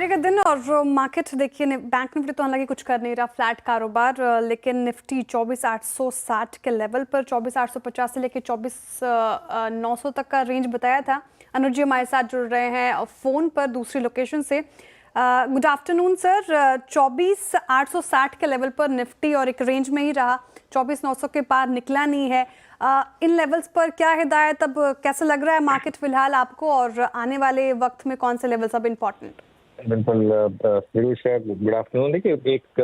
Friday का दिन और मार्केट देखिए बैंक निफ्टी तो हालांकि कुछ कर नहीं रहा, फ्लैट कारोबार, लेकिन निफ्टी 24,860 के लेवल पर 24,850 से लेकर 24,900 तक का रेंज बताया था। अनुज जी हमारे साथ जुड़ रहे हैं फोन पर दूसरी लोकेशन से। Good afternoon sir. 24,860 के लेवल पर निफ्टी और एक रेंज में ही रहा, 24,900 के पार निकला नहीं है। इन लेवल्स पर क्या हिदायत, अब कैसा लग रहा है मार्केट फिलहाल आपको, और आने वाले वक्त में कौन से लेवल्स अब इम्पोर्टेंट? बिल्कुल गुड आफ्टरनून। देखिए एक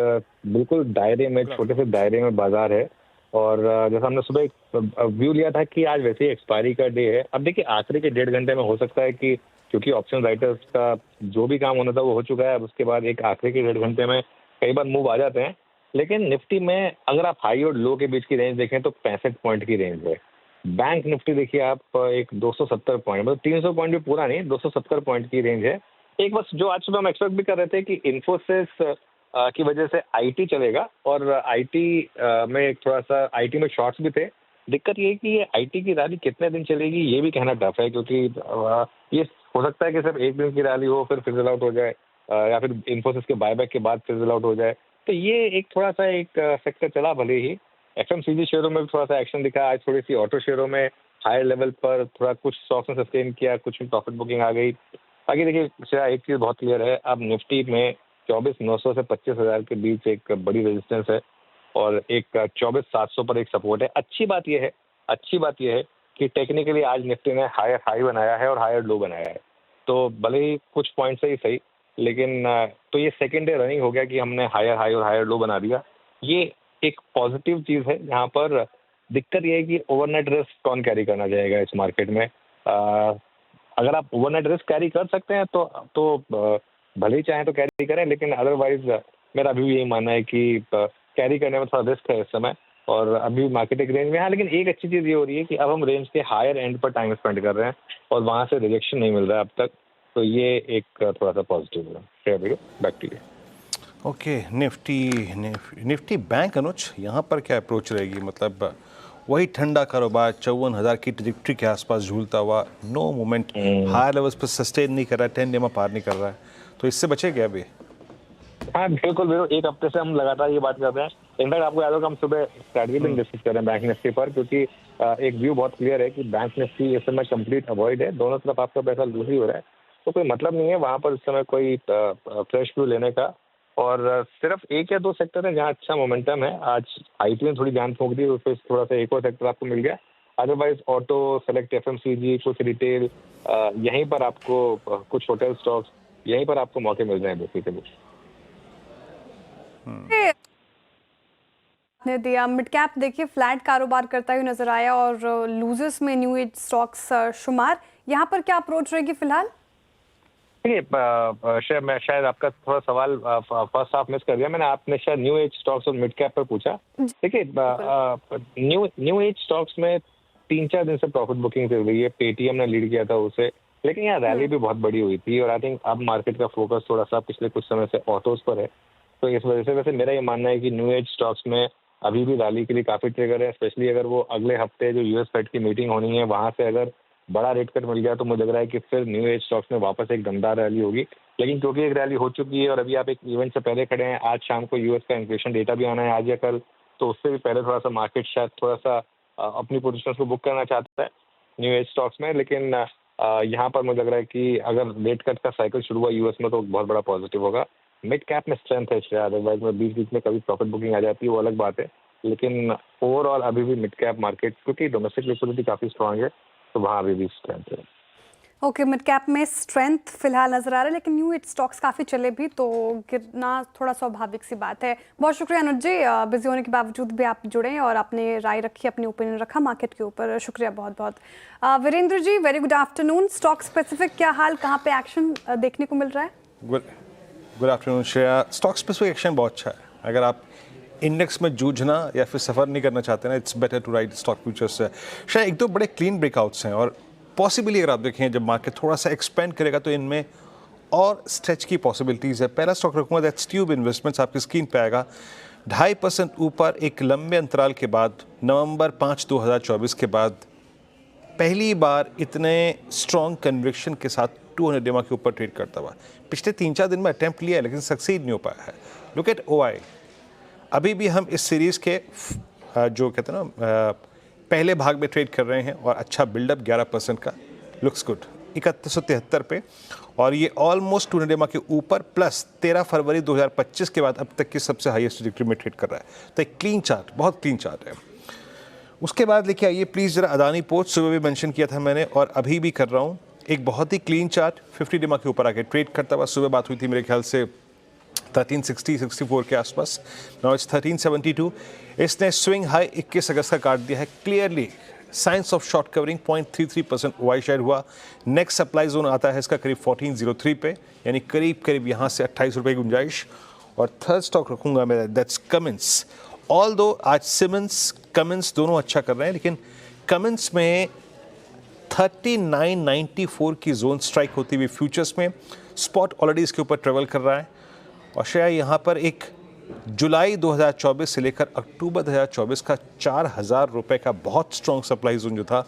बिल्कुल दायरे में, छोटे से दायरे में बाजार है, और जैसा हमने सुबह एक व्यू लिया था कि आज वैसे ही एक्सपायरी का डे है। अब देखिए आखिरी के 1.5 घंटे में हो सकता है कि क्योंकि ऑप्शन राइटर्स का जो भी काम होना था वो हो चुका है, अब उसके बाद एक आखिरी के 1.5 घंटे में कई बार मूव आ जाते हैं। लेकिन निफ्टी में अगर आप हाई और लो के बीच की रेंज देखें तो 65 पॉइंट की रेंज है। बैंक निफ्टी देखिए आप एक 270 पॉइंट, मतलब 300 पॉइंट भी पूरा नहीं, 270 पॉइंट की रेंज है। एक बस जो आज सुबह हम एक्सपेक्ट भी कर रहे थे कि इन्फोसिस की वजह से आईटी चलेगा, और आईटी में थोड़ा सा आईटी में शॉर्ट्स भी थे। दिक्कत ये है कि ये आईटी की रैली कितने दिन चलेगी ये भी कहना टफ है, क्योंकि ये हो सकता है कि सिर्फ एक दिन की रैली हो, फिर फिजल आउट हो जाए, या फिर इन्फोसिस के बायबैक के बाद फिजल आउट हो जाए। तो ये एक थोड़ा सा एक सेक्टर चला भले ही। एफएमसीजी शेयरों में भी थोड़ा सा एक्शन दिखा आज, थोड़ी सी ऑटो शेयरों में हायर लेवल पर थोड़ा कुछ स्टॉक्स ने सस्टेन किया, कुछ में प्रॉफिट बुकिंग आ गई। बाकी देखिए एक चीज़ बहुत क्लियर है, अब निफ्टी में 24,900 से 25,000 के बीच एक बड़ी रेजिस्टेंस है, और एक 24,700 पर एक सपोर्ट है। अच्छी बात यह है कि टेक्निकली आज निफ्टी ने हायर हाई बनाया है और हायर लो बनाया है, तो भले ही कुछ पॉइंट से ही सही, लेकिन तो ये सेकेंड डे रनिंग हो गया कि हमने हायर हाई और हायर लो बना दिया। ये एक पॉजिटिव चीज़ है। यहाँ पर दिक्कत ये है कि ओवरनाइट रिस्क कौन कैरी करना चाहेगा इस मार्केट में। अगर आप ओवरनाइट रिस्क कैरी कर सकते हैं तो भले ही चाहें तो कैरी करें, लेकिन अदरवाइज मेरा अभी भी यही मानना है कि कैरी करने में थोड़ा रिस्क है इस समय, और अभी मार्केट एक रेंज में है। लेकिन एक अच्छी चीज़ ये हो रही है कि अब हम रेंज के हायर एंड पर टाइम स्पेंड कर रहे हैं और वहाँ से रिजेक्शन नहीं मिल रहा है अब तक, तो ये एक थोड़ा सा पॉजिटिव है। Back to you. Okay, Nifty bank Anuj, यहाँ पर क्या अप्रोच रहेगी? मतलब वही ठंडा कारोबार 54,000 की ट्रिजेक्टरी के आसपास झूलता हुआ, नो मूवमेंट, हायर लेवल्स पर सस्टेन नहीं कर रहा है, 10 डे में पार नहीं कर रहा है, तो इससे बचे क्या अभी? हाँ बिल्कुल, एक हफ्ते से हम लगातार ये बात कर रहे हैं। इनफैक्ट आपको याद होगा हम सुबह स्ट्रैटेजी भी डिस्कस कर रहे हैं बैंक निफ्टी पर, क्योंकि एक व्यू बहुत क्लियर है कि बैंक निफ्टी इस समय कंप्लीट अवॉइड है, दोनों तरफ आपका पैसा लूज ही हो रहा है, तो कोई मतलब नहीं है वहाँ पर इस समय कोई फ्रेश व्यू लेने का। और सिर्फ एक या दो सेक्टर है जहाँ अच्छा मोमेंटम है। आज आईटी ने थोड़ी जान फूंक दी, उससे थोड़ा सा एक और सेक्टर आपको मिल गया। अदरवाइज ऑटो, सेलेक्ट एफएमसीजी, कुछ रिटेल, यहीं पर आपको कुछ होटल स्टॉक्स, यहीं पर आपको मौके मिल रहे हैं बेसिकली। ने दिया मिड कैप देखिए फ्लैट कारोबार करता हुआ नजर आया, और लूजर्स में न्यू एज स्टॉक्स शुमार। यहाँ पर क्या अप्रोच रहेगी फिलहाल? देखिए शायद आपका थोड़ा सवाल फर्स्ट हाफ मिस कर दिया मैंने। आपने शायद न्यू एज स्टॉक्स और मिड कैप पर पूछा। देखिए न्यू एज स्टॉक्स में 3-4 दिन से प्रॉफिट बुकिंग चल रही है। पेटीएम ने लीड किया था उसे, लेकिन यहाँ रैली भी बहुत बड़ी हुई थी, और आई थिंक अब मार्केट का फोकस थोड़ा सा पिछले कुछ समय से ऑटोज पर है, तो इस वजह से वैसे मेरा ये मानना है कि न्यू एज स्टॉक्स में अभी भी रैली के लिए काफी ट्रिगर है, स्पेशली अगर वो अगले हफ्ते जो यूएस फेड की मीटिंग होनी है वहां से अगर बड़ा रेट कट मिल गया तो मुझे लग रहा है कि फिर न्यू एज स्टॉक्स में वापस एक दमदार रैली होगी। लेकिन क्योंकि एक रैली हो चुकी है और अभी आप एक इवेंट से पहले खड़े हैं, आज शाम को यूएस का इन्फ्लेशन डेटा भी आना है आज या कल, तो उससे भी पहले थोड़ा सा मार्केट शायद थोड़ा सा अपनी पोजीशन को बुक करना चाहता है न्यू एज स्टॉक्स में। लेकिन यहाँ पर मुझे लग रहा है कि अगर रेट कट का साइकिल शुरू हुआ यूएस में तो बहुत बड़ा पॉजिटिव होगा। मिड कैप में स्ट्रेंथ है शायद, अदरवाइज में बीच बीच में कभी प्रॉफिट बुकिंग आ जाती है वो अलग बात है, लेकिन ओवरऑल अभी भी मिड कैप मार्केट क्योंकि डोमेस्टिक लिक्विडिटी काफी स्ट्रांग है तो वहाँ अभी भी स्ट्रेंथ है। ओके, मिड कैप में स्ट्रेंथ फिलहाल नजर आ रहा है, लेकिन न्यू एज स्टॉक्स काफी चले भी तो गिरना थोड़ा स्वाभाविक सी बात है। बहुत शुक्रिया अनुज जी, बिजी होने के बावजूद भी आप जुड़े और आपने राय रखी, अपनी ओपिनियन रखा मार्केट के ऊपर, शुक्रिया बहुत बहुत। Virendra ji very good afternoon. Stock specific क्या हाल, कहाँ पे एक्शन देखने को मिल रहा है? Good afternoon Shreya. Stock specific action बहुत अच्छा है। अगर आप इंडेक्स में जूझना या फिर सफ़र नहीं करना चाहते ना, it's better to ride stock futures से। शायद एक दो बड़े क्लीन ब्रेकआउट्स हैं, और पॉसिबली अगर आप देखें जब मार्केट थोड़ा सा एक्सपेंड करेगा तो इनमें और स्ट्रेच की पॉसिबिलिटीज़ है। पहला स्टॉक रखूँगा दैट्स ट्यूब इन्वेस्टमेंट्स, आपकी स्क्रीन पे आएगा। 2.5% ऊपर एक लंबे अंतराल के बाद, नवंबर 5, 2024 के बाद पहली बार इतने स्ट्रॉन्ग कन्विक्शन के साथ 200 डेमा के ऊपर ट्रेड करता हुआ। पिछले 3-4 दिन में अटेम्प्ट लिया है लेकिन सक्सीड नहीं हो पाया है। लुक एट OI, अभी भी हम इस सीरीज़ के जो कहते हैं ना पहले भाग में ट्रेड कर रहे हैं और अच्छा बिल्डअप 11% का, लुक्स गुड 3173 पे, और ये ऑलमोस्ट 200 डेमा के ऊपर प्लस 13 फरवरी 2025 के बाद अब तक की सबसे हाईएस्ट ट्रैजेक्टरी में ट्रेड कर रहा है। तो एक क्लीन चार्ट, बहुत क्लीन चार्ट है। उसके बाद लेके आइए प्लीज़ ज़रा अदानी पोर्ट, सुबह भी मेंशन किया था मैंने और अभी भी कर रहा हूँ, एक बहुत ही क्लीन चार्ट 50 डेमा के ऊपर आके ट्रेड करता हुआ। सुबह बात हुई थी मेरे ख्याल से 1360-64 के आसपास, नाउ इट्स 1372। इसने स्विंग हाई 21 अगस्त का काट दिया है clearly, science of short covering 0.33% OI share हुआ। नेक्स्ट सप्लाई जोन आता है इसका करीब 1403 पे, यानी करीब करीब यहाँ से 28 रुपये की गुंजाइश। और थर्ड स्टॉक रखूंगा मैं, दैट्स कमिंस। ऑल दो आज सिमंस कमिंस दोनों अच्छा कर रहे हैं, लेकिन कमिंस में 3994 की जोन स्ट्राइक होती हुई फ्यूचर्स में, स्पॉट ऑलरेडी इसके ऊपर ट्रेवल कर रहा है। और शायद यहाँ पर एक जुलाई 2024 से लेकर अक्टूबर 2024 का 4000 रुपये का बहुत स्ट्रॉन्ग सप्लाई जोन जो था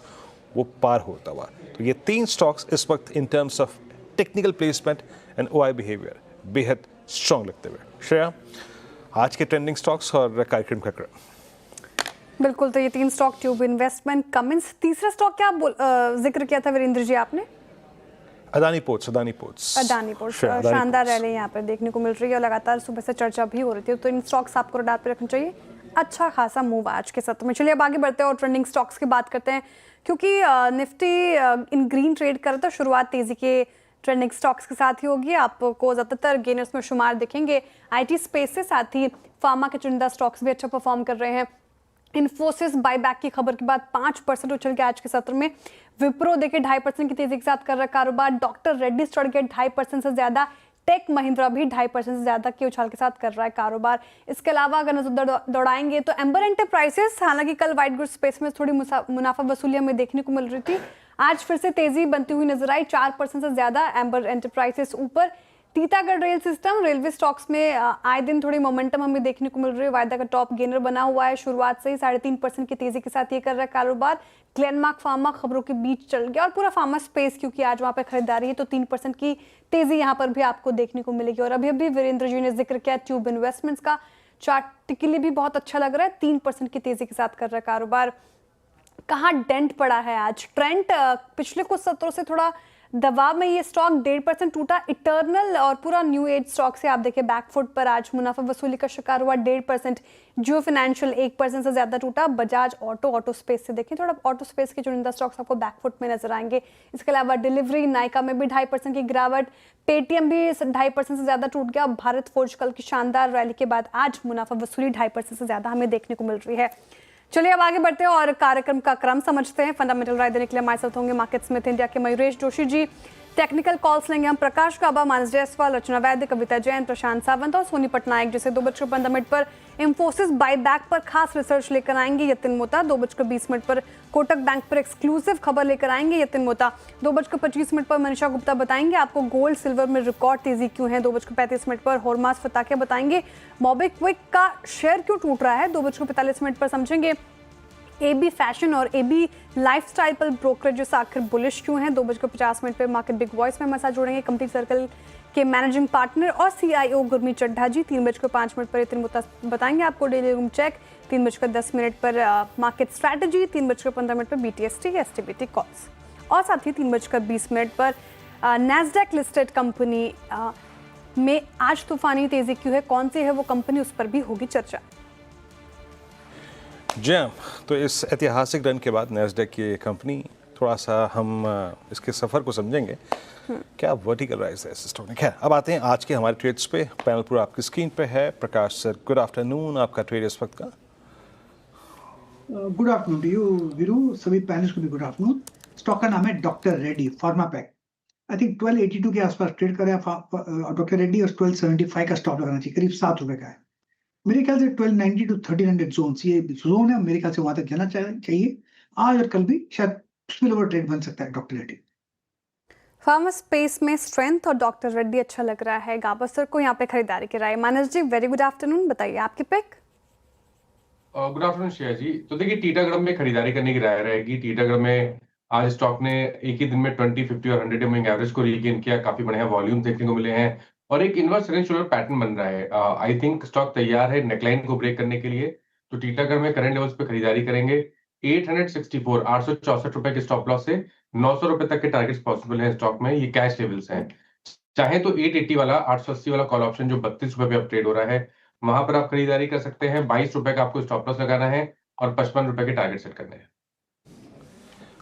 वो पार होता हुआ। तो ये 3 स्टॉक्स इस वक्त इन terms of technical placement and OI behaviour बेहद स्ट्रॉन्ग लगते हुए। श्रेया, आज के ट्रेंडिंग स्टॉक्स और कार्यक्रम का क्रम। बिल्कुल, तो ये 3 स्टॉक, ट्यूब इन्वेस्टमेंट, कमिंस, तीसरा स्टॉक क्या जिक्र किया था वीरेंद्र जी आपने? अदानी पोर्ट्स। अदानी पोर्ट्स शानदार रैली यहाँ पर देखने को मिल रही है और लगातार सुबह से चर्चा भी हो रही थी, तो इन स्टॉक्स आपको रडार पे रखना चाहिए। अच्छा खासा मूव आज के सत्र में। चलिए अब आगे बढ़ते हैं और ट्रेंडिंग स्टॉक्स की बात करते हैं, क्योंकि निफ्टी इन ग्रीन ट्रेड कर रहा था। शुरुआत तेजी के ट्रेंडिंग स्टॉक्स के साथ ही होगी, आपको ज़्यादातर गेनर्स में शुमार दिखेंगे IT स्पेस से, साथ ही फार्मा के चुनिंदा स्टॉक्स भी अच्छा परफॉर्म कर रहे हैं। इन्फोसिस बायबैक की खबर के बाद 5% उछल के आज के सत्र में। विप्रो देखिए 2.5% की तेजी के साथ कर रहा है कारोबार। डॉक्टर रेड्डीज चढ़ के 2.5% से ज्यादा। टेक महिंद्रा भी 2.5% से ज्यादा के उछाल के साथ कर रहा है कारोबार। इसके अलावा अगर नजर दौड़ाएंगे तो एम्बर एंटरप्राइजेस, हालांकि कल व्हाइट गुड्स स्पेस में थोड़ी मुनाफा वसूली हमें देखने को मिल रही थी, आज फिर से तेजी बनती हुई नजर आई। 4% से ज्यादा एम्बर एंटरप्राइजेस ऊपर। Titagarh rail system, railway stocks में आए दिन थोड़ी मोमेंटम हमें देखने को मिल रही है। वायदा का टॉप गेनर बना हुआ है, शुरुआत से ही 3.5% की तेजी के साथ ये कर रहा है कारोबार। ग्लेनमार्क फार्मा खबरों के बीच चल गया और पूरा फार्मा स्पेस, क्योंकि आज वहां पे खरीदारी है, तो 3% की तेजी यहाँ पर भी आपको देखने को मिलेगी। और अभी अभी वीरेंद्र जी ने जिक्र किया ट्यूब इन्वेस्टमेंट्स का, चार्ट के लिए भी बहुत अच्छा लग रहा है, 3% की तेजी के साथ कर रहा है कारोबार। कहाँ डेंट पड़ा है आज ट्रेंड, पिछले कुछ सत्रों से थोड़ा दबाव में ये स्टॉक 1.5% टूटा। इटर्नल और पूरा न्यू एज स्टॉक से आप देखिए बैकफुट पर आज मुनाफा वसूली का शिकार हुआ 1.5%। जियो फाइनेंशियल 1% से ज्यादा टूटा। बजाज ऑटो स्पेस से देखें थोड़ा ऑटो स्पेस के चुनिंदा स्टॉक्स आपको बैकफुट में नजर आएंगे। इसके अलावा डिलीवरी, नायका में भी 2.5% की गिरावट। पेटीएम भी 2.5% से ज्यादा टूट गया। भारत फोर्ज कल की शानदार रैली के बाद आज मुनाफा वसूली 2.5% से ज्यादा हमें देखने को मिल रही है। चलिए अब आगे बढ़ते हैं और कार्यक्रम का क्रम समझते हैं। फंडामेंटल राय देने के लिए हमारे साथ होंगे मार्केट स्मिथ इंडिया के मयूरेश जोशी जी। टेक्निकल कॉल्स लेंगे हम प्रकाश काबा, मानस जायसवाल, रचना वैद्य, कविता जैन, प्रशांत सावंत और सोनी पटनायक, जैसे 2:15 पर इंफोसिस बायबैक पर खास रिसर्च लेकर आएंगे यतिन मोता। 2:20 पर कोटक बैंक पर एक्सक्लूसिव खबर लेकर आएंगे यतिन मोता। 2:25 पर मनीषा गुप्ता बताएंगे आपको गोल्ड सिल्वर में रिकॉर्ड तेजी क्यों है। 2:35 पर होरमास फताके बताएंगे मोबिक्विक का शेयर क्यों टूट रहा है। 2:45 पर समझेंगे AB फैशन और AB लाइफस्टाइल पर ब्रोकरेज आखिर बुलिश क्यों है। 2:50 पर मार्केट बिग वॉइस में हमारे साथ जुड़ेंगे कंप्लीट सर्कल के मैनेजिंग पार्टनर और CIO गुरमीत चड्ढा जी। 3:05 पर यतिन मोता बताएंगे आपको डेली रूम चेक। 3:10 पर मार्केट स्ट्रैटेजी। 3:15 पर BTST STBT कॉल्स और साथ ही 3:20 पर नैस्डैक लिस्टेड कंपनी में आज तूफानी तेजी क्यों है, कौन सी है वो कंपनी, उस पर भी होगी चर्चा। जी हाँ, तो इस ऐतिहासिक रन के बाद नैस्डैक की कंपनी, थोड़ा सा हम इसके सफ़र को समझेंगे। क्या वर्टिकल राइज है इस स्टॉक में। खैर अब आते हैं आज के हमारे ट्रेड्स पे। पैनल पूरा आपकी स्क्रीन पे है। Prakash sir, good afternoon. आपका ट्रेड इस वक्त का? Good afternoon to you Veeru, सभी पैनलिस्ट को भी गुड आफ्टरनून। स्टॉक का नाम है doctor Reddy pharma pack. I think 1282 के आसपास ट्रेड कर रहा है डॉक्टर रेड्डी और 1275 का स्टॉप लगाना चाहिए, करीब 7 रुपए का है। मेरे ख्याल से 1290 टू 1300 जोन ये जोन है, मेरे ख्याल से वहां तक जाना चाहिए। आज और कल भी शायद स्पिलओवर ट्रेड बन सकता है डॉक्टर रेड्डी। फार्मा स्पेस में स्ट्रेंथ और डॉक्टर रेड्डी अच्छा लग रहा है। गावस्कर को यहाँ पे खरीदारी की राय। मानस जी वेरी गुड आफ्टरनून, बताइए आपकी पिक। गुड आफ्टरनून श्रेया जी। तो देखिए टीटागढ़ में खरीदारी करने की राय रहेगी। टीटागढ़ में आज स्टॉक ने एक ही दिन में 20, 50 और 100 मूविंग एवरेज को रीगेन किया, काफी बढ़िया वॉल्यूम देखने को मिले हैं और एक इनवर्स रेंज पैटर्न बन रहा है। आई थिंक स्टॉक तैयार है नेकलाइन को ब्रेक करने के लिए, तो टीटागढ़ में करंट लेवल्स पे खरीदारी करेंगे। 864 रुपए के स्टॉप लॉस से 900 रुपए तक के टारगेट्स पॉसिबल है स्टॉक में, ये कैश लेवल्स हैं। चाहे तो 880 वाला 880 वाला कॉल ऑप्शन जो 32 रुपए पे अब ट्रेड हो रहा है, वहां पर आप खरीदारी कर सकते हैं। 22 रुपए का आपको स्टॉप लॉस लगाना है और 55 रुपए के टारगेट सेट करने हैं।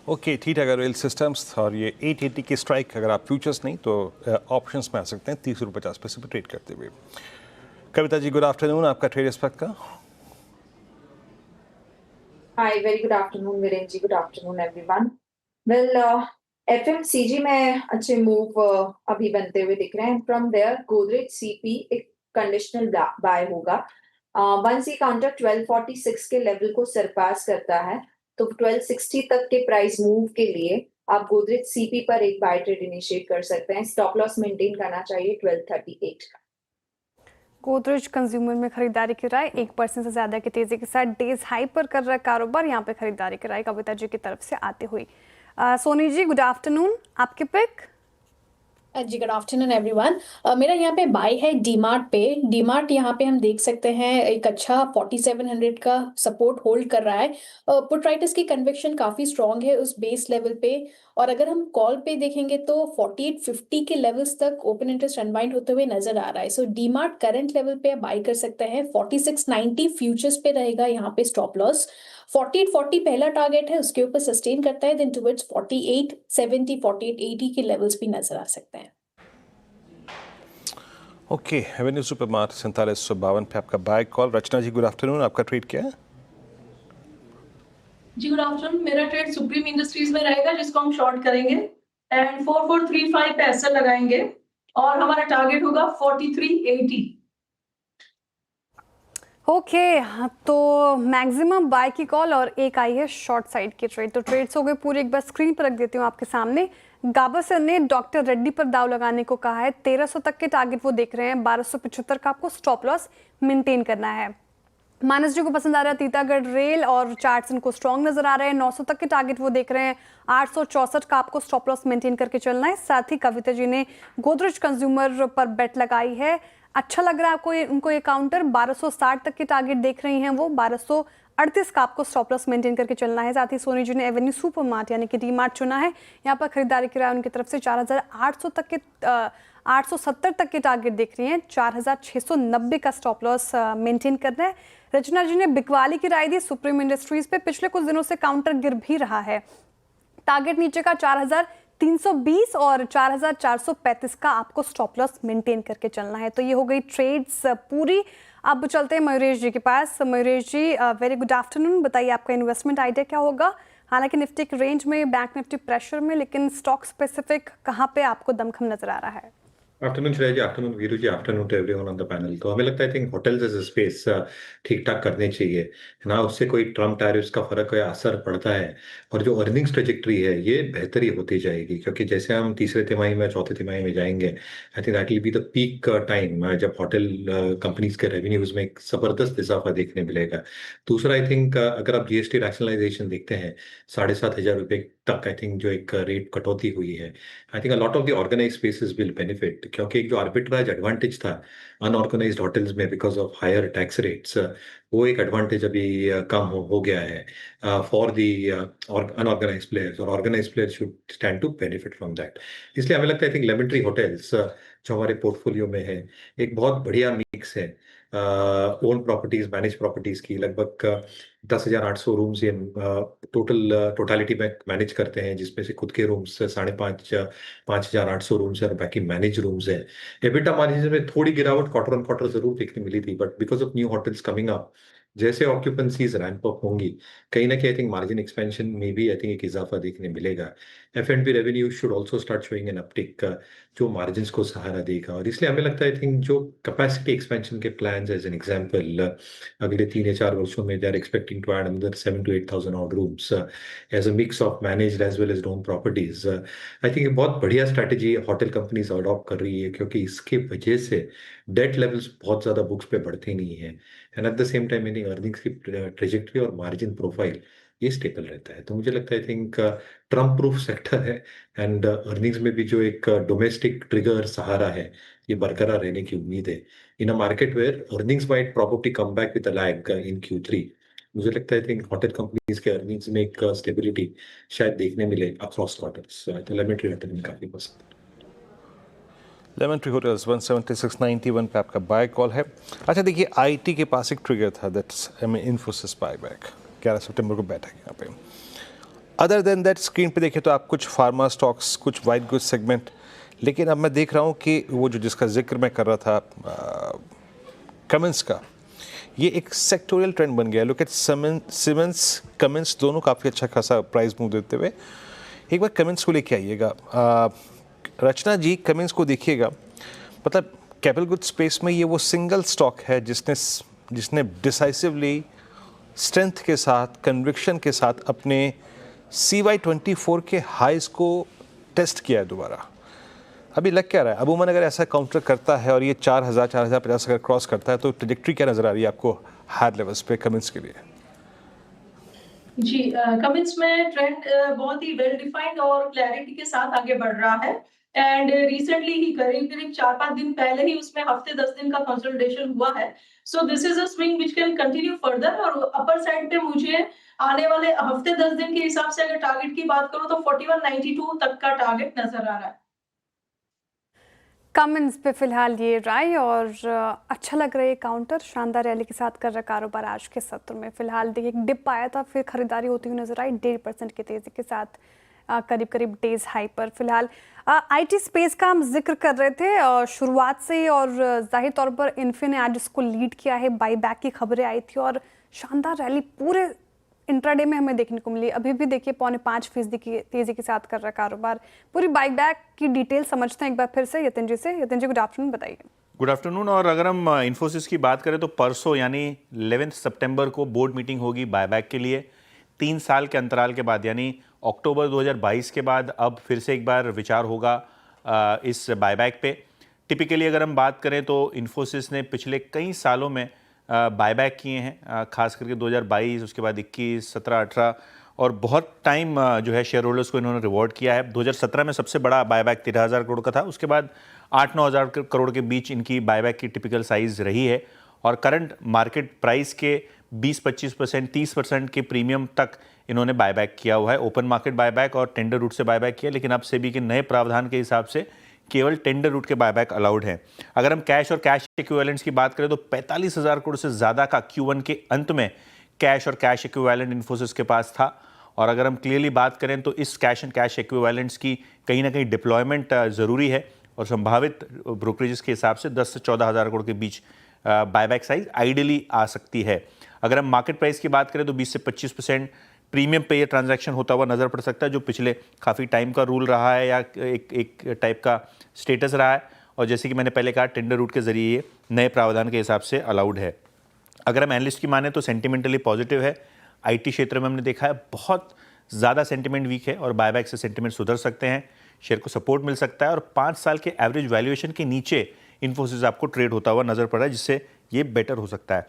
ओके, टीटागढ़ रेल सिस्टम्स और ये 880 की स्ट्राइक, अगर आप फ्यूचर्स नहीं तो ऑप्शंस में आ सकते हैं 30 रुपये 50 पैसे पे ट्रेड करते हुए। कविता जी, गुड आफ्टरनून, आपका ट्रेड इस वक्त का? Hi, very good afternoon, Viren ji. Good afternoon, everyone. Well, FMCG में अच्छे मूव अभी बनते हुए दिख रहे हैं। From there, Godrej CP एक कंडीशनल बाय होगा। वंस ये काउंटर 1246 के लेवल को सरपास करता है तो 1260 तक के प्राइस मूव के लिए आप गोदरेज CP पर एक बाय ट्रेड इनिशिएट कर सकते हैं। स्टॉप लॉस मेंटेन करना चाहिए 1238 का। गोदरेज कंज्यूमर में खरीदारी की राय 1% से ज्यादा की तेजी के साथ डेज हाई पर कर रहा है कारोबार। यहाँ पे खरीदारी की राय कविता जी की तरफ से आती हुई। सोनी जी, गुड आफ्टरनून, आपके पिक? जी गुड आफ्टरनून एवरीवन। मेरा यहाँ पे बाय है डीमार्ट पे। डीमार्ट यहाँ पे हम देख सकते हैं एक अच्छा 4700 का सपोर्ट होल्ड कर रहा है। पुट राइटर्स की कन्विक्शन काफ़ी स्ट्रॉन्ग है उस बेस लेवल पे, और अगर हम कॉल पे देखेंगे तो 4850 के लेवल्स तक ओपन इंटरेस्ट अनवाइंड होते हुए नजर आ रहा है। सो डीमार्ट करंट लेवल पे बाय कर सकते हैं। 4690 फ्यूचर्स पे रहेगा यहाँ पे स्टॉप लॉस। 4840 पहला टारगेट है, उसके ऊपर सस्टेन करता है देन टुवर्ड्स 4870 4880 के लेवल्स भी नजर आ सकते हैं। ओके, एवेन्यू सुपरमार्ट 4752 पे आपका बाय कॉल। रचना जी, गुड आफ्टरनून, आपका ट्रेड क्या है? जी गुड आफ्टरनून, मेरा ट्रेड सुप्रीम इंडस्ट्रीज में रहेगा जिसको हम शॉर्ट करेंगे एंड 4435 पे एसएल लगाएंगे और हमारा टारगेट होगा 4380। ओके, तो मैक्सिमम बाय की कॉल और एक आई है शॉर्ट साइड की ट्रेड। तो ट्रेड्स हो गए पूरी, एक बार स्क्रीन पर रख देती हूँ आपके सामने। गावस्कर ने डॉक्टर रेड्डी पर दाव लगाने को कहा है। 1300 तक के टारगेट वो देख रहे हैं। 1275 का आपको स्टॉप लॉस मेंटेन करना है। मानस जी को पसंद आ रहा है टीटागढ़ रेल और चार्ट्स इनको स्ट्रॉन्ग नजर आ रहे हैं। 900 तक के टारगेट वो देख रहे हैं। 864 का आपको स्टॉप लॉस मेंटेन करके चलना है। साथ ही कविता जी ने गोदरेज कंज्यूमर पर बेट लगाई है। अच्छा लग रहा है आपको उनको ये काउंटर। 1260 तक के टारगेट देख रही हैं वो। 1238 का आपको स्टॉप लॉस मेंटेन करके चलना है। साथ ही सोनी जी ने एवेन्यू सुपरमार्ट यानी कि डीमार्ट चुना है। यहाँ पर खरीदारी की राय उनकी तरफ से 4800 तक के 870 तक के टारगेट देख रही हैं। 4690 का स्टॉप लॉस मेंटेन करना है। रचना जी ने बिकवाली की राय दी सुप्रीम इंडस्ट्रीज पे। पिछले कुछ दिनों से काउंटर गिर भी रहा है। टारगेट नीचे का 4320 और 4435 का आपको स्टॉप लॉस मेंटेन करके चलना है। तो ये हो गई ट्रेड्स पूरी। अब चलते हैं मयूरेश जी के पास। मयूरेश जी, वेरी गुड आफ्टरनून, बताइए आपका इन्वेस्टमेंट आइडिया क्या होगा? हालांकि निफ्टी के रेंज में, बैंक निफ्टी प्रेशर में, लेकिन स्टॉक स्पेसिफिक कहाँ पे आपको दमखम नजर आ रहा है? Afternoon Shreya ji, afternoon Veeru ji, afternoon to everyone on the panel. तो हमें लगता है I think hotels as a space ठीक ठाक करने चाहिए ना, उससे कोई ट्रम्प टैरिफ्स का फर्क या असर पड़ता है और जो अर्निंग्स ट्रेजेक्ट्री है ये बेहतरी होती जाएगी, क्योंकि जैसे हम तीसरे तिमाही में चौथे तिमाही में जाएंगे I think that will be the peak time जब होटल कंपनीज के रेवेन्यूज में एक जबरदस्त इजाफा देखने मिलेगा। दूसरा आई थिंक अगर आप जीएसटी रैशनलाइजेशन देखते हैं 7,500 रुपये तक आई थिंक जो एक रेट कटौती हुई है, I think a lot of the organise spaces will benefit, क्योंकि एक जो आर्बिट्राज एडवांटेज था अनऑर्गेनाइज्ड होटल्स में because of higher tax rates, वो एक एडवांटेज अभी कम हो गया है फॉर दी अनऑर्गेनाइज्ड प्लेयर्स, और organised players should stand to benefit from that. इसलिए हमें लगता है I think Lemon Tree hotels जो हमारे पोर्टफोलियो में है एक बहुत बढ़िया मिक्स है ओन प्रॉपर्टीज, मैनेज प्रॉपर्टीज की। लगभग 10,800 रूम्स ये टोटलिटी में मैनेज करते हैं, जिसमें से खुद के रूम्स 5,800 रूम्स है और बाकी मैनेज रूम्स है। एबिटा मार्जिन में थोड़ी गिरावट क्वार्टर ऑन क्वार्टर जरूर देखने मिली थी, but because of new hotels coming up, जैसे ऑक्यूपेंसीज रैंप अप होंगी कहीं ना कहीं आई थिंक मार्जिन एक्सपेंशन में भी आई थिंक एक इजाफा देखने मिलेगा। F&B revenue should also start showing an uptick जो मार्जिन्स को सहारा देगा, और इसलिए हमें लगता है आई थिंक जो कैपेसिटी एक्सपेंशन के प्लान्स एज एन एग्जांपल अगले 3 या 4 वर्षों में they are expecting to add another 7,000 to 8,000 odd rooms as a mix of managed as well as own properties. I think बहुत बढ़िया स्ट्रैटेजी होटल कंपनीज अडॉप्ट कर रही है, क्योंकि इसके वजह से डेट लेवल्स बहुत ज्यादा बुक्स पे बढ़ते नहीं है, and eight the same time earnings की ट्रेजेक्ट्री और मार्जिन प्रोफाइल ये स्टेबल रहता है। तो मुझे लगता है I think Trump proof sector है एंड अर्निंग्स में भी जो एक डोमेस्टिक ट्रिगर सहारा है ये बरकरार रहने की उम्मीद है in a market where earnings might probably come back with a lag in Q3। मुझे लगता है आई थिंक होटल कंपनीज के अर्निंग्स में एक स्टेबिलिटी शायद देखने मिले अक्रॉस क्वार्टर्स। तो लेमेंट रिटर्न में काफी पसंद है। लेमन ट्री होटल्स 176.91 पे आपका बाय कॉल है। अच्छा देखिए, आईटी के पास एक ट्रिगर था, दैट्स इन्फोसिस बायबैक 11 सितंबर को बैठा है यहाँ पे। अदर देन दैट स्क्रीन पे देखें तो आप कुछ फार्मा स्टॉक्स, कुछ वाइट गुड्स सेगमेंट, लेकिन अब मैं देख रहा हूँ कि वो जो जिसका जिक्र मैं कर रहा था कमिंस का, ये एक सेक्टोरियल ट्रेंड बन गया। लुक एट सीमेंस कमिंस दोनों काफ़ी अच्छा खासा प्राइस मूव देते हुए। एक बार कमिंस को लेके आइएगा रचना जी, कमिंस को देखिएगा, मतलब कैपिटल गुड स्पेस में ये वो सिंगल स्टॉक है जिसने डिसाइसिवली स्ट्रेंथ के साथ, कन्विक्शन के साथ अपने CY24 के हाइज को टेस्ट किया है दोबारा। अभी लग क्या रहा है, अबूमन अगर ऐसा काउंटर करता है और ये 4000-4050 अगर क्रॉस करता है तो ट्रैजेक्टरी क्या नज़र आ रही है आपको हायर लेवल्स पे कमिंस के लिए? जी, कमिंस में ट्रेंड बहुत ही वेल डिफाइंड और क्लैरिटी के साथ आगे बढ़ रहा है एंड रिसेंटली ही करीब 4-5 दिन पहले ही उसमें हफ्ते 10 दिन का कंसोलिडेशन हुआ है। So this is a swing which can continue further और अपर साइड पे मुझे आने वाले हफ्ते 10 दिन के हिसाब से अगर टारगेट की बात करूं तो 4192 तक का टारगेट नजर आ रहा है। कमिंस पे फिलहाल ये राय और अच्छा लग रहा है काउंटर, शानदार रैली के साथ कर रहा कारोबार आज के सत्र में। फिलहाल देखिए एक डिप आया था, फिर खरीदारी होती हुई नजर आई 1.5% की तेजी के साथ करीब डेज हाई पर। फिलहाल आईटी स्पेस का हम जिक्र कर रहे थे शुरुआत से और जाहिर तौर पर इन्फी ने आज इसको लीड किया है। बाईबैक की खबरें आई थी और शानदार रैली पूरे इंट्राडे में हमें देखने को मिली। अभी भी देखिए 0.5% की तेजी के साथ कर रहा कारोबार। पूरी बाईबैक की डिटेल समझते हैं एक बार फिर से यतिन जी से। यतिन जी, गुड आफ्टरनून, बताइए। Good afternoon. और अगर हम इन्फोसिस की बात करें तो परसों यानी 11 सितंबर को बोर्ड मीटिंग होगी बायबैक के लिए। 3 साल के अंतराल के बाद यानी अक्टूबर 2022 के बाद अब फिर से एक बार विचार होगा इस बायबैक पे। टिपिकली अगर हम बात करें तो इन्फोसिस ने पिछले कई सालों में बायबैक किए हैं, खास करके 2022, उसके बाद 21, 17, 18 और बहुत टाइम जो है शेयर होल्डर्स को इन्होंने रिवॉर्ड किया है। 2017 में सबसे बड़ा बायबैक 13,000 करोड़ का था, उसके बाद 8-9 हज़ार करोड़ के बीच इनकी बायबैक की टिपिकल साइज रही है और करंट मार्केट प्राइस के 20-25%, 30% के प्रीमियम तक इन्होंने बायबैक किया हुआ है। ओपन मार्केट बायबैक और टेंडर रूट से बायबैक किया, लेकिन अब सेबी के नए प्रावधान के हिसाब से केवल टेंडर रूट के बायबैक अलाउड हैं। अगर हम कैश और कैश इक्विवेलेंट्स की बात करें तो 45,000 करोड़ से ज़्यादा का Q1 के अंत में कैश और कैश इक्विवेलेंट इन्फोसिस के पास था। और अगर हम क्लियरली बात करें तो इस कैश एंड कैश इक्विवेलेंट्स की कहीं ना कहीं डिप्लॉयमेंट ज़रूरी है और संभावित ब्रोकरेजेस के हिसाब से 10 से 14,000 करोड़ के बीच बायबैक साइज आइडियली आ सकती है। अगर हम मार्केट प्राइस की बात करें तो 20 से 25% प्रीमियम पे ये ट्रांजैक्शन होता हुआ नज़र पड़ सकता है, जो पिछले काफ़ी टाइम का रूल रहा है या एक टाइप का स्टेटस रहा है। और जैसे कि मैंने पहले कहा, टेंडर रूट के जरिए ये नए प्रावधान के हिसाब से अलाउड है। अगर हम एनालिस्ट की माने तो सेंटिमेंटली पॉजिटिव है। आईटी क्षेत्र में हमने देखा है बहुत ज़्यादा सेंटिमेंट वीक है और बायबैक से सेंटिमेंट सुधर सकते हैं, शेयर को सपोर्ट मिल सकता है और 5 साल के एवरेज वैल्यूएशन के नीचे इन्फोसिस आपको ट्रेड होता हुआ नज़र पड़ रहा है, जिससे ये बेटर हो सकता है।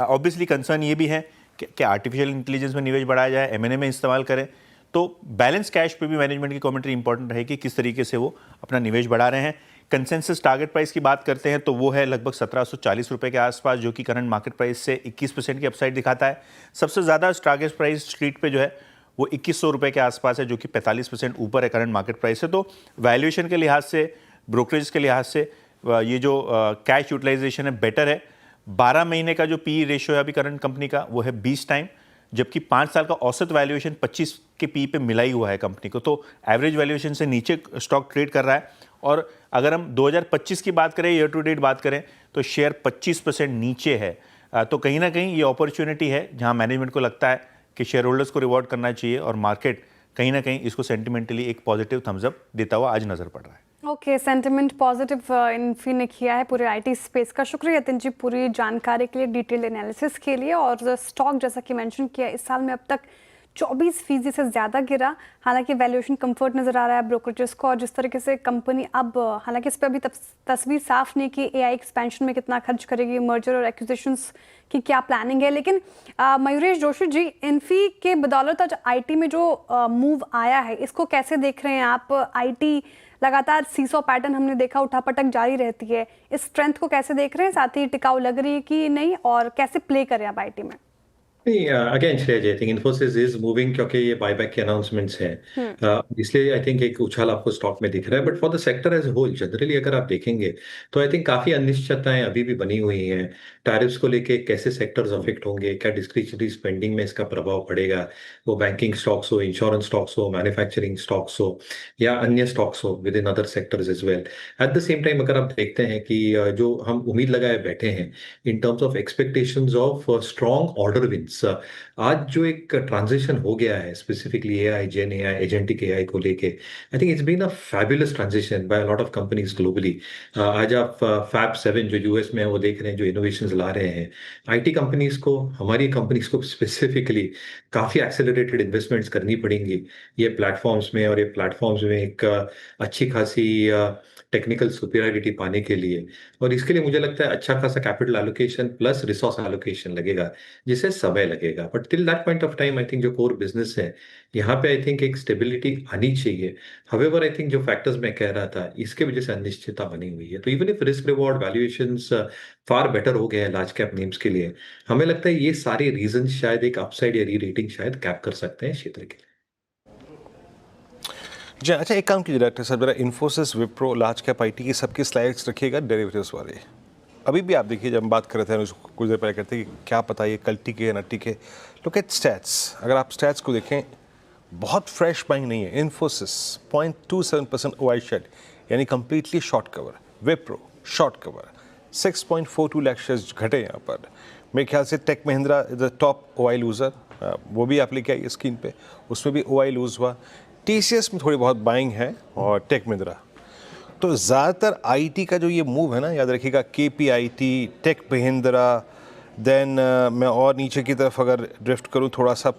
ऑब्वियसली कंसर्न ये भी है कि आर्टिफिशियल इंटेलिजेंस में निवेश बढ़ाया जाए, M&A में इस्तेमाल करें, तो बैलेंस कैश पे भी मैनेजमेंट की कमेंट्री इंपॉर्टेंट रहेगी, किस तरीके से वो अपना निवेश बढ़ा रहे हैं। कंसेंसस टारगेट प्राइस की बात करते हैं तो वो है लगभग 1740 रुपये के आसपास, जो कि करंट मार्केट प्राइस से 21% की अपसाइड दिखाता है। सबसे ज़्यादा टारगेट प्राइस स्ट्रीट पे जो है वो 2100 रुपये के आसपास है, जो कि 45% ऊपर है करंट मार्केट प्राइस से। तो वैल्यूएशन के लिहाज से, ब्रोकरेज के लिहाज से ये जो कैश यूटिलाइजेशन है बेटर है। 12 महीने का जो पी रेशियो है अभी करंट कंपनी का वो है 20 टाइम, जबकि 5 साल का औसत वैल्यूएशन 25 के पी पे मिला ही हुआ है कंपनी को। तो एवरेज वैल्यूएशन से नीचे स्टॉक ट्रेड कर रहा है। और अगर हम 2025 की बात करें, ईयर टू डेट बात करें, तो शेयर 25% नीचे है। तो कहीं ना कहीं ये अपॉर्चुनिटी है जहां मैनेजमेंट को लगता है कि शेयर होल्डर्स को रिवॉर्ड करना चाहिए और मार्केट कहीं ना कहीं इसको सेंटिमेंटली एक पॉजिटिव थम्सअप देता हुआ आज नजर पड़ रहा है। ओके, सेंटिमेंट पॉजिटिव इन्फी ने किया है पूरे आईटी स्पेस का। शुक्रिया यतिन जी पूरी जानकारी के लिए, डिटेल एनालिसिस के लिए। और स्टॉक जैसा कि मेंशन किया, इस साल में अब तक 24% से ज़्यादा गिरा। हालांकि वैल्यूएशन कंफर्ट नज़र आ रहा है ब्रोकरेजेस को, और जिस तरीके से कंपनी अब हालांकि इस पर अभी तस्वीर साफ नहीं कि एआई एक्सपेंशन में कितना खर्च करेगी, मर्जर और एक्विजिशंस की क्या प्लानिंग है। लेकिन मयूरेश जोशी जी, इन्फी के बदौलत आज आईटी में जो मूव आया है, इसको कैसे देख रहे हैं आप? आईटी लगातार सीसो पैटर्न हमने देखा, उठापटक जारी रहती है, इस स्ट्रेंथ को कैसे देख रहे हैं? साथ ही टिकाऊ लग रही है कि नहीं, और कैसे प्ले करें आप आईटी में? नहीं, again Shreya ji, I think Infosys is moving क्योंकि ये बायबैक के अनाउंसमेंट्स हैं, इसलिए आई थिंक एक उछाल आपको स्टॉक में दिख रहा है। But for the sector as whole generally अगर आप देखेंगे तो आई थिंक काफी अनिश्चितताएं अभी भी बनी हुई हैं। टैरिफ्स को लेके कैसे सेक्टर्स अफेक्ट होंगे, क्या डिस्क्रिशनरी स्पेंडिंग में इसका प्रभाव पड़ेगा, वो बैंकिंग स्टॉक्स हो, इंश्योरेंस स्टॉक्स हो, मैन्युफैक्चरिंग स्टॉक्स हो या अन्य स्टॉक्स हो within other sectors as well. At the same time अगर आप देखते हैं कि जो हम उम्मीद लगाए बैठे हैं in terms of expectations of strong order wins, आज जो एक ट्रांजिशन हो गया है specifically AI, gen AI, agentic AI को लेके, I think it's been a fabulous transition by a lot of companies globally. आज आप फैब 7 जो यूएस में है वो देख रहे हैं, जो इनोवेशंस ला रहे हैं आईटी कंपनीज को, हमारी कंपनीज को स्पेसिफिकली काफी एक्सेलरेटेड इन्वेस्टमेंट्स करनी पड़ेंगी ये प्लेटफॉर्म्स में, और ये प्लेटफॉर्म्स में एक अच्छी खासी टेक्निकल सुपीरियरिटी पाने के लिए। और इसके लिए मुझे लगता है अच्छा खासा capital allocation plus resource allocation लगेगा, जिसे समय लगेगा। But till that point of time I think जो कोर बिजनेस है यहाँ पे आई थिंक एक स्टेबिलिटी आनी चाहिए। हाउएवर आई थिंक जो फैक्टर्स मैं कह रहा था इसके वजह से अनिश्चितता बनी हुई है। तो even if risk reward valuations far better हो गए हैं लार्ज कैप नेम्स के लिए, हमें लगता है ये सारे रीजन शायद एक अपसाइड या री रेटिंग शायद कैप कर सकते हैं क्षेत्र के लिए। जी अच्छा, एक काम कीजिए डायरेक्टर साहब, जरा Infosys, Wipro, large cap IT की सबकी स्लाइड्स रखिएगा डेरिवेटिव्स वाले। अभी भी आप देखिए, जब हम बात कर रहे थे कुछ देर पहले करते कि क्या पता ये कल टिके या न टिके। लुक एट स्टैट्स, अगर आप स्टैट्स को देखें बहुत फ्रेश बाइंग नहीं है। इन्फोसिस 0.27% ओआई शेड यानी completely short cover. Wipro short cover 6.42 lakh shares घटे यहाँ पर। मेरे ख्याल से tech Mahindra is the top OI loser, वो भी आप लेके आइए स्क्रीन पे, उसमें भी ओआई लूज हुआ। टीसीएस में थोड़ी बहुत बाइंग है और टेक महिंद्रा। तो ज़्यादातर आईटी का जो ये मूव है ना, याद रखिएगा, केपीआईटी, टेक महिंद्रा, देन मैं और नीचे की तरफ अगर ड्रिफ्ट करूँ थोड़ा सा,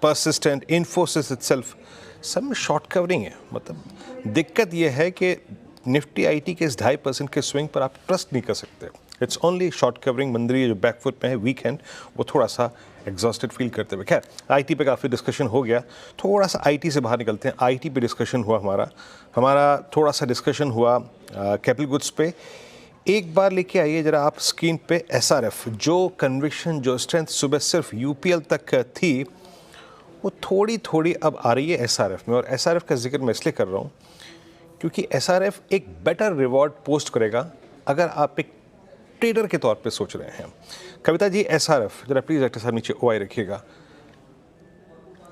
परसिस्टेंट, इन्फोसिस इटसेल्फ, सब में शॉर्ट कवरिंग है। मतलब दिक्कत ये है कि निफ्टी आईटी के इस 2.5% के स्विंग पर आप ट्रस्ट नहीं कर सकते। It's only short covering. मंदरी जो बैकफुट में है, वीकेंड, वो थोड़ा सा एग्जॉस्टेड फील करते हुए। खैर, आईटी पे काफ़ी डिस्कशन हो गया, थोड़ा सा आईटी से बाहर निकलते हैं। आईटी पे डिस्कशन हुआ हमारा थोड़ा सा डिस्कशन हुआ कैपिटल गुड्स पे। एक बार लेके आइए जरा आप स्क्रीन पे एसआरएफ, जो कन्विक्शन, जो स्ट्रेंथ सुबह सिर्फ यूपीएल तक थी, वो थोड़ी थोड़ी अब आ रही है एसआरएफ में। और एसआरएफ का जिक्र मैं इसलिए कर रहा हूँ क्योंकि एसआरएफ एक बेटर रिवॉर्ड पोस्ट करेगा अगर आप एक ट्रेडर के तौर पे सोच रहे हैं। कविता जी, एसआरएफ जरा प्लीज डायरेक्टर साहब नीचे ओआई रखिएगा।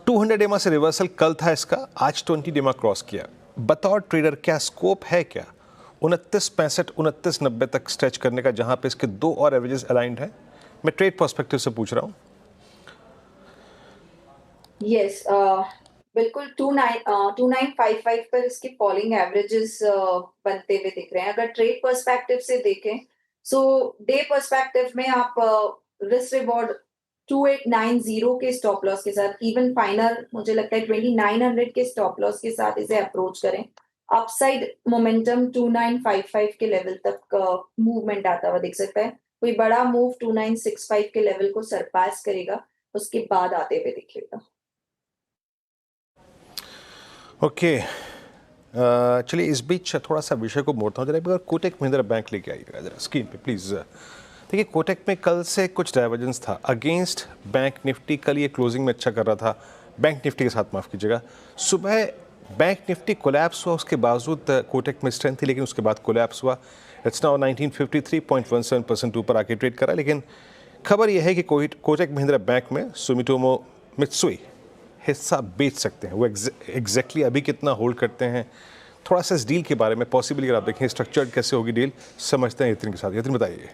200 डेमा से रिवर्सल कल था इसका, आज 20 डेमा क्रॉस किया। बतौर ट्रेडर क्या स्कोप है क्या 29.65 29.90 तक स्ट्रेच करने का, जहां पे इसके दो और एवरेजेस अलाइंड है? मैं ट्रेड पर्सपेक्टिव से पूछ रहा हूं। यस, बिल्कुल 2955 पर इसके फॉलिंग एवरेजेस बनते हुए दिख रहे हैं। अगर ट्रेड पर्सपेक्टिव से देखें, सो डे पर्सपेक्टिव में आप रिस्क रिवॉर्ड 2890 के स्टॉप लॉस के साथ, इवन फाइनल मुझे लगता है 2900 के स्टॉप लॉस के साथ इसे अप्रोच करें। अपसाइड मोमेंटम 2955 के लेवल तक मूवमेंट आता हुआ दिख सकता है। कोई बड़ा मूव 2965 के लेवल को सरपास करेगा, उसके बाद आते हुए दिखेगा। ओके, चलिए इस बीच थोड़ा सा विषय को मोड़ता हूँ। जरा कोटक महिंद्रा बैंक लेके आइएगा जरा स्क्रीन पे प्लीज़। देखिए, कोटक में कल से कुछ डाइवर्जेंस था अगेंस्ट बैंक निफ्टी। कल ये क्लोजिंग में अच्छा कर रहा था, बैंक निफ्टी के साथ, माफ़ कीजिएगा। सुबह बैंक निफ्टी कोलैप्स हुआ, उसके बावजूद कोटक में स्ट्रेंथ थी, लेकिन उसके बाद कोलैप्स हुआ। इट्स नाउ 1953.17% ऊपर आके ट्रेड करा। लेकिन खबर यह है कि कोटक महिंद्रा बैंक में सुमिटोमो मित्सुई हिस्सा बेच सकते हैं। वो एग्जैक्टली अभी कितना होल्ड करते हैं, थोड़ा सा इस डील के बारे में पॉसिबली अगर आप देखें स्ट्रक्चर्ड कैसे होगी डील, समझते हैं यतिन के साथ। यतिन बताइए।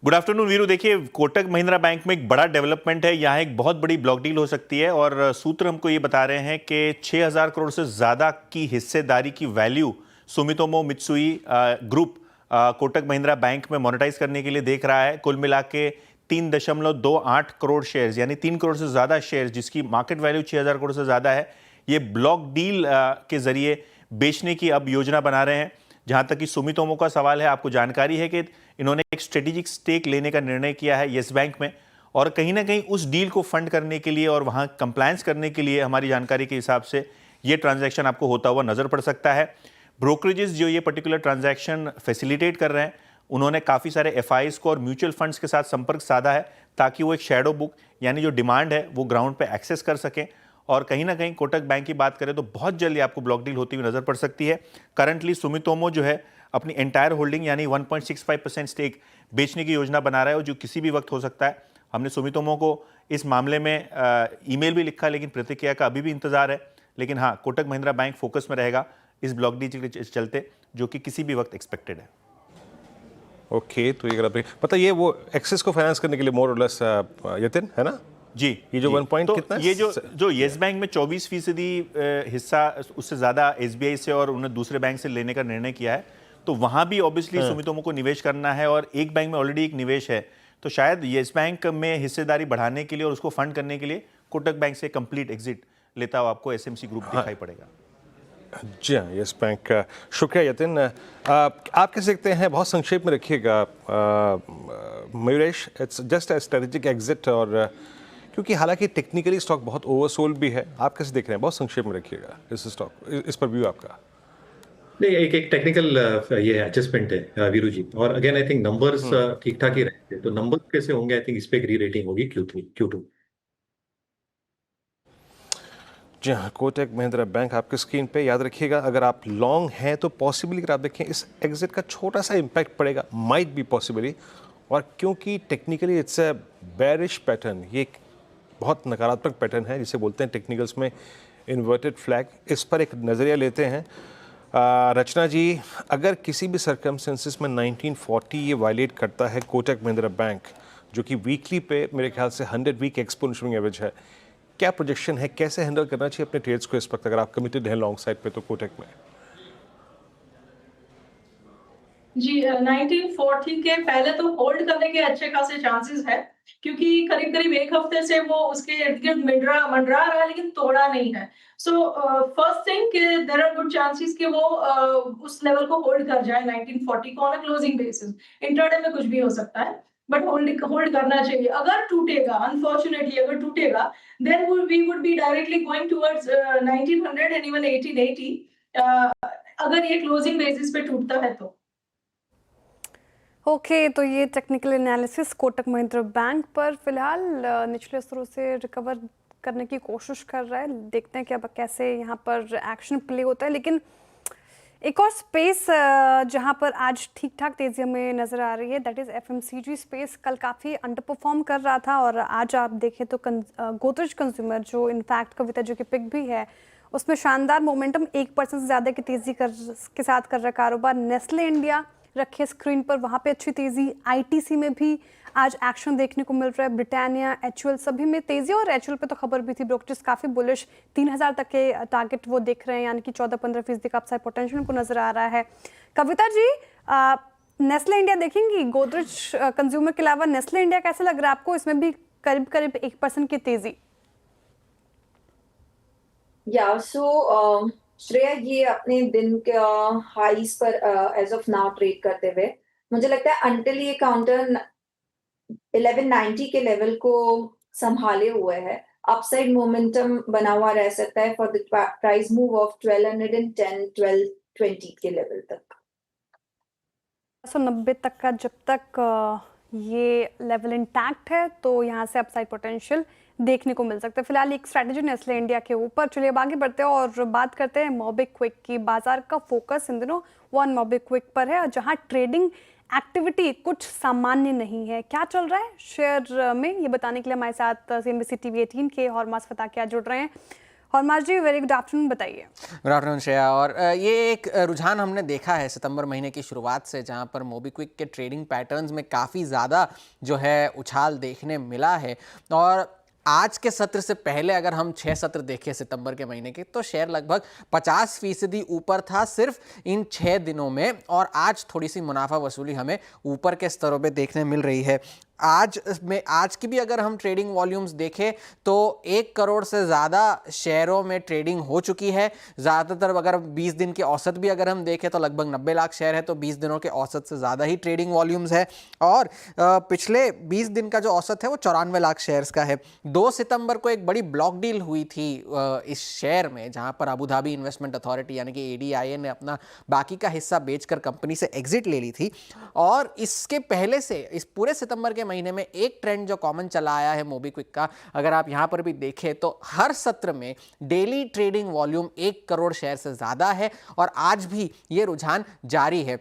Good afternoon Veeru. देखिए, कोटक महिंद्रा बैंक में एक बड़ा डेवलपमेंट है, यहाँ एक बहुत बड़ी ब्लॉक डील हो सकती है और सूत्र हमको ये बता रहे हैं कि 6000 करोड़ से ज़्यादा की हिस्सेदारी की value Sumitomo Mitsui group Kotak Mahindra bank में मोनेटाइज करने के लिए देख रहा है। कुल मिला के 3.28 करोड़ शेयर्स यानी 3 करोड़ से ज़्यादा शेयर्स जिसकी मार्केट वैल्यू 6,000 करोड़ से ज़्यादा है, ये ब्लॉक डील के ज़रिए बेचने की अब योजना बना रहे हैं। जहां तक कि सुमितोमो का सवाल है, आपको जानकारी है कि इन्होंने एक स्ट्रेटेजिक स्टेक लेने का निर्णय किया है येस बैंक में, और कहीं ना कहीं उस डील को फंड करने के लिए और वहां कंप्लायंस करने के लिए हमारी जानकारी के हिसाब से ये ट्रांजैक्शन आपको होता हुआ नजर पड़ सकता है। ब्रोकरेजेस जो ये पर्टिकुलर ट्रांजैक्शन फैसिलिटेट कर रहे हैं, उन्होंने काफ़ी सारे एफआईज को और म्यूचुअल फंड्स के साथ संपर्क साधा है ताकि वो एक शैडो बुक यानी जो डिमांड है वो ग्राउंड पे एक्सेस कर सकें। और कहीं ना कहीं कोटक बैंक की बात करें तो बहुत जल्दी आपको ब्लॉक डील होती हुई नजर पड़ सकती है। करंटली सुमितोमो जो है अपनी एंटायर होल्डिंग यानी 1.65% स्टेक बेचने की योजना बना रहा है, और जो किसी भी वक्त हो सकता है। हमने सुमितोमो को इस मामले में ईमेल भी लिखा, लेकिन प्रतिक्रिया का अभी भी इंतजार है। लेकिन हाँ, कोटक महिंद्रा बैंक फोकस में रहेगा इस ब्लॉक डील के चलते, जो कि किसी भी वक्त एक्सपेक्टेड है। ओके, तो ये अगर आप मतलब ये वो एक्सेस को फाइनेंस करने के लिए मोर और लेस यतिन है ना जी, ये जो 1 पॉइंट तो कितना ये जो येस बैंक में 24% हिस्सा उससे ज़्यादा एसबीआई से और उन्हें दूसरे बैंक से लेने का निर्णय किया है, तो वहाँ भी ऑब्वियसली सुमितोमो को निवेश करना है, और एक बैंक में ऑलरेडी एक निवेश है, तो शायद येस बैंक में हिस्सेदारी बढ़ाने के लिए और उसको फंड करने के लिए कोटक बैंक से कंप्लीट एग्जिट लेता हुआ आपको एसएमसी ग्रुप दिखाई पड़ेगा। जी हाँ, येस बैंक का शुक्रिया यतिन। आप कैसे देखते हैं, बहुत संक्षेप में रखिएगा Mayuresh, it's just a strategic exit, और क्योंकि हालांकि टेक्निकली स्टॉक बहुत ओवरसोल्ड भी है, आप कैसे देख रहे हैं, बहुत संक्षेप में रखिएगा इस स्टॉक, इस पर व्यू आपका। नहीं, एक टेक्निकल ये एडजस्टमेंट है वीरू जी, और अगेन आई थिंक नंबर्स ठीक ठाक ही रहते, तो नंबर्स कैसे होंगे, आई थिंक इस पे एक री रेटिंग होगी Q2। जी हाँ, कोटक महिंद्रा बैंक आपके स्क्रीन पे, याद रखिएगा अगर आप लॉन्ग हैं तो पॉसिबली अगर आप देखें इस एग्जिट का छोटा सा इम्पैक्ट पड़ेगा, माइट बी पॉसिबली, और क्योंकि technically it's a bearish pattern, ये एक बहुत नकारात्मक पैटर्न है जिसे बोलते हैं टेक्निकल्स में इन्वर्टेड फ्लैग, इस पर एक नज़रिया लेते हैं। रचना जी, अगर किसी भी सर्कमस्टेंसेस में 1940 ये वायलेट करता है कोटक महिंद्रा बैंक, जो कि वीकली पे मेरे ख्याल से 100 वीक एक्सपोनेंशियल एवरेज है, क्या प्रोजेक्शन है, कैसे हैंडल करना चाहिए अपने ट्रेड्स को इस वक्त अगर आप कमिटेड हैं लॉन्ग साइड पे तो कोटक में? जी 1940 के पहले तो होल्ड करने के अच्छे खासे चांसेस है, क्योंकि करीब करीब एक हफ्ते से वो उसके इर्द गिर्द मंडरा रहा है, लेकिन तोड़ा नहीं है। सो फर्स्ट थिंग कि देयर आर गुड चांसेस कि वो उस लेवल को होल्ड कर जाए 1940 को on a closing basis. Intraday में कुछ भी हो सकता है, बट होल्ड करना चाहिए। अगर टूटेगा, अनफॉर्चुनेटली अगर टूटेगा, then we would be directly going towards 1900 and even 1880 अगर ये क्लोजिंग बेसिस पे टूटता है तो। ओके, तो ये technical analysis Kotak Mahindra bank पर फिलहाल निचले स्तरों से रिकवर करने की कोशिश कर रहा है। देखते हैं कि अब कैसे यहाँ पर एक्शन प्ले होता है। लेकिन एक और स्पेस जहाँ पर आज ठीक ठाक तेजी हमें नज़र आ रही है, दैट इज़ एफएमसीजी स्पेस। कल काफ़ी अंडर परफॉर्म कर रहा था, और आज आप देखें तो गोदरेज कंज्यूमर जो इनफैक्ट कविता जो कि पिक भी है, उसमें शानदार मोमेंटम 1% से ज़्यादा की तेज़ी के साथ कर रहा है कारोबार। नेस्ले इंडिया रखे स्क्रीन पर, वहाँ पे अच्छी तेज़ी। आईटीसी में भी आज एक्शन देखने को मिल रहा है। ब्रिटानिया, एचयूएल सभी में तेज़ी, और एचयूएल पे तो खबर भी थी, ब्रोकरेज काफ़ी बुलिश 3000 तक के टारगेट वो देख रहे हैं, यानी कि 14-15% का अपसाइड पोटेंशियल को नज़र आ रहा है। कविता जी, नेस्ले इंडिया देखेंगी? गोदरेज कंज्यूमर के अलावा नेस्ले इंडिया कैसे लग रहा है आपको? इसमें भी करीब करीब 1% की तेज़ी। या सो श्रेया, ये अपने दिन के हाईज पर एज ऑफ नाउ ट्रेड करते हुए मुझे लगता है अंटिल ये काउंटर 1190 के लेवल को संभाले हुए है, अपसाइड मोमेंटम बना हुआ रह सकता है for the price move of 1210-1220 के लेवल तक। 190 तक का जब तक ये लेवल इंटैक्ट है तो यहाँ से अपसाइड पोटेंशियल देखने को मिल सकता है। फिलहाल एक स्ट्रैटेजी नेस्ले इंडिया के ऊपर। चलिए अब आगे बढ़ते हैं और बात करते हैं मोबिक्विक की। बाजार का फोकस इन दिनों वन मोबिक्विक पर है, जहां ट्रेडिंग एक्टिविटी कुछ सामान्य नहीं है। क्या चल रहा है शेयर में, ये बताने के लिए हमारे साथ CNBC TV 18 के हरमास फताकिया जुड़ रहे हैं। हरमास जी, वेरी गुड आफ्टरनून, बताइए। Good afternoon Shreya. और ये एक रुझान हमने देखा है सितंबर महीने की शुरुआत से, जहां पर मोबिक्विक के ट्रेडिंग पैटर्न्स में काफ़ी ज़्यादा जो है उछाल देखने मिला है, और आज के सत्र से पहले अगर हम 6 सत्र देखें सितंबर के महीने के, तो शेयर लगभग 50% ऊपर था सिर्फ इन 6 दिनों में, और आज थोड़ी सी मुनाफा वसूली हमें ऊपर के स्तरों पे देखने मिल रही है। आज की भी अगर हम ट्रेडिंग वॉल्यूम्स देखें तो 1 करोड़ से ज़्यादा शेयरों में ट्रेडिंग हो चुकी है। ज़्यादातर अगर 20 दिन के औसत भी अगर हम देखें तो लगभग 90 लाख शेयर है, तो 20 दिनों के औसत से ज़्यादा ही ट्रेडिंग वॉल्यूम्स है। और पिछले 20 दिन का जो औसत है वो 94 लाख शेयर्स का है। 2 सितंबर को एक बड़ी ब्लॉक डील हुई थी इस शेयर में, जहां पर अबू धाबी इन्वेस्टमेंट अथॉरिटी यानी कि ADIA ने अपना बाकी का हिस्सा बेचकर कंपनी से एग्जिट ले ली थी। और इसके पहले से इस पूरे सितंबर के महीने में एक ट्रेंड जो कॉमन चला आया है मोबीक्विक का, अगर आप यहां पर भी देखें तो हर सत्र में daily trading volume 1 crore share से ज्यादा है, और आज भी ये रुझान जारी है।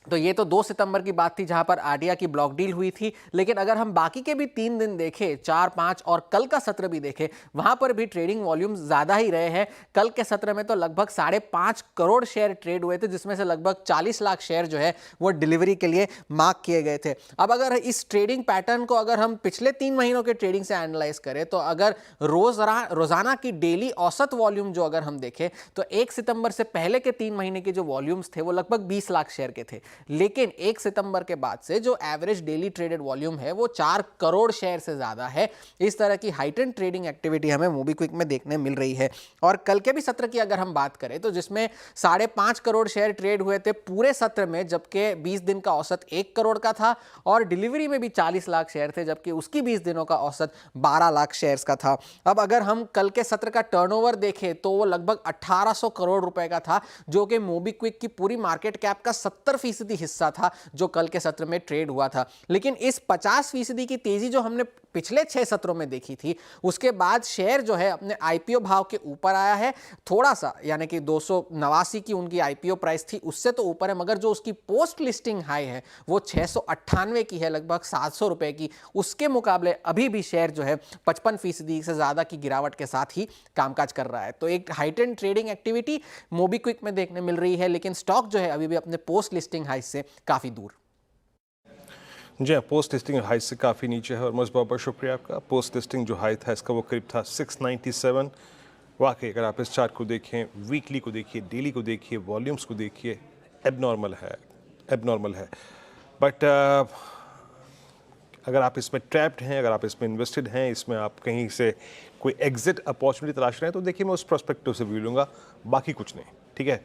तो ये तो 2 सितंबर की बात थी जहां पर आडिया की ब्लॉक डील हुई थी, लेकिन अगर हम बाकी के भी 3 दिन देखें, 4, 5 और कल का सत्र भी देखें, वहां पर भी ट्रेडिंग वॉल्यूम ज्यादा ही रहे हैं। कल के सत्र में तो लगभग 5.5 करोड़ शेयर ट्रेड हुए थे, जिसमें से लगभग 40 लाख शेयर जो है वो डिलीवरी के लिए मार्क किए गए थे। अब अगर इस ट्रेडिंग पैटर्न को अगर हम पिछले 3 महीनों के ट्रेडिंग से एनालाइज करें, तो अगर रोजाना की डेली औसत वॉल्यूम जो अगर हम देखें तो 1 सितंबर से पहले के 3 महीने के जो वॉल्यूम्स थे वो लगभग 20 लाख शेयर के थे, लेकिन 1 सितंबर के बाद से जो एवरेज डेली ट्रेडेड वॉल्यूम है वो 4 करोड़ शेयर से ज्यादा है। इस तरह की हाइटेंड ट्रेडिंग एक्टिविटी हमें मोबीक्विक में देखने मिल रही है। और कल के भी सत्र की अगर हम बात करें तो जिसमें 5.5 करोड़ शेयर ट्रेड हुए थे पूरे सत्र में, जबकि 20 दिन का औसत 1 करोड़ का था, और डिलीवरी में भी 40 लाख शेयर थे, जबकि उसकी 20 दिनों का औसत 12 लाख शेयर्स का था। अब अगर हम कल के सत्र का टर्नओवर देखें तो वो लगभग 1800 करोड़ रुपए का था, जो कि मोबीक्विक की पूरी मार्केट कैप का 70% हिस्सा था जो कल के सत्र में ट्रेड हुआ था। लेकिन इस 50% की तेजी जो हमने पिछले 6 सत्रों में देखी थी, उसके बाद शेयर जो है अपने आईपीओ भाव के ऊपर आया है थोड़ा सा, यानी कि 289 की उनकी आईपीओ प्राइस थी, उससे तो ऊपर है, मगर जो उसकी पोस्ट लिस्टिंग हाई है वो 698 की है, लगभग 700 रुपए की। उसके मुकाबले अभी भी शेयर जो है 55% से ज्यादा की गिरावट के साथ ही कामकाज कर रहा है। तो एक हाइटेंड ट्रेडिंग एक्टिविटी मोबीक्विक में देखने मिल रही है, लेकिन स्टॉक जो है अभी भी अपने पोस्ट लिस्टिंग हाई से काफी दूर। जी हाँ, पोस्ट लिस्टिंग हाई से काफ़ी नीचे है, और most बहुत बहुत शुक्रिया आपका। पोस्ट लिस्टिंग जो हाई था इसका वो करीब था 697। वाकई अगर आप इस चार्ट को देखें, वीकली को देखिए, डेली को देखिए, वॉल्यूम्स को देखिए, एबनॉर्मल है। बट अगर आप इसमें ट्रैप्ड हैं, अगर आप इसमें इन्वेस्टेड हैं, इसमें आप कहीं से कोई एग्जिट अपॉर्चुनिटी तलाश रहे हैं, तो देखिए मैं उस पर्सपेक्टिव से व्यू लूँगा, बाकी कुछ नहीं। ठीक है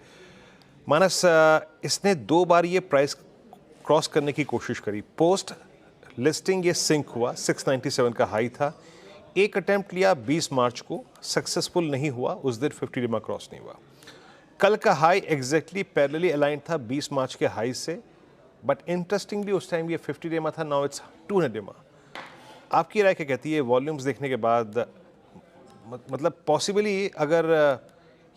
मानस, इसने 2 बार ये प्राइस क्रॉस करने की कोशिश करी। पोस्ट लिस्टिंग ये सिंक हुआ, 697 का हाई था। एक अटेम्प्ट लिया 20 मार्च को, सक्सेसफुल नहीं हुआ, उस दिन 50 डेमा क्रॉस नहीं हुआ। कल का हाई एग्जैक्टली पैरेलली अलाइंड था 20 मार्च के हाई से, बट इंटरेस्टिंगली उस टाइम ये 50 डेमा था, नाउ इट्स 200 डेमा। आपकी राय क्या कहती है वॉल्यूम्स देखने के बाद? मतलब पॉसिबली अगर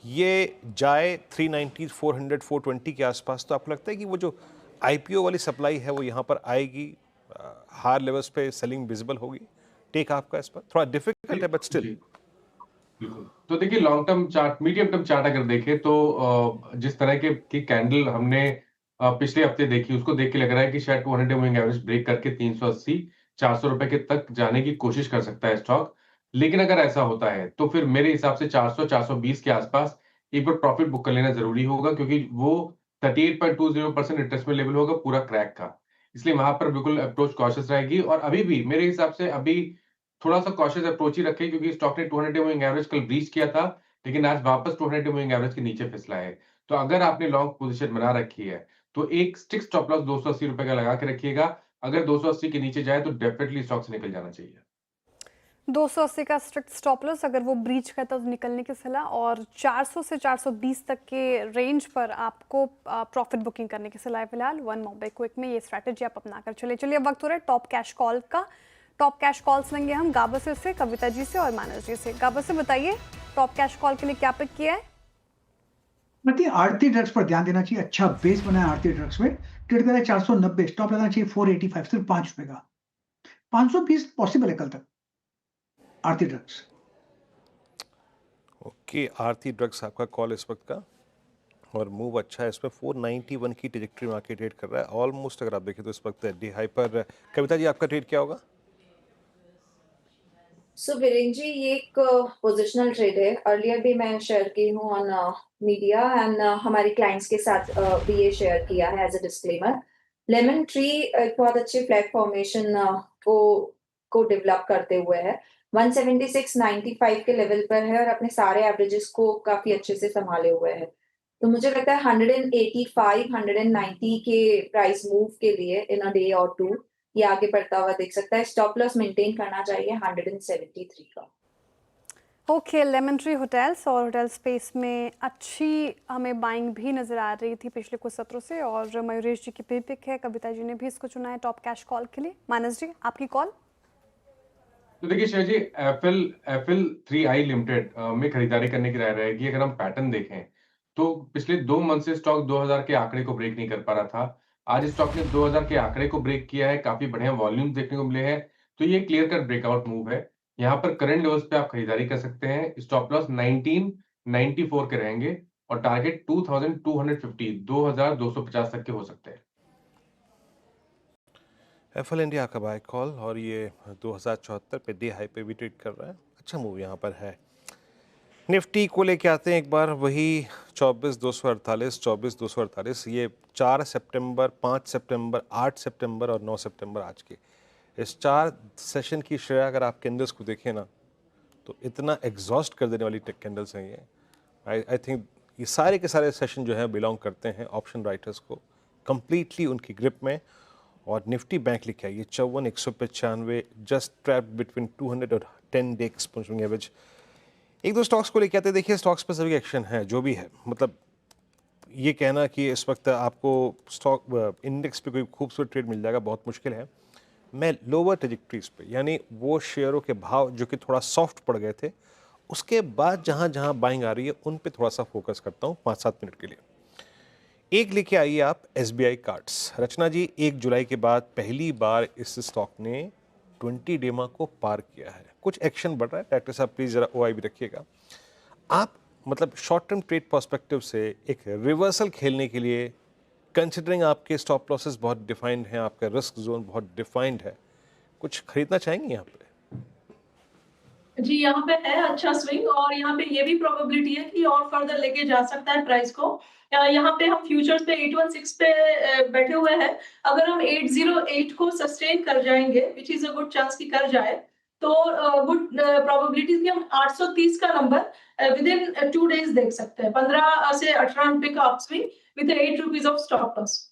ये जाए 390, 400, 420 के आसपास, तो आपको लगता है कि वो जो आईपीओ वाली सप्लाई है वो यहाँ पर आएगी, हायर लेवल्स पे सेलिंग विजिबल होगी? टेक आपका इस पर? थोड़ा डिफिकल्ट है बट स्टिल। बिल्कुल। तो देखिए long term chart, medium term chart अगर देखें तो जिस तरह की कैंडल हमने पिछले हफ्ते देखी, उसको देख के लग रहा है कि शायद 200 मूविंग एवरेज ब्रेक करके 380, 400 रुपए के तक जाने की कोशिश कर सकता है स्टॉक। लेकिन अगर ऐसा होता है तो फिर मेरे हिसाब से 400, 420 के आसपास एक बार प्रॉफिट बुक कर लेना जरूरी होगा, क्योंकि वो 38.20% रिट्रेसमेंट लेवल होगा पूरा क्रैक का। इसलिए वहां पर बिल्कुल अप्रोच कॉशियस रहेगी, और अभी भी मेरे हिसाब से अभी थोड़ा सा कॉशियस अप्रोच ही रखें, क्योंकि स्टॉक ने 200 डे मूविंग एवरेज कल ब्रीच किया था, लेकिन आज वापस 200 डे मूविंग एवरेज के नीचे फिसला है। तो अगर आपने लॉन्ग पोजीशन बना रखी है तो एक स्टिक स्टॉप लॉस 280 रुपए का लगा के रखिएगा। अगर 280 के नीचे जाए तो डेफिनेटली स्टॉक से निकल जाना चाहिए। 280 का स्ट्रिक्ट स्टॉप लॉस, अगर वो ब्रीच करता है तो निकलने की सलाह, और 400 से 420 तक के रेंज पर आपको प्रॉफिट बुकिंग करने की सलाह है फिलहाल। वन मोबीक्विक में ये स्ट्रैटेजी आप अपना कर चलिए। अब वक्त हो रहा है टॉप कैश कॉल का। टॉप कैश कॉल्स लेंगे हम गाबा से, कविता जी से और मानस जी से। गाबा से बताइए टॉप कैश कॉल के लिए क्या पिक किया है? मतलब आरती ड्रग्स पर ध्यान देना चाहिए, अच्छा बेस बनाया आरती ड्रग्स में, ट्रेड करा 490, स्टॉप लगाना चाहिए 485, सिर्फ 5 रुपए का। 520 पॉसिबल है कल तक आरती ड्रग्स। ओके, आरती ड्रग्स आपका कॉल इस वक्त का, और मूव अच्छा है इसमें। 491 की ट्रेजेक्टरी मार्केट ट्रेड कर रहा है ऑलमोस्ट। अगर आप देखें तो इस वक्त डी हाई पर। कविता जी आपका ट्रेड क्या होगा? सो वीरेन जी, ये एक पोजिशनल ट्रेड है। अर्लियर भी मैं शेयर की हूँ ऑन मीडिया एंड हमारे क्लाइंट्स के साथ भी ये शेयर किया है as a disclaimer. Lemon Tree एक बहुत अच्छी फ्लैग फॉर्मेशन को डेवलप करते हुए है, 176.95 के लेवल पर है और अपने सारे एवरेजेस को काफी अच्छे से संभाले हुए है। तो मुझे लगता है 185, 190 के प्राइस मूव के लिए इन अ डे और टू ये आगे बढ़ता हुआ दिख सकता है। स्टॉप लॉस मेंटेन करना चाहिए 173 का। ओके, लेमन ट्री होटल्स और होटल स्पेस में अच्छी हमें बाइंग भी नज़र आ रही थी पिछले कुछ सत्रों से, और मयूरेश जी की भी पिक है, कविता जी ने भी इसको चुना है टॉप कैश कॉल के लिए। मानस जी, आपकी कॉल। तो देखिए शेयर जी, एफएल 3i लिमिटेड में खरीदारी करने की राय रहेगी। अगर हम पैटर्न देखें तो पिछले 2 मंथ से स्टॉक 2000 के आंकड़े को ब्रेक नहीं कर पा रहा था। आज स्टॉक ने 2000 के आंकड़े को ब्रेक किया है, काफी बढ़िया वॉल्यूम देखने को मिले हैं। तो ये क्लियर कट ब्रेकआउट मूव है। यहाँ पर करंट लेवल्स पे आप खरीदारी कर सकते हैं। स्टॉप लॉस 1994 के रहेंगे और टारगेट 2250, 2250 तक के हो सकते हैं। एफएल इंडिया का बाय कॉल, और ये 2074 पे डे हाई पे भी ट्रेड कर रहा है। अच्छा मूव यहाँ पर है। निफ्टी को लेके आते हैं एक बार, वही 24,248, 24,248। ये 4 सितंबर, 5 सितंबर, 8 सितंबर और 9 सितंबर आज के इस 4 सेशन की शेयर अगर आप कैंडल्स को देखें ना, तो इतना एग्जॉस्ट कर देने वाली टेक कैंडल्स हैं ये। आई थिंक ये सारे के सारे सेशन जो है बिलोंग करते हैं ऑप्शन राइटर्स को कंप्लीटली उनकी ग्रिप में। और निफ्टी बैंक लिखा है ये 54,195, जस्ट ट्रैप्ड बिटवीन 200 और 10 डे एक्सपोनेंशियल एवरेज। एक दो स्टॉक्स को लेके आते हैं। देखिए स्टॉक स्पेसिफिक एक्शन है जो भी है, मतलब ये कहना कि इस वक्त आपको स्टॉक इंडेक्स पे कोई खूबसूरत ट्रेड मिल जाएगा बहुत मुश्किल है। मैं लोअर ट्रेजेक्टरीज पे, यानी वो शेयरों के भाव जो कि थोड़ा सॉफ्ट पड़ गए थे, उसके बाद जहाँ जहाँ बाइंग आ रही है उन पे थोड़ा सा फोकस करता हूँ 5-7 मिनट के लिए। एक लेके आइए आप SBI कार्ड्स। रचना जी, 1 जुलाई के बाद पहली बार इस स्टॉक ने 20 डेमा को पार किया है। कुछ एक्शन बढ़ रहा है। डायरेक्टर साहब प्लीज जरा OI भी रखिएगा। आप मतलब शॉर्ट टर्म ट्रेड पर्सपेक्टिव से एक रिवर्सल खेलने के लिए, कंसिडरिंग आपके स्टॉप लॉसेस बहुत डिफाइंड हैं, आपका रिस्क जोन बहुत डिफाइंड है, कुछ खरीदना चाहेंगे यहाँ पे? जी, यहाँ पे है अच्छा स्विंग और यहाँ पे ये भी प्रोबेबिलिटी है कि और फर्दर लेके जा सकता है प्राइस को। यहाँ पे हम फ्यूचर्स पे 816 पे बैठे हुए हैं। अगर हम 808 को सस्टेन कर जाएंगे, which is a good chance कि कर जाए, तो गुड प्रोबेबिलिटीज कि हम 830 का नंबर विद इन 2 डेज देख सकते हैं। 15 से 18 रुपए का upswing with 8 rupees of stop loss.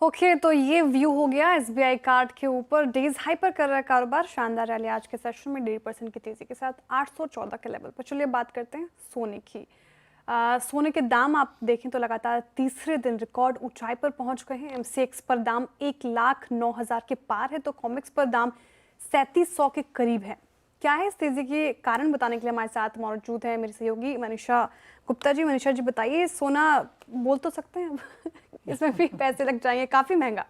Okay, तो ये व्यू हो गया SBI कार्ड के ऊपर। डेज हाई पर कर रहा है कारोबार, शानदार रैली आज के सेशन में 1.5% की तेजी के साथ 814 के लेवल पर। चलिए बात करते हैं सोने की। सोने के दाम आप देखें तो लगातार तीसरे दिन रिकॉर्ड ऊंचाई पर पहुंच गए हैं। MCX पर दाम 1,09,000 के पार है, तो कॉमेक्स पर दाम 3700 के करीब है। क्या है इस तेजी के कारण, बताने के लिए हमारे साथ मौजूद है मेरी सहयोगी मनीषा गुप्ता जी। मनीषा जी बताइए, सोना बोल तो सकते हैं इसमें भी पैसे लग जाएंगे, काफ़ी महंगा।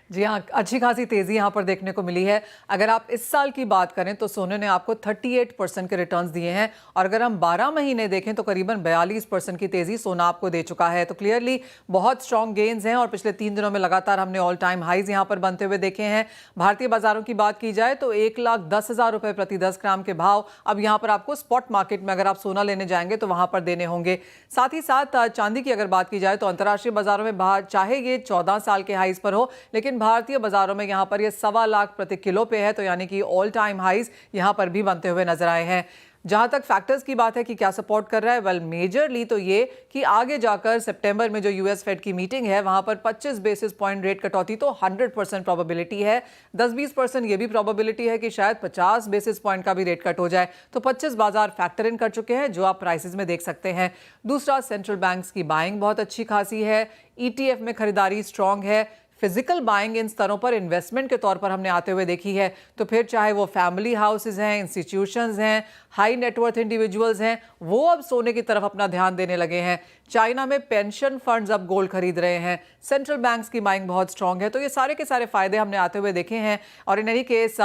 जी हाँ, अच्छी खासी तेज़ी यहाँ पर देखने को मिली है। अगर आप इस साल की बात करें तो सोने ने आपको 38% के रिटर्न्स दिए हैं, और अगर हम 12 महीने देखें तो करीबन 42% की तेज़ी सोना आपको दे चुका है। तो क्लियरली बहुत स्ट्रॉन्ग गेन्स हैं, और पिछले 3 दिनों में लगातार हमने ऑल टाइम हाइज यहाँ पर बनते हुए देखे हैं। भारतीय बाजारों की बात की जाए तो 1,10,000 रुपये प्रति 10 ग्राम के भाव अब यहाँ पर आपको स्पॉट मार्केट में अगर आप सोना लेने जाएंगे तो वहाँ पर देने होंगे। साथ ही साथ चांदी की अगर बात की जाए तो अंतर्राष्ट्रीय बाजारों में चाहे ये 14 साल के हाइज पर हो, लेकिन भारतीय बाजारों में यहां पर ये 1.25 लाख प्रति किलो पे है, तो यानी कि ऑल टाइम हाइज यहां पर भी बनते हुए नजर आए हैं। जहां तक फैक्टर्स की बात है कि क्या सपोर्ट कर रहा है, वेल मेजरली तो ये कि आगे जाकर सितंबर में जो US फेड की मीटिंग है वहां पर 25 बेसिस पॉइंट रेट कटौती तो 100% प्रोबेबिलिटी है। 10-20% ये भी प्रोबेबिलिटी है कि शायद 50 बेसिस पॉइंट का भी रेट कट हो जाए। तो 25 बाजार फैक्टर इन कर चुके हैं, जो आप प्राइसेस में देख सकते हैं। दूसरा, सेंट्रल बैंक्स की बाइंग बहुत अच्छी खासी है। ETF में खरीदारी स्ट्रांग है। फिजिकल बाइंग इन स्तरों पर इन्वेस्टमेंट के तौर पर हमने आते हुए देखी है। तो फिर चाहे वो फैमिली हाउसेज हैं, इंस्टीट्यूशंस हैं, हाई नेटवर्थ इंडिविजुअल्स हैं, वो अब सोने की तरफ अपना ध्यान देने लगे हैं। चाइना में पेंशन फंड्स अब गोल्ड खरीद रहे हैं, सेंट्रल बैंक्स की बाइंग बहुत स्ट्रांग है। तो ये सारे के सारे फायदे हमने आते हुए देखे हैं। और इन एनी केस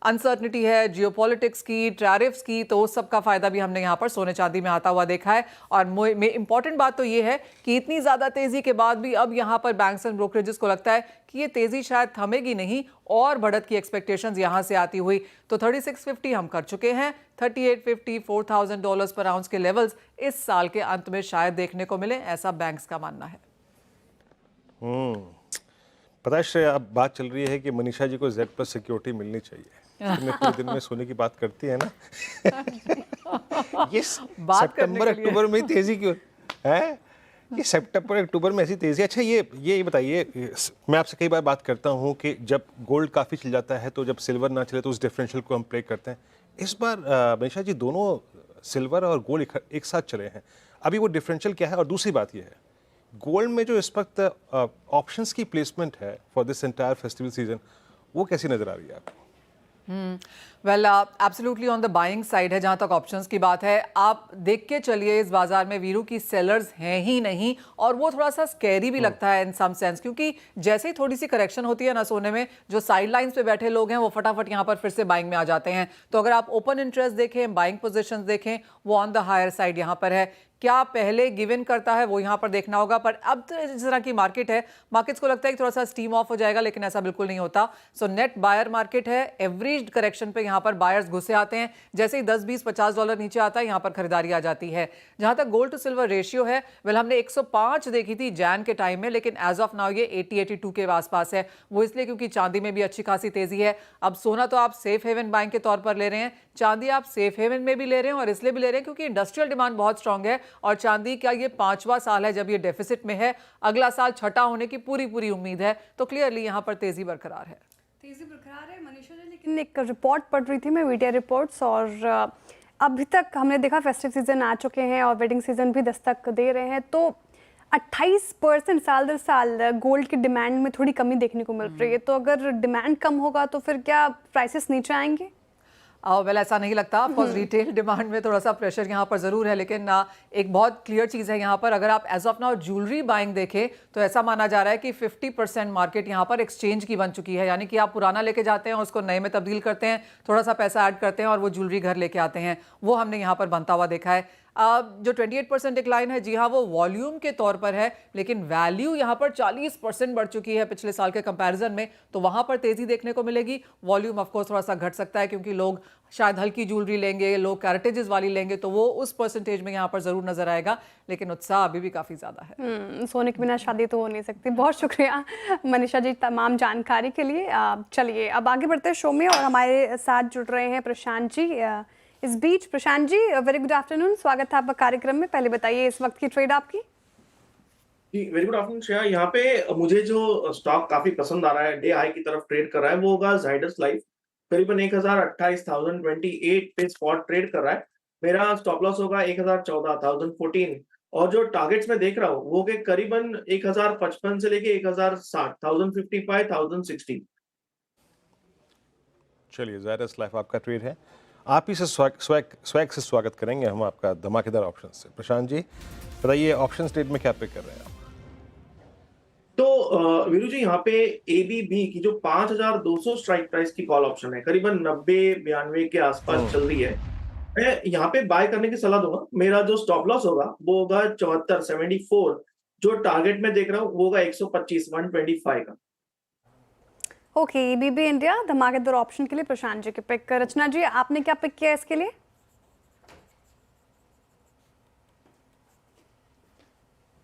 अनसर्टनिटी है जियोपॉलिटिक्स की, टैरिफ्स की, तो उस सब का फायदा भी हमने यहाँ पर सोने चांदी में आता हुआ देखा है। और इंपॉर्टेंट बात तो ये है कि इतनी ज़्यादा तेज़ी के बाद भी अब यहाँ पर बैंक्स एंड ब्रोकरेजेस को लगता है कि ये तेज़ी शायद थमेगी नहीं और बढ़त की एक्सपेक्टेशंस यहाँ से आती हुई। तो 3650 हम कर चुके हैं, 3850 $4,000 पर आउंस के लेवल्स इस साल के अंत में शायद देखने को मिले, ऐसा बैंक्स का मानना है। पता है श्रेया, अब बात चल रही है कि मनीषा जी को Z+ सिक्योरिटी मिलनी चाहिए। पूरे दिन में सोने की बात करती है ना। ये सितंबर अक्टूबर में तेजी क्यों है? ये सितंबर अक्टूबर में ऐसी तेजी। अच्छा ये बताइए, मैं आपसे कई बार बात करता हूँ कि जब गोल्ड काफ़ी चल जाता है तो जब सिल्वर ना चले तो उस डिफरेंशियल को हम प्ले करते हैं। इस बार मनीषा जी दोनों सिल्वर और गोल्ड एक साथ चले हैं, अभी वो डिफरेंशियल क्या है? और दूसरी बात ये है, गोल्ड में जो इस वक्त ऑप्शंस की प्लेसमेंट है for this entire festival season, वो कैसी नज़र आ रही है आपको? Well absolutely on the buying side है जहां तक ऑप्शंस की बात है। आप देख के चलिए इस बाजार में वीरू की सेलर्स हैं ही नहीं, और वो थोड़ा सा स्कैरी भी लगता है इन सम सेंस, क्योंकि जैसे ही थोड़ी सी करेक्शन होती है ना सोने में, जो साइड लाइन्स पे बैठे लोग हैं वो फटाफट यहाँ पर फिर से बाइंग में आ जाते हैं। तो अगर आप ओपन इंटरेस्ट देखें, बाइंग पोजिशन देखें, वो ऑन द हायर साइड यहाँ पर है। क्या पहले गिव इन करता है वो यहाँ पर देखना होगा, पर अब तो जिस तरह की मार्केट है, मार्केट्स को लगता है कि थोड़ा सा स्टीम ऑफ हो जाएगा, लेकिन ऐसा बिल्कुल नहीं होता। सो नेट बायर मार्केट है, एवरेज करेक्शन पे यहाँ पर बायर्स घुसे आते हैं, जैसे ही 10, 20, $50 नीचे आता है यहाँ पर खरीदारी आ जाती है। जहाँ तक गोल्ड टू सिल्वर रेशियो है, वेल हमने 105 देखी थी जैन के टाइम में, लेकिन एज ऑफ नाउ ये 80-82 के आसपास है। वो इसलिए क्योंकि चांदी में भी अच्छी खासी तेजी है। अब सोना तो आप सेफ हेवन बाइंग के तौर पर ले रहे हैं, चांदी आप सेफ हेवन में भी ले रहे हैं, और इसलिए भी ले रहे हैं क्योंकि इंडस्ट्रियल डिमांड बहुत स्ट्रांग है, और चांदी का ये 5वां साल है जब ये डेफिसिट में है, अगला साल छठा होने की पूरी उम्मीद है। तो क्लियरली यहाँ पर तेजी बरकरार है। तेजी बरकरार है मनीषा जी, लेकिन एक रिपोर्ट पढ़ रही थी मैं, मीडिया रिपोर्ट्स, और अभी तक हमने देखा फेस्टिव सीजन आ चुके हैं और वेडिंग सीजन भी दस्तक दे रहे हैं, तो 28% साल दर साल गोल्ड की डिमांड में थोड़ी कमी देखने को मिल रही है। तो अगर डिमांड कम होगा तो फिर क्या प्राइसेस नीचे आएंगे? वेल ऐसा नहीं लगता। ऑफकोर्स रिटेल डिमांड में थोड़ा सा प्रेशर यहाँ पर ज़रूर है, लेकिन एक बहुत क्लियर चीज़ है यहाँ पर, अगर आप as of now jewellery buying देखें तो ऐसा माना जा रहा है कि 50% मार्केट यहाँ पर एक्सचेंज की बन चुकी है। यानी कि आप पुराना लेके जाते हैं, उसको नए में तब्दील करते हैं, थोड़ा सा पैसा ऐड करते हैं और वो ज्वेलरी घर लेके आते हैं। वो हमने यहाँ पर बनता हुआ देखा है। जो 28% डिक्लाइन है, जी हाँ, वो वॉल्यूम के तौर पर है, लेकिन वैल्यू यहाँ पर 40% बढ़ चुकी है पिछले साल के कंपैरिजन में, तो वहाँ पर तेज़ी देखने को मिलेगी। वॉल्यूम ऑफ कोर्स थोड़ा सा घट सकता है, क्योंकि लोग शायद हल्की ज्वेलरी लेंगे, लोग कैरेटेजेस वाली लेंगे, तो वो उस परसेंटेज में यहाँ पर ज़रूर नजर आएगा, लेकिन उत्साह अभी भी काफ़ी ज़्यादा है। सोने के बिना शादी तो हो नहीं सकती। बहुत शुक्रिया मनीषा जी तमाम जानकारी के लिए। चलिए अब आगे बढ़ते हैं शो में, और हमारे साथ जुड़ रहे हैं प्रशांत जी। इस बीच Prashant ji, very good afternoon, स्वागत है आपका कार्यक्रम में। पहले बताइए इस वक्त की ट्रेड आपकी। जी वेरी गुड आफ्टरनून श्रेया। यहाँ पे मुझे जो स्टॉक काफी पसंद आ रहा है, डे हाई की तरफ ट्रेड कर रहा है, वो होगा जाइडस लाइफ। करीबन 1028,028 पे स्पॉट ट्रेड कर रहा है। मेरा स्टॉप लॉस होगा 1014 और जो टारगेट्स मैं देख रहा हूँ वो के करीबन 1055 से लेके 1060, 1055, 1060। चलिए जायडस लाइफ आपका ट्रेड है, आप ही से स्वैग से स्वागत करेंगे हम आपका धमाकेदार ऑप्शन से। प्रशांत जी बताइए, ऑप्शन ट्रेड में क्या पिक कर रहे हैं आप? तो वीरू जी, यहाँ पे ABB की जो 5200 स्ट्राइक प्राइस की कॉल ऑप्शन है, करीबन 90-92 के आसपास चल रही है। मैं यहाँ पे बाय करने की सलाह दूंगा। मेरा जो स्टॉप लॉस होगा वो होगा 74, जो टारगेट में देख रहा हूँ वो होगा 125, 125 का। ओके, ABB इंडिया धमाकेदार ऑप्शन के लिए प्रशांत जी के पिक। रचना जी, आपने क्या पिक किया इसके लिए?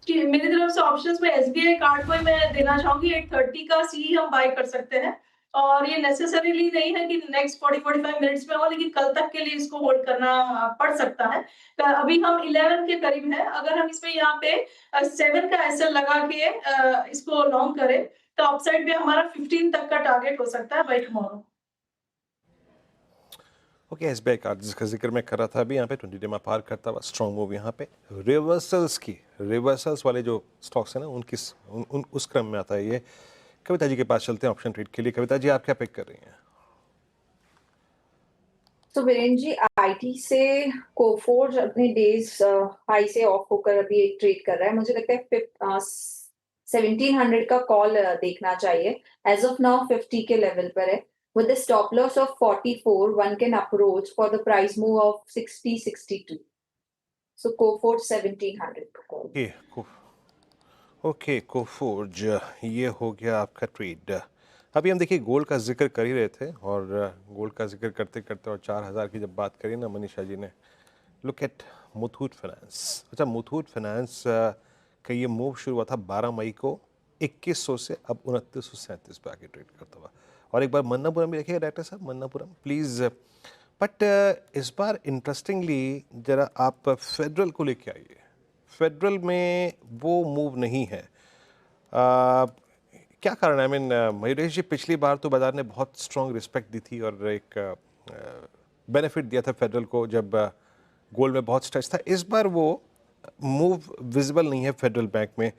मेरी तरफ से ऑप्शंस में SBI कार्ड को मैं देना चाहूंगी। 830 का सी हम बाय कर सकते हैं, और ये नेसेसरीली नहीं है कि नेक्स्ट 40-45 मिनट्स में हो, लेकिन कल तक के लिए इसको होल्ड करना पड़ सकता है। अभी हम 11 के करीब है, अगर हम इसमें यहाँ पे 7 का SL लगा के इसको लॉन्ग करें तो अपसाइड में हमारा 15 तक का टारगेट हो सकता है by tomorrow. Okay, SBI card जिसका जिक्र मैं कर रहा था अभी, यहाँ पे 20 डे में पार करता हुआ स्ट्रॉन्ग मूव, यहाँ पे रिवर्सल्स वाले जो स्टॉक्स हैं ना उन उस क्रम में आता है ये। कविता जी के पास चलते हैं ऑप्शन ट्रेड के लिए। कविता जी, आप क्या पिक कर रही हैं? तो वीरेंद्र जी आईटी से कोफोर्ज अपने डेज हाई से ऑफ होकर अभी एक ट्रेड कर रहा है, मुझे लगता है 1700 का कॉल देखना चाहिए। एज ऑफ नाउ 50 के लेवल पर है, with a stop loss of 44 one can approach for the price move of 60-62, so Coforge 1700 का call। ओके कोफोर्ज, ये हो गया आपका ट्रेड। अभी हम देखिए गोल्ड का जिक्र कर ही रहे थे, और गोल्ड का जिक्र करते करते और 4000 की जब बात करी ना मनीषा जी ने, लुक एट मुथूट फाइनेंस। अच्छा, मुथूट फाइनेंस का ये मूव शुरू हुआ था 12 मई को 2100 से अब 2937 पे आके ट्रेड करता हुआ। और एक बार मन्नापुरम भी देखिएगा डायरेक्टर साहब, मन्नापुरम प्लीज़। बट इस बार इंटरेस्टिंगली जरा आप फेडरल को लेके आइए। फेडरल में वो मूव नहीं है, क्या कारण है? आई मीन मयूरेश जी, पिछली बार तो बाजार ने बहुत स्ट्रॉन्ग रिस्पेक्ट दी थी और एक बेनिफिट दिया था फेडरल को जब गोल्ड में बहुत स्ट्रेच था। इस बार वो मूव विजिबल नहीं है फेडरल बैंक में।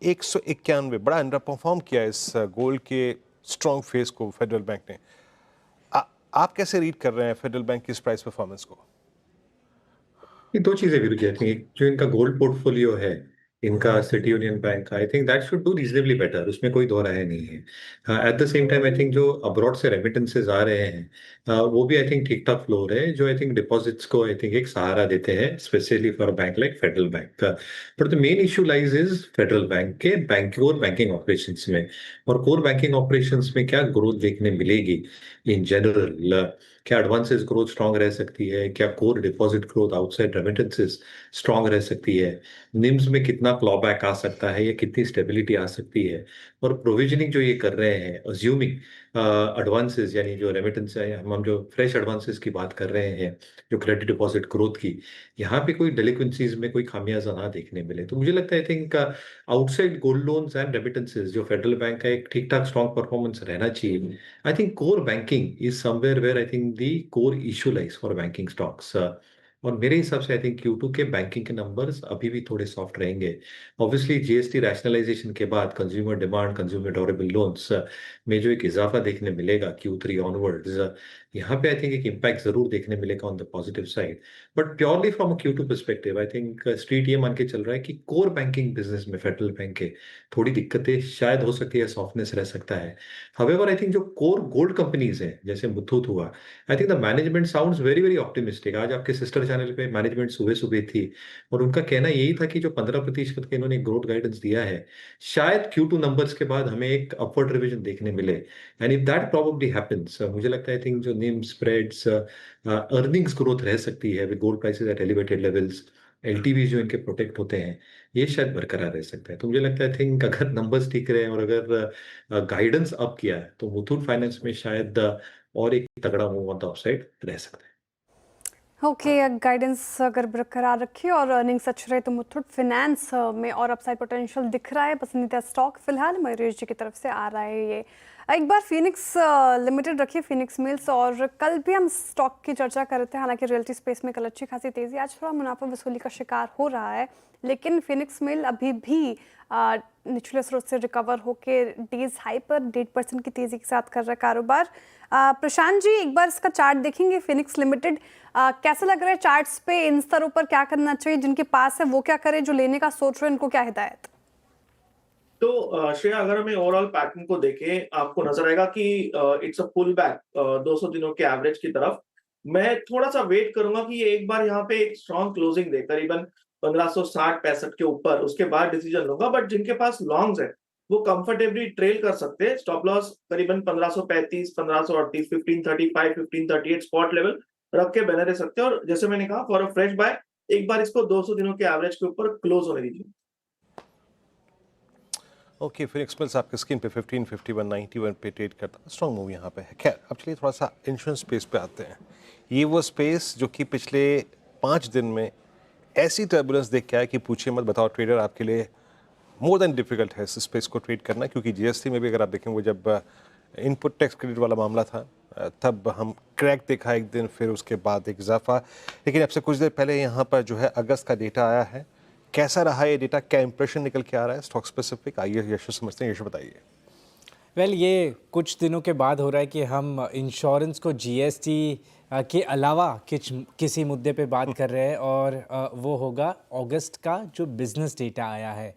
191 बड़ा अंडर परफॉर्म किया इस गोल्ड के स्ट्रॉन्ग फेस को फेडरल बैंक ने। आप कैसे रीड कर रहे हैं फेडरल बैंक की इस प्राइस परफॉर्मेंस को? ये दो चीजें भी रुकी थी। जो इनका गोल्ड पोर्टफोलियो है, इनका सिटी यूनियन बैंक का, I think that should do reasonably better, उसमें कोई दो राय नहीं है। Eight the same time I think जो अब्रॉड से रेमिटेंसेज आ रहे हैं, वो भी आई थिंक ठीक ठाक फ्लो रहे हैं, जो आई थिंक डिपॉजिट्स को आई थिंक एक सहारा देते हैं, specially for bank like federal bank. But the main issue lies is federal bank के कोर बैंकिंग ऑपरेशंस में। और कोर बैंकिंग ऑपरेशंस में क्या ग्रोथ देखने मिलेगी इन जनरल? क्या एडवांसेस ग्रोथ स्ट्रांग रह सकती है? क्या core deposit growth outside remittances strong रह सकती है? निम्स में कितना क्लॉबैक आ सकता है या कितनी स्टेबिलिटी आ सकती है? और प्रोविजनिंग जो ये कर रहे हैं, अज्यूमिंग एडवांसेस, यानी जो रेमिटेंस है, हम जो फ्रेश एडवांसेस की बात कर रहे हैं, जो क्रेडिट डिपॉजिट ग्रोथ की, यहाँ पे कोई डेलिक्वेंसीज में कोई खामियाजा ना देखने मिले, तो मुझे लगता है I think outside gold loans and remittances जो फेडरल बैंक का एक ठीक ठाक स्ट्रॉन्ग परफॉर्मेंस रहना चाहिए। I think core banking is somewhere where I think the core issue lies for banking stocks. और मेरे हिसाब से आई थिंक Q2 के बैंकिंग के नंबर्स अभी भी थोड़े सॉफ्ट रहेंगे। ऑब्वियसली जीएसटी रैशनलाइजेशन के बाद consumer demand, consumer durable loans में जो एक इजाफा देखने मिलेगा Q3 ऑनवर्ड्स, यहाँ पे आई थिंक एक इम्पैक्ट जरूर देखने मिलेगा on the positive side. But purely from a Q2 perspective I think street ये मान के चल रहा है कि कोर बैंकिंग बिजनेस में फेडरल बैंक के थोड़ी दिक्कतें शायद हो सकती है, सॉफ्टनेस रह सकता है। हावेवर आई थिंक जो कोर गोल्ड कंपनीज हैं, जैसे मुथूट हुआ, I think the management sounds very very optimistic. आज आपके सिस्टर चैनल पे मैनेजमेंट सुबह सुबह थी और उनका कहना यही था कि जो 15% के इन्होंने ग्रोथ गाइडेंस दिया है, शायद Q2 नंबर्स के बाद हमें एक अपवर्ड रिवीजन देखने मिले। And if that probably happens, मुझे लगता है आई थिंक जो निम स्प्रेड्स, अर्निंग्स ग्रोथ रह सकती है with gold prices at elevated levels, LTV जो इनके प्रोटेक्ट होते हैं, ये शायद बरकरार रह सकता है। तो मुझे लगता है आई थिंक अगर नंबर्स ठीक रहे और अगर गाइडेंस अप किया है, तो मुथूट फाइनेंस में शायद और एक तगड़ा मूव ऑन द अपसाइड रह सकता है। ओके, गाइडेंस अगर बरकरार रखी और अर्निंग्स अच्छे रहे तो मुथूट फाइनेंस में और अपसाइड पोटेंशियल दिख रहा है। पसंदीदा स्टॉक फिलहाल मयूरेश जी की तरफ से आ रहा है ये। एक बार फिनिक्स लिमिटेड रखिए, फिनिक्स मिल्स, और कल भी हम स्टॉक की चर्चा कर रहे थे। हालांकि रियल्टी स्पेस में कल अच्छी खासी तेजी, आज थोड़ा मुनाफा वसूली का शिकार हो रहा है, लेकिन फिनिक्स मिल अभी भी निचले स्रोत से रिकवर होके डेज हाई पर 1.5% की तेजी के साथ कर रहा है कारोबार। प्रशांत जी, एक बार इसका चार्ट देखेंगे फिनिक्स लिमिटेड, कैसा लग रहा है चार्ट्स पे? इन स्तरों पर क्या करना चाहिए? जिनके पास है वो क्या करें, जो लेने का सोच रहे हैं उनको क्या हिदायत? तो श्रेया, अगर हमें ओवरऑल पैटर्न को देखें, आपको नजर आएगा कि इट्स अ पुल बैक 200 दिनों के एवरेज की तरफ। मैं थोड़ा सा वेट करूंगा कि ये एक बार यहाँ पे एक स्ट्रॉन्ग क्लोजिंग दे, करीबन 1560-65 के ऊपर, उसके बाद डिसीजन लूंगा। बट जिनके पास लॉन्ग्स है वो कंफर्टेबली ट्रेल कर सकते हैं। स्टॉप लॉस करीबन 1535, 1538, 1535, 1538 स्पॉट लेवल रख के बने रह सकते हैं। और जैसे मैंने कहा, फॉर अ फ्रेश बाय एक बार इसको 200 दिनों के एवरेज के ऊपर क्लोज होने दीजिए। ओके, फिनिक्स मिल्स आपके स्क्रीन पे 1551.91 पे ट्रेड करता है, स्ट्रॉन्ग मूव यहाँ पे है। खैर, अब चलिए थोड़ा सा इंश्योरेंस स्पेस पे आते हैं। ये वो स्पेस जो कि पिछले 5 दिन में ऐसी टर्बुलेंस देख के आया कि पूछिए मत। बताओ ट्रेडर, आपके लिए मोर देन डिफिकल्ट है इस स्पेस को ट्रेड करना, क्योंकि जीएसटी में भी अगर आप देखें, वो जब इनपुट टैक्स क्रेडिट वाला मामला था तब हम क्रैक देखा एक दिन, फिर उसके बाद एक इजाफा। लेकिन अब से कुछ देर पहले यहाँ पर जो है अगस्त का डेटा आया है। कैसा रहा ये डेटा, क्या इंप्रेशन निकल के आ रहा है स्टॉक स्पेसिफिक? आइए यशु समझते हैं, यशु बताइए। वेल ये कुछ दिनों के बाद हो रहा है कि हम इंश्योरेंस को जीएसटी के अलावा किसी मुद्दे पे बात कर रहे हैं और वो होगा अगस्त का जो बिजनेस डेटा आया है।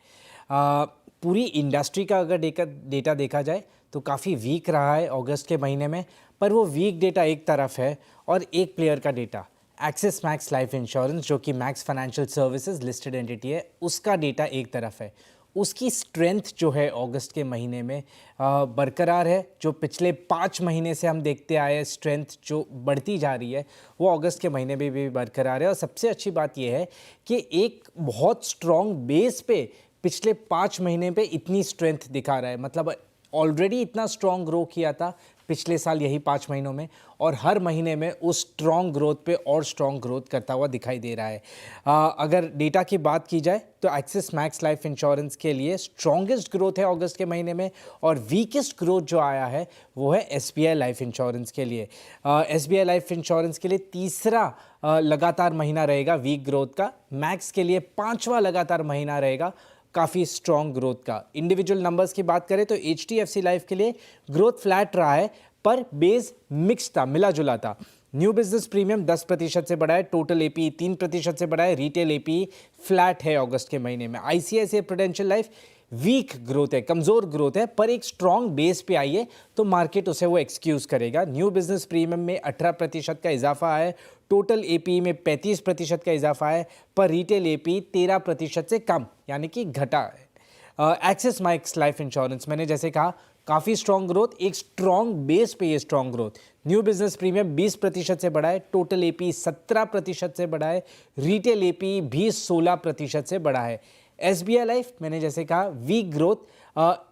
पूरी इंडस्ट्री का अगर डेटा देखा जाए तो काफ़ी वीक रहा है अगस्त के महीने में, पर वो वीक डेटा एक तरफ है और एक प्लेयर का data axis max life insurance जो कि max financial services listed entity है, उसका डेटा एक तरफ है। उसकी स्ट्रेंथ जो है अगस्त के महीने में बरकरार है। जो पिछले 5 महीने से हम देखते आए हैं स्ट्रेंथ जो बढ़ती जा रही है वो अगस्त के महीने में भी बरकरार है। और सबसे अच्छी बात यह है कि एक बहुत स्ट्रॉन्ग बेस पे पिछले 5 महीने पे इतनी स्ट्रेंथ दिखा रहा है। मतलब ऑलरेडी इतना स्ट्रॉन्ग ग्रो किया था पिछले साल यही 5 महीनों में, और हर महीने में उस स्ट्रॉन्ग ग्रोथ पे और स्ट्रॉन्ग ग्रोथ करता हुआ दिखाई दे रहा है। अगर डेटा की बात की जाए तो एक्सिस मैक्स लाइफ इंश्योरेंस के लिए स्ट्रॉन्गेस्ट ग्रोथ है अगस्त के महीने में, और वीकेस्ट ग्रोथ जो आया है वो है एसबीआई लाइफ इंश्योरेंस के लिए। एसबीआई लाइफ इंश्योरेंस के लिए तीसरा लगातार महीना रहेगा वीक ग्रोथ का, मैक्स के लिए 5वां लगातार महीना रहेगा काफ़ी स्ट्रॉन्ग ग्रोथ का। इंडिविजुअल नंबर्स की बात करें तो एचडीएफसी लाइफ के लिए ग्रोथ फ्लैट रहा है, पर बेस मिक्स था, मिला जुला था। न्यू बिजनेस प्रीमियम 10% से बढ़ा है, टोटल एपी 3% से बढ़ा है, रिटेल एपी फ्लैट है अगस्त के महीने में। ICICI prudential life week growth है, कमज़ोर ग्रोथ है, पर एक स्ट्रॉन्ग बेस पे आई है तो मार्केट उसे वो एक्सक्यूज़ करेगा। न्यू बिजनेस प्रीमियम में 18% का इजाफा है, टोटल एपी में 35% का इजाफा है, पर रिटेल एपी 13% से कम यानी कि घटा है। एक्सिस मैक्स लाइफ इंश्योरेंस मैंने जैसे कहा काफ़ी स्ट्रॉन्ग ग्रोथ, एक स्ट्रॉन्ग बेस पे ये strong growth. New business premium 20% से बढ़ा है, टोटल एपी 17% से बढ़ा है, रिटेल एपी भी 16% से बढ़ा है। एसबीआई लाइफ मैंने जैसे कहा वीक ग्रोथ,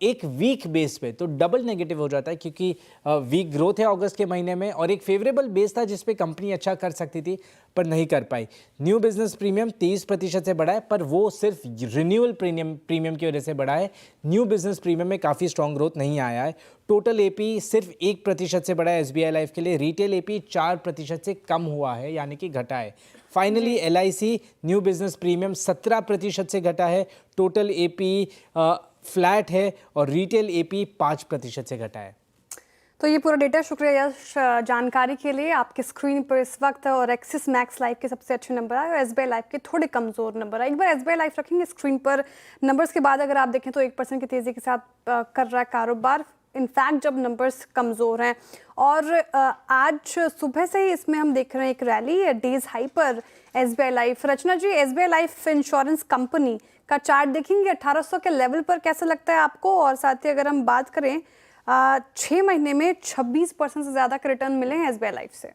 एक वीक बेस पे तो डबल नेगेटिव हो जाता है क्योंकि वीक ग्रोथ है अगस्त के महीने में और एक फेवरेबल बेस था जिस पे कंपनी अच्छा कर सकती थी पर नहीं कर पाई। न्यू बिजनेस प्रीमियम 30% से बढ़ा है, पर वो सिर्फ रिन्यूअल प्रीमियम की वजह से बढ़ा है। न्यू बिजनेस प्रीमियम में काफ़ी स्ट्रॉन्ग ग्रोथ नहीं आया है। टोटल एपी सिर्फ 1% से बढ़ा है एसबीआई लाइफ के लिए, रिटेल एपी 4% से कम हुआ है यानी कि घटा है। Finally LIC new business premium 17% से घटा है, टोटल एपी फ्लैट है और रिटेल एपी 5% से घटा है। तो ये पूरा डेटा, शुक्रिया यश जानकारी के लिए। आपकी स्क्रीन पर इस वक्त और एक्सिस मैक्स लाइफ के सबसे अच्छे नंबर आए और एसबीआई लाइफ के थोड़े कमज़ोर नंबर आए। एक बार एसबीआई लाइफ रखेंगे स्क्रीन पर, नंबर्स के बाद अगर आप देखें तो 1% की तेज़ी के साथ कर रहा है कारोबार, इनफैक्ट जब नंबर्स कमज़ोर हैं। और आज सुबह से ही इसमें हम देख रहे हैं एक रैली डेज हाई पर एसबीआई लाइफ। रचना जी, एसबीआई लाइफ इंश्योरेंस कंपनी का चार्ट देखेंगे 1800 के लेवल पर, कैसा लगता है आपको? और साथ ही अगर हम बात करें 6 महीने में 26% से ज़्यादा के रिटर्न मिले हैं एसबीआई लाइफ से।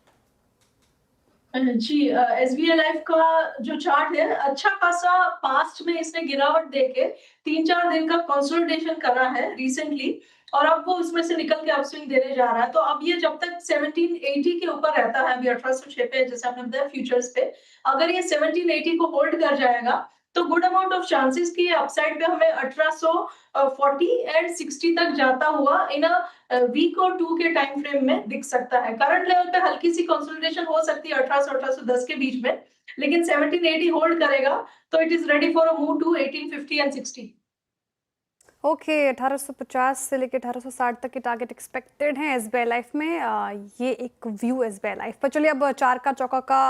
जी, एसबीआई लाइफ का जो चार्ट है अच्छा खासा पास्ट में इसने गिरावट देके 3-4 दिन का कंसोलिडेशन करा है रिसेंटली, और अब वो उसमें से निकल के अपस्विंग देने जा रहा है। तो अब ये जब तक 1780 के ऊपर रहता है, अभी 1806 पे जैसे आपने बताया फ्यूचर्स पे, अगर ये 1780 को होल्ड कर जाएगा तो गुड अमाउंट ऑफ चांसेस की अपसाइड पे हमें 1840 एंड 60 तक जाता हुआ इन अ वीक और 2 के टाइम फ्रेम में दिख सकता है। करंट लेवल पे हल्की सी कंसोलिडेशन हो सकती है 1800-1810 के बीच में, लेकिन 1780 होल्ड करेगा तो it is ready for a move to 1850 and 60। Okay, 1850 से लेकर 1860 तक के टारगेट एक्सपेक्टेड हैं एसबीआई लाइफ में। ये एक व्यू एसबीआई लाइफ पर। चलिए अब 4 का चौका का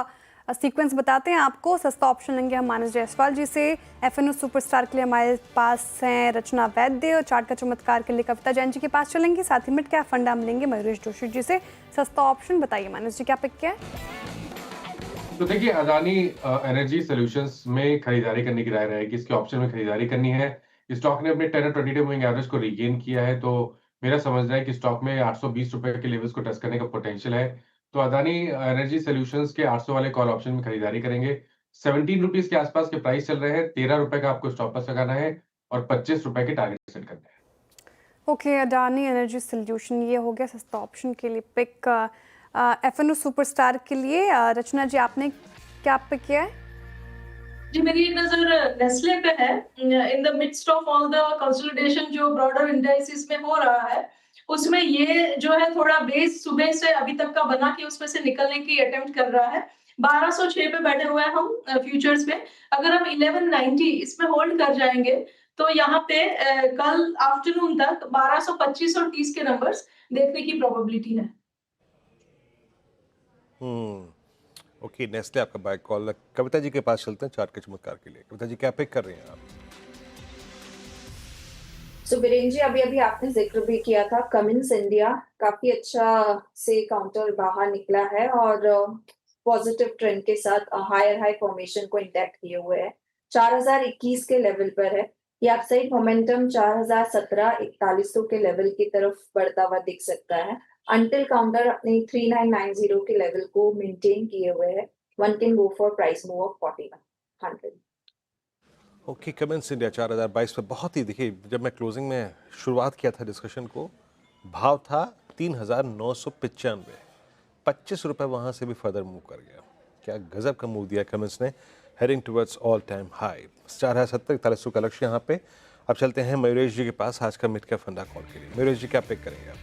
सीक्वेंस बताते हैं आपको। सस्ता ऑप्शन लेंगे हम मानस जायसवाल जी से। एफएनओ सुपरस्टार के लिए हमारे पास हैं रचना वैद्य, और चार्ट का चमत्कार के लिए कविता जैन जी के पास चलेंगे। साथ ही मिड कैप फंड हम लेंगे मयूरेश जोशी जी से। सस्ता ऑप्शन बताइए मानस जी, क्या पिक किया है? तो देखिए, अदानी एनर्जी सॉल्यूशंस में खरीदारी करने की राय रहेगी। इसके ऑप्शन में खरीदारी करनी है। स्टॉक ने अपने 10 और 20 डे मूविंग एवरेज को रीगेन किया है, तो मेरा समझना है कि स्टॉक में 820 रुपए के लेवल्स को टच करने का पोटेंशियल है। तो अदानी एनर्जी सॉल्यूशंस के 800 वाले कॉल ऑप्शन में खरीदारी करेंगे। 17 रुपीज के आसपास के प्राइस चल रहे हैं। 13 रुपए का आपको स्टॉप लॉस लगाना है और 25 रुपए के टारगेट सेट करना है। ओके, अडानी एनर्जी सॉल्यूशन ये हो गया सस्ता ऑप्शन के लिए पिक। एफएनओ सुपरस्टार के लिए रचना जी आपने क्या पिक किया है? जी, मेरी एक नजर नेस्ले पे है। In the midst of all the consolidation जो ब्रॉडर इंडाइसिस में हो रहा है, उसमें ये जो है थोड़ा बेस सुबह से अभी तक का बना के उसमें से निकलने की अटेम्प्ट कर रहा है। 1206 पे बैठे हुए हैं हम फ्यूचर्स में। अगर हम 1190 इसमें होल्ड कर जाएंगे तो यहाँ पे कल आफ्टरनून तक 1225 और 30 के नंबर्स देखने की प्रोबेबिलिटी है। ओके, नेस्ले आपका बाय कॉल। कविता जी के पास चलते हैं चार्ट के चमत्कार के लिए। कविता जी क्या पिक कर रही हैं आप? सो वीरेन जी, अभी आपने जिक्र भी किया था कमिंस इंडिया काफी अच्छा से काउंटर बाहर निकला है और पॉजिटिव ट्रेंड के साथ हायर हाई फॉर्मेशन को इंटैक्ट किए हुए है। 4021 के लेवल पर है। ये अपसाइड मोमेंटम 4017 4100 के लेवल की तरफ बढ़ता हुआ दिख सकता है अंटिल काउंटर अपने 3990 के लेवल को मेंटेन किए हुए है। One can go for price move of 4100। Okay, comments India 4022 पे बहुत ही, देखिए जब मैं क्लोजिंग में शुरुआत किया था डिस्कशन को, भाव था 3995, 25 रुपये वहाँ से भी फर्दर मूव कर गया। क्या गजब का मूव दिया कमेंट्स ने, heading towards all time high. 4070 4100 का लक्ष्य यहाँ पे। अब चलते हैं मयूरेश जी के पास आज का मिड कैप फंडा कॉल के लिए। मयूरेश जी क्या पिक करेंगे आप?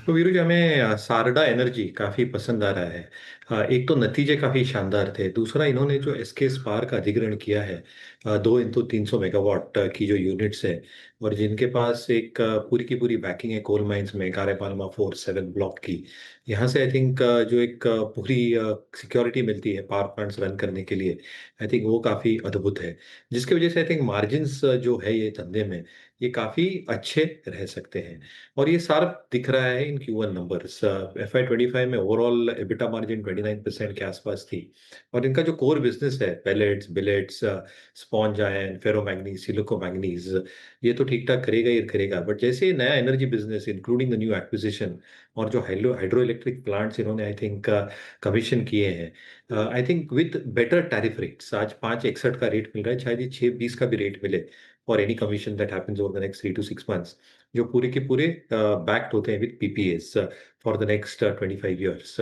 तो वीरू जी, हमें सारडा एनर्जी काफ़ी पसंद आ रहा है। एक तो नतीजे काफ़ी शानदार थे, दूसरा इन्होंने जो एसके स्पार का अधिग्रहण किया है 2x300 मेगावाट की जो यूनिट्स है, और जिनके पास एक पूरी की पूरी बैकिंग है कोल माइंस में कारेपालमा 4-7 ब्लॉक की। यहाँ से आई थिंक जो एक पूरी सिक्योरिटी मिलती है पावर प्लांट्स रन करने के लिए, आई थिंक वो काफ़ी अद्भुत है, जिसकी वजह से आई थिंक मार्जिन्स जो है ये धंधे में ये काफ़ी अच्छे रह सकते हैं। और ये साफ दिख रहा है इन Q1 नंबर्स। FY25 में ओवरऑल एबिटा मार्जिन 29% के आसपास थी, और इनका जो कोर बिजनेस है pellets, billets, sponge iron, ferromanganese, silico manganese, ये तो ठीक ठाक करेगा ही करेगा। बट जैसे नया energy business including the new acquisition और जो हाइड्रो इलेक्ट्रिक प्लांट्स इन्होंने आई थिंक कमीशन किए हैं, I think with better tariff rates, आज 5.61 का रेट मिल रहा है, शायद ये 6.20 का भी रेट मिले for any commission that happens over the next 3 to 6 months, जो पूरे के पूरे बैक्ड होते हैं with PPAs for the next 25 years।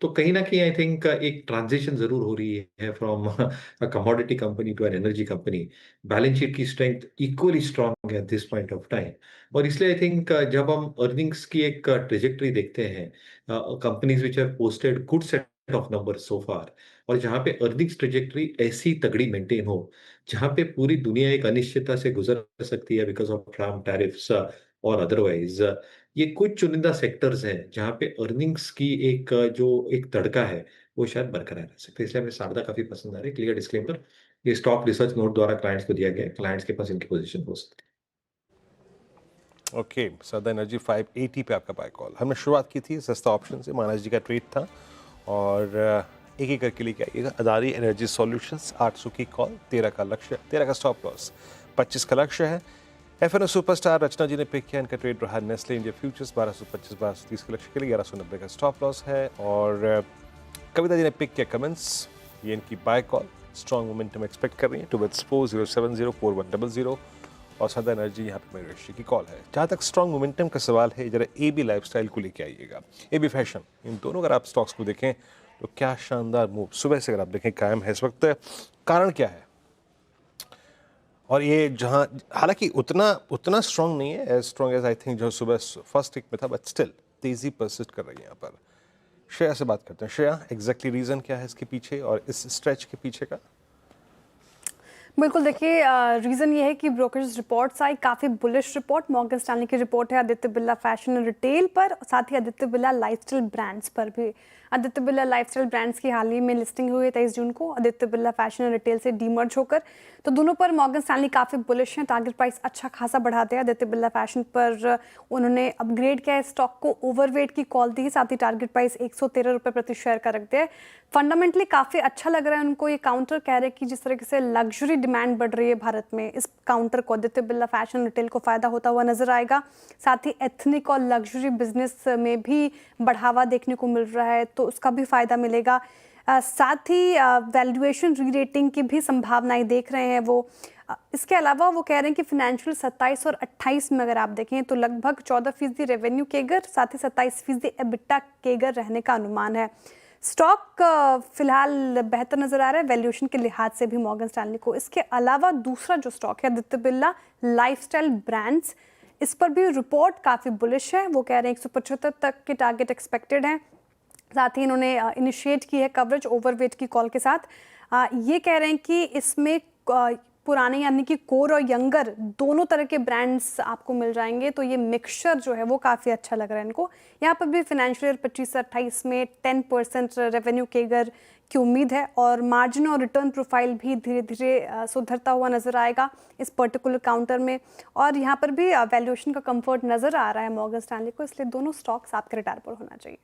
तो कहीं ना कहीं आई थिंक एक ट्रांजिशन जरूर हो रही है from a commodity company to an energy company. Balance sheet की स्ट्रेंथ इक्वली स्ट्रांग है at this point of time, और इसलिए आई थिंक जब हम अर्निंग्स की एक ट्रेजेक्टरी देखते हैं, companies which have posted good set of numbers so far, और जहाँ पे अर्निंग्स ट्रेजेक्टरी ऐसी तगड़ी मेंटेन हो, जहाँ पे पूरी दुनिया एक अनिश्चितता से गुजर सकती है बिकॉज ऑफ ट्रम्प टैरिफ्स और अदरवाइज, ये कुछ चुनिंदा सेक्टर्स हैं जहाँ पे अर्निंग्स की एक जो एक तड़का है वो शायद बरकरार रह सकते हैं। इसलिए हमें सारदा काफी पसंद आ रही है। क्लियर डिस्क्लेमर, ये स्टॉक रिसर्च नोट द्वारा क्लाइंट्स को दिया गया है, क्लाइंट्स के पास इनकी पोजीशन हो सकती है। ओके, सारदा एनर्जी 580 पे आपका बाय कॉल। हमने शुरुआत की थी सस्ता ऑप्शन से, मानस जी का ट्वीट था, और एक एक करके लेके आइएगा। अदारी एनर्जी सॉल्यूशंस 800 की कॉल, 13 का लक्ष्य, 13 का स्टॉप लॉस, 25 का लक्ष्य है। FNO सुपरस्टार रचना जी ने पिक किया, इनका ट्रेड रहा नेस्ले इंडिया फ्यूचर्स 1225 1230 के लक्ष्य के लिए, 1190 का स्टॉप लॉस है। और कविता जी ने पिक किया कमेंट्स, ये इनकी buy call, strong momentum expect कर रही है टुवर्ड्स 4070 4100, और सारदा एनर्जी यहाँ पे मयूरेश जी की कॉल है। जहाँ तक स्ट्रॉन्ग मोमेंटम का सवाल है, जरा AB लाइफस्टाइल को लेके आइएगा, AB फैशन, इन दोनों अगर आप स्टॉक्स को देखें तो क्या शानदार मूव सुबह से अगर आप देखें कायम है इस वक्त। कारण क्या है? और ये जहाँ हालांकि उतना स्ट्रांग नहीं है, as strong as I think जो सुबह फर्स्ट वीक में था, बट स्टिल तेजी परसिस्ट कर रही है यहाँ पर। श्रेया से बात करते हैं। श्रेया, एग्जैक्टली रीजन क्या है इसके पीछे और इस स्ट्रेच के पीछे का? बिल्कुल, देखिए रीज़न ये है कि ब्रोकरेज रिपोर्ट्स आई, काफ़ी बुलिश रिपोर्ट। मॉर्गन स्टैनली की रिपोर्ट है Aditya Birla fashion and retail पर, साथ ही आदित्य बिरला लाइफस्टाइल ब्रांड्स पर भी। आदित्य बिरला लाइफस्टाइल ब्रांड्स की हाल ही में लिस्टिंग हुई है 23 जून को, Aditya Birla fashion and retail से डीमर्ज होकर, तो दोनों पर मॉर्गन स्टैनली काफ़ी बुलिश हैं। टारगेट प्राइस अच्छा खासा बढ़ाते हैं। आदित्य बिरला फैशन पर उन्होंने अपग्रेड किया है स्टॉक को, ओवरवेट की कॉल दी है, साथ ही टारगेट प्राइस 113 रुपये प्रति शेयर का रख दिया है। फंडामेंटली काफ़ी अच्छा लग रहा है उनको। ये काउंटर कह रहे हैं कि जिस तरीके से लग्जरी डिमांड बढ़ रही है भारत में, इस काउंटर को आदित्य बिरला फैशन रिटेल को फायदा होता हुआ नजर आएगा। साथ ही एथनिक और लग्जरी बिजनेस में भी बढ़ावा देखने को मिल रहा है, तो उसका भी फायदा मिलेगा। साथ ही वैल्यूएशन री रेटिंग की भी संभावनाएं देख रहे हैं वो। इसके अलावा वो कह रहे हैं कि फिनेंशियल 27 और 28 में अगर आप देखें तो लगभग 14% रेवेन्यू केगर, साथ ही 27% एबिटा केगर रहने का अनुमान है। स्टॉक फिलहाल बेहतर नजर आ रहा है वैल्यूएशन के लिहाज से भी मॉर्गन स्टैनली को। इसके अलावा दूसरा जो स्टॉक है आदित्य बिरला लाइफस्टाइल ब्रांड्स, इस पर भी रिपोर्ट काफ़ी बुलिश है। वो कह रहे हैं 175 तक के टारगेट एक्सपेक्टेड हैं। साथ ही इन्होंने इनिशिएट की है कवरेज ओवरवेट की कॉल के साथ। ये कह रहे हैं कि इसमें पुराने यानी कि कोर और यंगर दोनों तरह के ब्रांड्स आपको मिल जाएंगे, तो ये मिक्सचर जो है वो काफ़ी अच्छा लग रहा है इनको। यहाँ पर भी फाइनेंशियल ईयर 25-28 में 10% रेवेन्यू केगर की उम्मीद है और मार्जिन और रिटर्न प्रोफाइल भी धीरे धीरे सुधरता हुआ नजर आएगा इस पर्टिकुलर काउंटर में। और यहाँ पर भी वैल्यूएशन का कंफर्ट नजर आ रहा है मॉर्गन स्टैनली को, इसलिए दोनों स्टॉक्स आपके रडार पर होना चाहिए।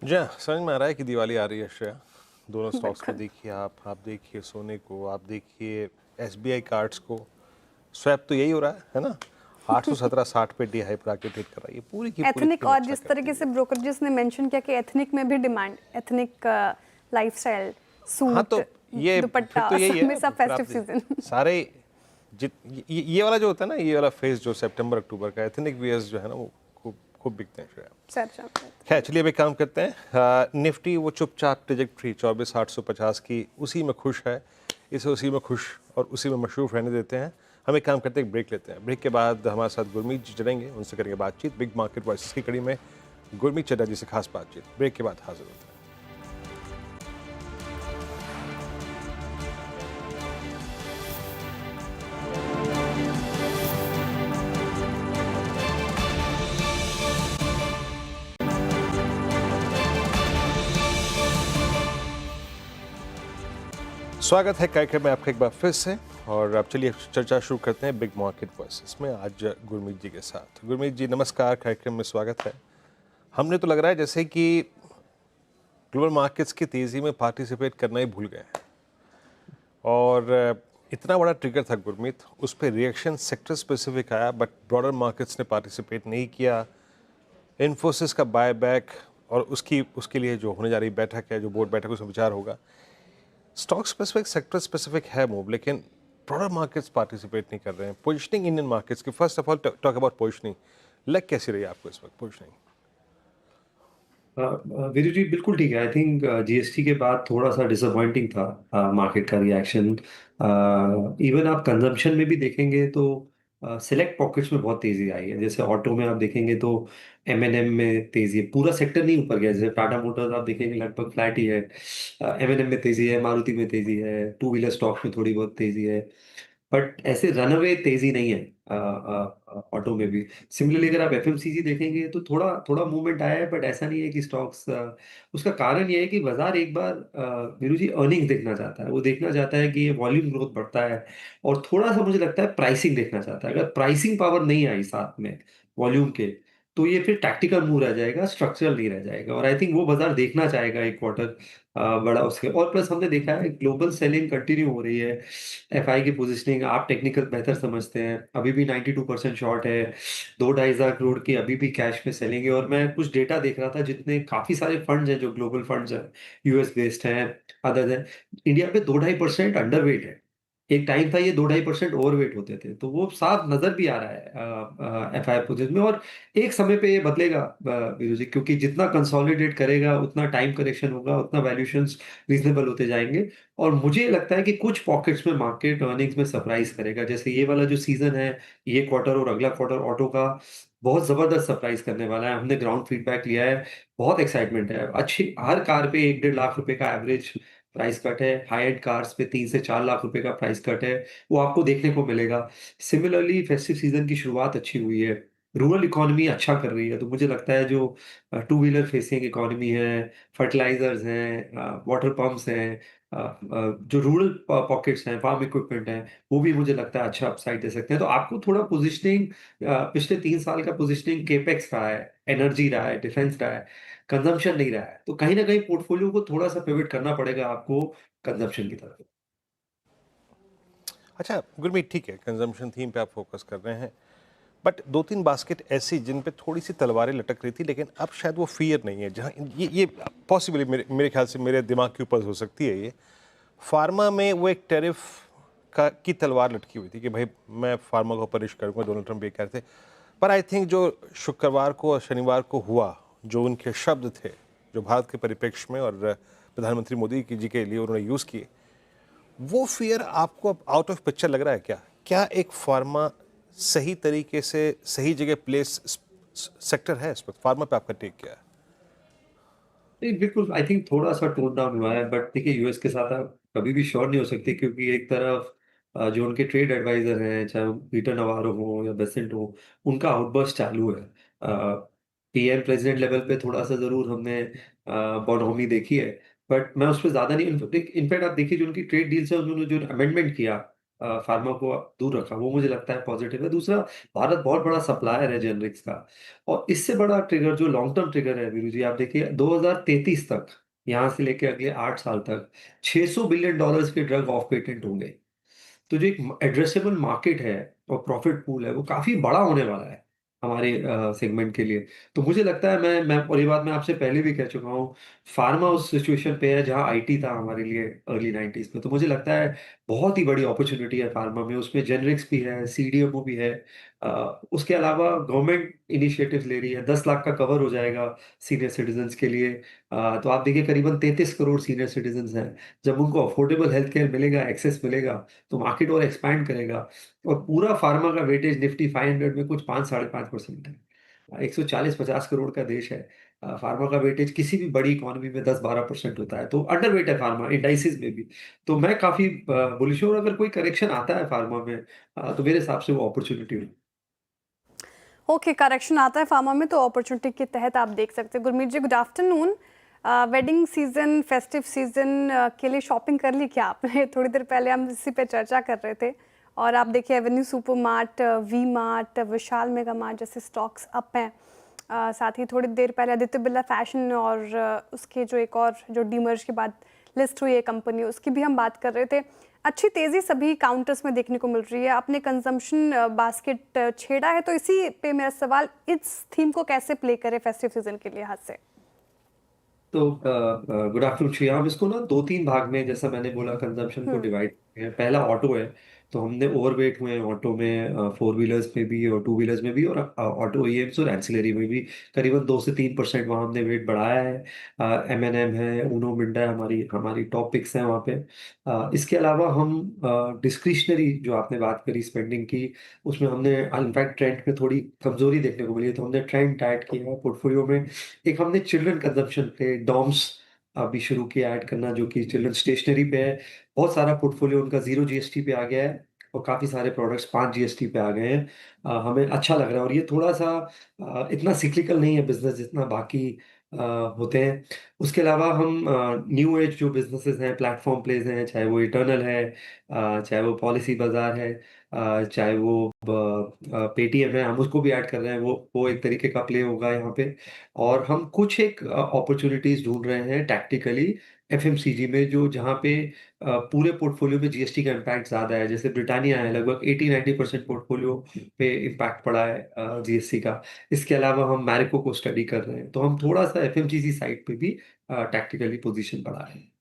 जी समझ में आ रहा है कि दिवाली आ रही है श्रेया। दोनों स्टॉक्स को देखिए आप देखिए सोने को, आप देखिए SBI कार्ड्स को। स्वैप तो यही हो रहा है ना, 817.60 पे डी हाई पर आके ट्रेड कर रहा है ये पूरी की पूरी एथनिक। टीम और अच्छा जिस करती तरीके है। से ब्रोकरेजेस ने मेंशन किया कि एथनिक में भी डिमांड, एथनिक लाइफस्टाइल, सूट, हाँ तो ये दुपट्टा, फिर तो यही है हमेशा फिर आप फेस्टिव सीजन। सारे ये वाला जो होता है ना, ये वाला फेज जो सितंबर अक्टूबर का एथनिक वियर्स जो है ना, वो खूब बिकते हैं श्रेया। खैर चलिए अब एक काम करते हैं। निफ्टी वो चुपचाप ट्रेजेक्ट्री 24,850 की उसी में खुश है, इसे उसी में खुश और उसी में मशरूफ रहने देते हैं। हम एक काम करते हैं, एक ब्रेक लेते हैं। ब्रेक के बाद हमारे साथ गुरमीत जी जुड़ेंगे, उनसे करेंगे बातचीत बिग मार्केट वॉइसेस की कड़ी में गुरमीत चड्ढा जी से खास बातचीत। ब्रेक के बाद हाजिर होते हैं। स्वागत है कार्यक्रम में आपका एक बार फिर से। और अब चलिए चर्चा शुरू करते हैं बिग मार्केट वॉइसेस में आज गुरमीत जी के साथ। गुरमीत जी नमस्कार, कार्यक्रम में स्वागत है। हमने तो लग रहा है जैसे कि ग्लोबल मार्केट्स की तेज़ी में पार्टिसिपेट करना ही भूल गए हैं और इतना बड़ा ट्रिगर था गुरमीत, उस पर रिएक्शन सेक्टर स्पेसिफिक आया बट ब्रॉडर मार्केट्स ने पार्टिसिपेट नहीं किया। इन्फोसिस का बाय बैक और उसके लिए जो होने जा रही बैठक है, जो बोर्ड बैठक उसमें विचार होगा। स्टॉक स्पेसिफिक, सेक्टर स्पेसिफिक है मूव, लेकिन ब्रॉडर मार्केट्स पार्टिसिपेट नहीं कर रहे हैं। पोजीशनिंग इंडियन मार्केट्स की, first of all talk about positioning, लग कैसी रही आपको इस वक्त पोजीशनिंग? वीरू जी बिल्कुल ठीक है। आई थिंक GST के बाद थोड़ा सा डिसअपॉइंटिंग था मार्केट का रिएक्शन। इवन आप कंजम्पशन में भी देखेंगे तो सिलेक्ट पॉकेट्स में बहुत तेजी आई है। जैसे ऑटो में आप देखेंगे तो M&M में तेजी है, पूरा सेक्टर नहीं ऊपर गया। जैसे टाटा मोटर्स आप देखेंगे लगभग फ्लैट ही है। M&M में तेजी है, मारुति में तेजी है, टू व्हीलर स्टॉक्स में थोड़ी बहुत तेजी है, बट ऐसे रनअवे तेजी नहीं है ऑटो में भी। सिमिलरली अगर आप FMCG देखेंगे तो थोड़ा थोड़ा मूवमेंट आया है, बट ऐसा नहीं है कि स्टॉक्स। उसका कारण ये है कि बाजार एक बार वीरू जी अर्निंग्स देखना चाहता है। वो देखना चाहता है कि ये वॉल्यूम ग्रोथ बढ़ता है और थोड़ा सा मुझे लगता है प्राइसिंग देखना चाहता है। अगर प्राइसिंग पावर नहीं आई साथ में वॉल्यूम के, तो ये फिर टैक्टिकल मूव रह जाएगा, स्ट्रक्चरल नहीं रह जाएगा। और आई थिंक वो बाजार देखना चाहेगा एक क्वार्टर बड़ा उसके। और प्लस हमने देखा है ग्लोबल सेलिंग कंटिन्यू हो रही है। FI की पोजीशनिंग आप टेक्निकल बेहतर समझते हैं, अभी भी 92% शॉर्ट है। 2-2.5 करोड़ की अभी भी कैश में सेलिंग है। और मैं कुछ डेटा देख रहा था, जितने काफी सारे फंड्स हैं जो ग्लोबल फंड्स हैं, US बेस्ड हैं, अदर हैं, इंडिया पे 2-2.5% अंडरवेट है। एक टाइम था ये 2-2.5% ओवरवेट होते थे, तो वो साफ नजर भी आ रहा है FI पोजीशन में। और एक समय पे ये बदलेगा वीरू जी, क्योंकि जितना कंसोलिडेट करेगा उतना टाइम करेक्शन होगा, उतना वैल्यूएशंस रीजनेबल होते जाएंगे। और मुझे लगता है कि कुछ पॉकेट्स में मार्केट अर्निंग्स में सरप्राइज करेगा। जैसे ये वाला जो सीजन है, ये क्वार्टर और अगला क्वार्टर ऑटो का बहुत जबरदस्त सरप्राइज करने वाला है। हमने ग्राउंड फीडबैक लिया है, बहुत एक्साइटमेंट है। अच्छी हर कार पे 1-1.5 लाख रुपए का एवरेज प्राइस कट है। हाई एंड कार्स पे 3 से 4 लाख रुपए का प्राइस कट है, वो आपको देखने को मिलेगा। सिमिलरली फेस्टिव सीजन की शुरुआत अच्छी हुई है, रूरल इकोनॉमी अच्छा कर रही है। तो मुझे लगता है जो टू व्हीलर फेसिंग इकोनॉमी है, फर्टिलाइजर्स हैं, वाटर पंप्स हैं, जो रूरल पॉकेट्स हैं, फार्म इक्विपमेंट हैं, वो भी मुझे लगता है अच्छा अपसाइड दे सकते हैं। तो आपको थोड़ा पोजिशनिंग, पिछले 3 साल का पोजिशनिंग केपेक्स रहा है, एनर्जी रहा है, डिफेंस रहा है, कंजम्पशन नहीं रहा है। तो कहीं ना कहीं पोर्टफोलियो को थोड़ा सा पिवट करना पड़ेगा आपको कंजम्पशन की तरफ। अच्छा गुरमीत, ठीक है, कंजम्पशन थीम पे आप फोकस कर रहे हैं, बट 2-3 बास्केट ऐसी जिन पे थोड़ी सी तलवारें लटक रही थी, लेकिन अब शायद वो फियर नहीं है। जहाँ ये पॉसिबली मेरे ख्याल से मेरे दिमाग के ऊपर हो सकती है। ये फार्मा में वो एक टैरिफ की तलवार लटकी हुई थी कि भाई मैं फार्मा को पनिश करूँगा, डोनाल्ड ट्रंप ये कह रहे थे। पर आई थिंक जो शुक्रवार को और शनिवार को हुआ, जो उनके शब्द थे जो भारत के परिप्रेक्ष्य में और प्रधानमंत्री मोदी जी के लिए उन्होंने यूज़ किए, वो फियर आपको अब आउट ऑफ पिक्चर लग रहा है क्या? क्या एक फार्मा सही तरीके से सही जगह प्लेस सेक्टर है इस वक्त? फार्मा पे आपका टेक क्या है? नहीं बिल्कुल, आई थिंक थोड़ा सा टोन डाउन हुआ है, बट देखिए यूएस के साथ आप कभी भी श्योर नहीं हो सकते, क्योंकि एक तरफ जो उनके ट्रेड एडवाइजर हैं, चाहे वो पीटर नवारो हो या बेसेंट हो, उनका आउटबर्स्ट चालू है। पीएम प्रेसिडेंट लेवल पे थोड़ा सा जरूर हमने बोनहोमी देखी है, बट मैं उस पर ज्यादा नहीं। इनफैक्ट आप देखिए जो उनकी ट्रेड डील्स है, उन्होंने जो अमेंडमेंट किया, फार्मा को दूर रखा, वो मुझे लगता है पॉजिटिव है। दूसरा, भारत बहुत बड़ा सप्लायर है जेनरिक्स का, और इससे बड़ा ट्रिगर जो लॉन्ग टर्म ट्रिगर है वीरू जी, आप देखिए 2033 तक, यहाँ से लेके अगले 8 साल तक $600 बिलियन के ड्रग ऑफ पेटेंट होंगे। तो जो एक एड्रेसेबल मार्केट है और प्रॉफिट पूल है, वो काफी बड़ा होने वाला है हमारे सेगमेंट के लिए। तो मुझे लगता है, मैं और ये बात मैं आपसे पहले भी कह चुका हूँ, फार्मा उस सिचुएशन पे है जहाँ आईटी था हमारे लिए अर्ली 90s में। तो मुझे लगता है बहुत ही बड़ी अपॉर्चुनिटी है फार्मा में, उसमें जेनरिक्स भी है, सीडीएमओ भी है। उसके अलावा गवर्नमेंट इनिशिएटिव्स ले रही है, 10 लाख का कवर हो जाएगा सीनियर सिटीजन्स के लिए। तो आप देखिए करीबन 33 करोड़ सीनियर सिटीजन्स हैं। जब उनको अफोर्डेबल हेल्थ केयर मिलेगा, एक्सेस मिलेगा, तो मार्केट और एक्सपैंड करेगा। और पूरा फार्मा का वेटेज निफ्टी 500 में कुछ 5-5.5% है। 140-50 करोड़ का देश है। फार्मा का वेटेज किसी भी बड़ी इकोनॉमी में 10-12% होता है, तो अंडरवेट है फार्मा इंडाइसिस में भी। तो मैं काफी बुलिश हूँ, और अगर कोई करेक्शन आता है फार्मा में, तो मेरे हिसाब से वो अपॉर्चुनिटी है। ओके, करेक्शन आता है फार्मा में तो अपॉर्चुनिटी के तहत आप देख सकते हैं। Gurmeet ji, good afternoon. Wedding season, festive season के लिए शॉपिंग कर ली क्या आपने? थोड़ी देर पहले हम इसी पे चर्चा कर रहे थे, और आप देखिए Avenue Supermart, V Mart, Vishal Mega Mart जैसे स्टॉक्स अप हैं। साथ ही थोड़ी देर पहले आदित्य बिरला फैशन और उसके जो एक और जो डीमर्ज के बाद लिस्ट हुई है कंपनी, उसकी भी हम बात कर रहे थे। अच्छी तेज़ी सभी काउंटर्स में देखने को मिल रही है। आपने कंजम्पशन बास्केट छेड़ा है, तो इसी पे मेरा सवाल, इस थीम को कैसे प्ले करें फेस्टिव सीजन के लिहाज से? तो गुड आफ्टरनून श्रेया। हम इसको ना 2-3 भाग में, जैसा मैंने बोला, कंजम्पशन को डिवाइड किया है। पहला ऑटो है, तो हमने ओवरवेट हुए हैं ऑटो में, 4 व्हीलर्स में भी और 2 व्हीलर्स में भी, और ऑटो ओईएम्स और एंसिलरी में भी करीबन 2 से 3% वहाँ हमने वेट बढ़ाया है। एमएनएम है, उनो मिंडा है, हमारी हमारी टॉप पिक्स हैं वहाँ पे। इसके अलावा हम डिस्क्रिशनरी, जो आपने बात करी स्पेंडिंग की, उसमें हमने इनफैक्ट ट्रेंड में थोड़ी कमजोरी देखने को मिली है, तो हमने ट्रेंड टाइट किया है पोर्टफोलियो में। एक हमने चिल्ड्रन कंजम्पशन पे डॉम्स अभी शुरू किया ऐड करना, जो कि चिल्ड्रन स्टेशनरी पे है। बहुत सारा पोर्टफोलियो उनका 0 जीएसटी पे आ गया है, और काफी सारे प्रोडक्ट्स 5 जीएसटी पे आ गए हैं। हमें अच्छा लग रहा है, और ये थोड़ा सा इतना सिक्लिकल नहीं है बिजनेस जितना बाकी होते हैं। उसके अलावा हम न्यू एज जो बिजनेसेस हैं, प्लेटफॉर्म प्लेज हैं, चाहे वो इटर्नल है, चाहे वो पॉलिसी बाजार है, चाहे वो पेटीएम है, हम उसको भी ऐड कर रहे हैं। वो एक तरीके का प्ले होगा यहाँ पे। और हम कुछ एक अपॉर्चुनिटीज ढूंढ रहे हैं टैक्टिकली एफएमसीजी में, जो जहाँ पे पूरे पोर्टफोलियो में जीएसटी का इम्पैक्ट ज्यादा है। जैसे ब्रिटानिया है, लगभग 80-90% पोर्टफोलियो पे इम्पैक्ट पड़ा है जीएसटी का। इसके अलावा हम मैरिको को स्टडी कर रहे हैं, तो हम थोड़ा सा एफएमसीजी साइड पे भी टैक्टिकली पोजीशन बढ़ा रहे हैं।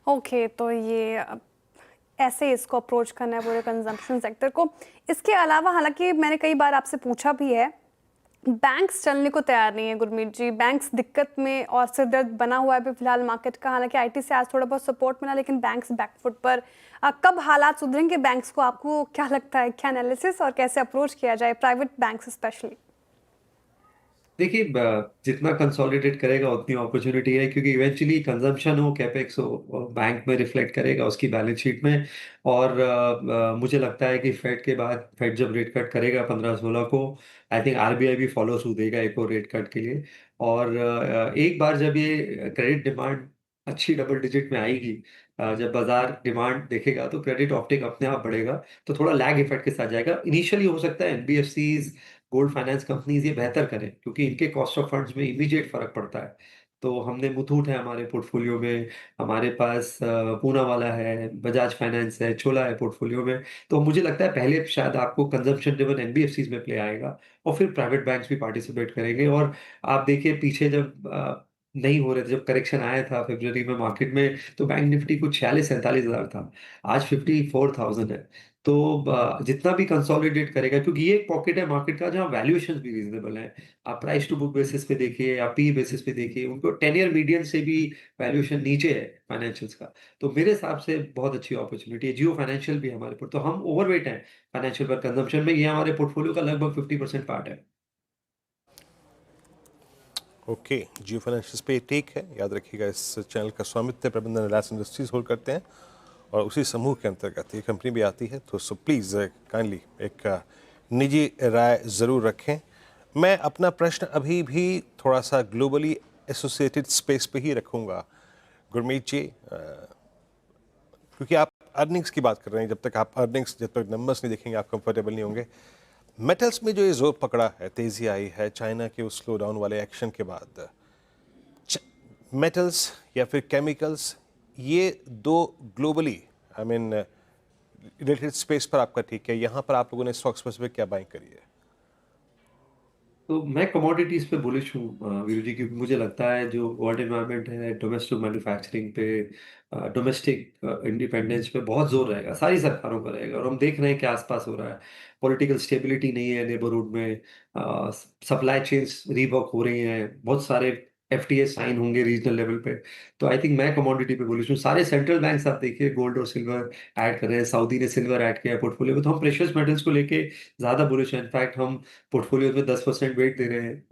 ओके, तो ये ऐसे इसको अप्रोच करना है पूरे कंजम्पशन सेक्टर को। इसके अलावा हालांकि मैंने कई बार आपसे पूछा भी है, बैंक्स चलने को तैयार नहीं है गुरमीत जी। बैंक्स दिक्कत में और सिरदर्द बना हुआ है अभी फिलहाल मार्केट का। हालांकि आईटी से आज थोड़ा बहुत सपोर्ट मिला, लेकिन बैंक्स बैकफुट पर। कब हालात सुधरेंगे बैंक्स को, आपको क्या लगता है? क्या एनालिसिस और कैसे अप्रोच किया जाए प्राइवेट बैंक्स स्पेशली? देखिए, जितना कंसोलिडेट करेगा उतनी अपॉर्चुनिटी है, क्योंकि इवेंचुअली कंजम्पशन हो, कैपेक्स हो, बैंक में रिफ्लेक्ट करेगा उसकी बैलेंस शीट में। और मुझे लगता है कि फेड के बाद, फेड जब रेट कट करेगा 15-16 को, आई थिंक आरबीआई भी फॉलो सूट देगा एक और रेट कट के लिए। और एक बार जब ये क्रेडिट डिमांड अच्छी डबल डिजिट में आएगी, जब बाजार डिमांड देखेगा, तो क्रेडिट ऑप्टिक अपने आप बढ़ेगा। तो थोड़ा लैग इफेक्ट के साथ जाएगा। इनिशियली हो सकता है एनबीएफसीज, गोल्ड फाइनेंस कंपनीज ये बेहतर करें, क्योंकि इनके कॉस्ट ऑफ फंड्स में इमीडिएट फर्क पड़ता है। तो हमने मुथूट है हमारे पोर्टफोलियो में, हमारे पास पूना वाला है, बजाज फाइनेंस है, छोला है पोर्टफोलियो में। तो मुझे लगता है पहले शायद आपको कंजम्पशन ड्रिवन एनबीएफसीज में प्ले आएगा, और फिर प्राइवेट बैंक्स भी पार्टिसिपेट करेंगे। और आप देखिए पीछे जब नहीं हो रहे थे, जब करेक्शन आया था फरवरी में मार्केट में, तो बैंक निफ्टी कुछ 46-47 हजार था, आज 54,000 है। तो जितना भी कंसोलिडेट करेगा, क्योंकि ये एक पॉकेट है मार्केट का जहाँ वैल्यूएशन भी रीजनेबल है। आप प्राइस टू बुक बेसिस पे देखिए, आप पी बेसिस पे देखिए, उनको 10 ईयर मीडियन से भी वैल्यूएशन नीचे है फाइनेंशियल्स का। तो मेरे हिसाब से बहुत अच्छी अपॉर्चुनिटी है। जियो फाइनेंशियल भी हमारे पर, तो हम ओवरवेट हैं फाइनेंशियल पर कंजम्पशन में। ये हमारे पोर्टफोलियो का लगभग 50% पार्ट है। ओके, जियो फाइनेंशियल पे ठीक है, याद रखिएगा। इस चैनल का स्वामित्व प्रबंधन रिलायंस इंडस्ट्रीज होल्ड करते हैं, और उसी समूह के अंतर्गत ये कंपनी भी आती है, तो सो प्लीज़ काइंडली एक निजी राय ज़रूर रखें। मैं अपना प्रश्न अभी भी थोड़ा सा ग्लोबली एसोसिएटेड स्पेस पे ही रखूँगा गुरमीत जी, क्योंकि आप अर्निंग्स की बात कर रहे हैं। जब तक नंबर्स नहीं देखेंगे आप कंफर्टेबल नहीं होंगे। मेटल्स में जो ये जोर पकड़ा है, तेज़ी आई है चाइना के उस स्लो डाउन वाले एक्शन के बाद, मेटल्स या फिर केमिकल्स, ये दो globally I mean related space पर आपका ठीक है, यहाँ पर आप लोगों ने स्टॉक स्पेसिफिक क्या बाइंग करी है? तो मैं कमोडिटीज पे बुलिश हूँ वीरू जी, क्योंकि मुझे लगता है जो वर्ल्ड एनवायरनमेंट है, डोमेस्टिक मैन्युफैक्चरिंग पे, डोमेस्टिक इंडिपेंडेंस पे बहुत जोर रहेगा, सारी सरकारों का रहेगा। और हम देख रहे हैं कि आसपास हो रहा है, पॉलिटिकल स्टेबिलिटी नहीं है नेबरहुड में, सप्लाई चेन्स रीवर्क हो रही हैं, बहुत सारे एफटीए साइन होंगे रीजनल लेवल पे। तो आई थिंक मैं कमोडिटी पे बुलिश हूँ। सारे सेंट्रल बैंक्स आप देखिए गोल्ड और सिल्वर ऐड कर रहे हैं, सऊदी ने सिल्वर ऐड किया है पोर्टफोलियो में, तो हम प्रेशियस मेटल्स को लेके ज़्यादा बुलिश हैं। इनफैक्ट हम पोर्टफोलियो में 10% वेट दे रहे हैं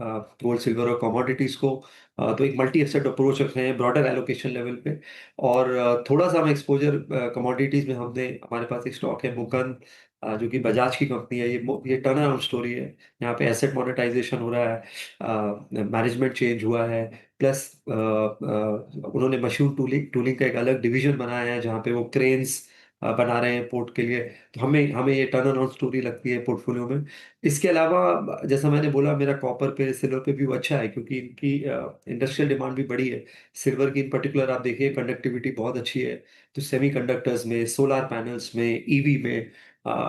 गोल्ड सिल्वर और कमोडिटीज को। तो एक मल्टी एसेट अप्रोच रख रहे हैं ब्रॉडर एलोकेशन लेवल पे। और थोड़ा सा हम एक्सपोजर कमोडिटीज में हमारे पास एक स्टॉक है मुकन, जो कि बजाज की कंपनी है। ये टर्न अराउंड स्टोरी है, यहाँ पे एसेट मोनेटाइजेशन हो रहा है, मैनेजमेंट चेंज हुआ है, प्लस उन्होंने मशीन टूलिंग का एक अलग डिवीजन बनाया है जहाँ पे वो क्रेन्स बना रहे हैं पोर्ट के लिए। तो हमें हमें ये टर्न अराउंड स्टोरी लगती है पोर्टफोलियो में। इसके अलावा जैसा मैंने बोला, मेरा कॉपर पे सिल्वर पे व्यू अच्छा है, क्योंकि इनकी इंडस्ट्रियल डिमांड भी बड़ी है। सिल्वर की इन पर्टिकुलर आप देखिए कंडक्टिविटी बहुत अच्छी है, तो सेमीकंडक्टर्स में, सोलर पैनल्स में, ईवी में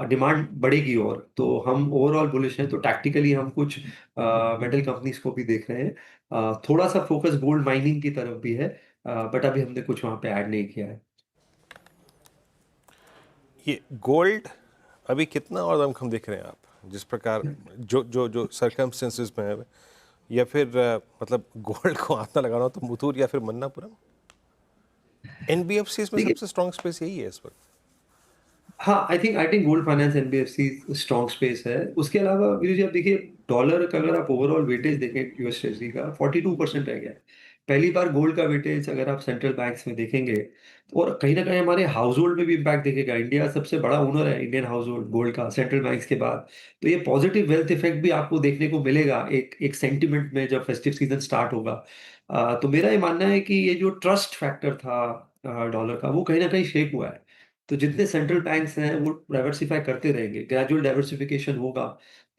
डिमांड बढ़ेगी। और तो हम ओवरऑल बुलिश हैं। तो टैक्टिकली हम कुछ मेटल कंपनीज को भी देख रहे हैं। थोड़ा सा फोकस गोल्ड माइनिंग की तरफ भी है, बट अभी हमने कुछ वहाँ पे ऐड नहीं किया है। ये गोल्ड अभी कितना और दमखम देख रहे हैं आप, जिस प्रकार जो सर्कमस्टेंसेस में है, या फिर मतलब गोल्ड को हाथ ना लगाना हो तो मुथूट या फिर मन्नापुरम? एनबीएफसी में सबसे स्ट्रॉन्ग स्पेस यही है इस वक्त। हाँ, I think gold finance NBFC strong space है। उसके अलावा वीरू जी आप देखिए, डॉलर का अगर आप ओवरऑल वेटेज देखें यूएस ट्रेजरी का 42% रह गया है। पहली बार गोल्ड का वेटेज अगर आप सेंट्रल बैंक्स में देखेंगे, और कहीं ना कहीं हमारे हाउस होल्ड में भी इम्पैक्ट दिखेगा। इंडिया सबसे बड़ा ओनर है इंडियन हाउस होल्ड गोल्ड का सेंट्रल बैंक्स के बाद। तो ये पॉजिटिव वेल्थ इफेक्ट भी आपको देखने को मिलेगा एक एक सेंटिमेंट में जब फेस्टिव सीजन स्टार्ट होगा। तो मेरा ये मानना है कि ये जो ट्रस्ट फैक्टर था डॉलर का, वो कहीं ना कहीं शेक हुआ है। तो जितने सेंट्रल बैंक्स हैं वो डाइवर्सिफाई करते रहेंगे, ग्रेजुअल डाइवर्सिफिकेशन होगा।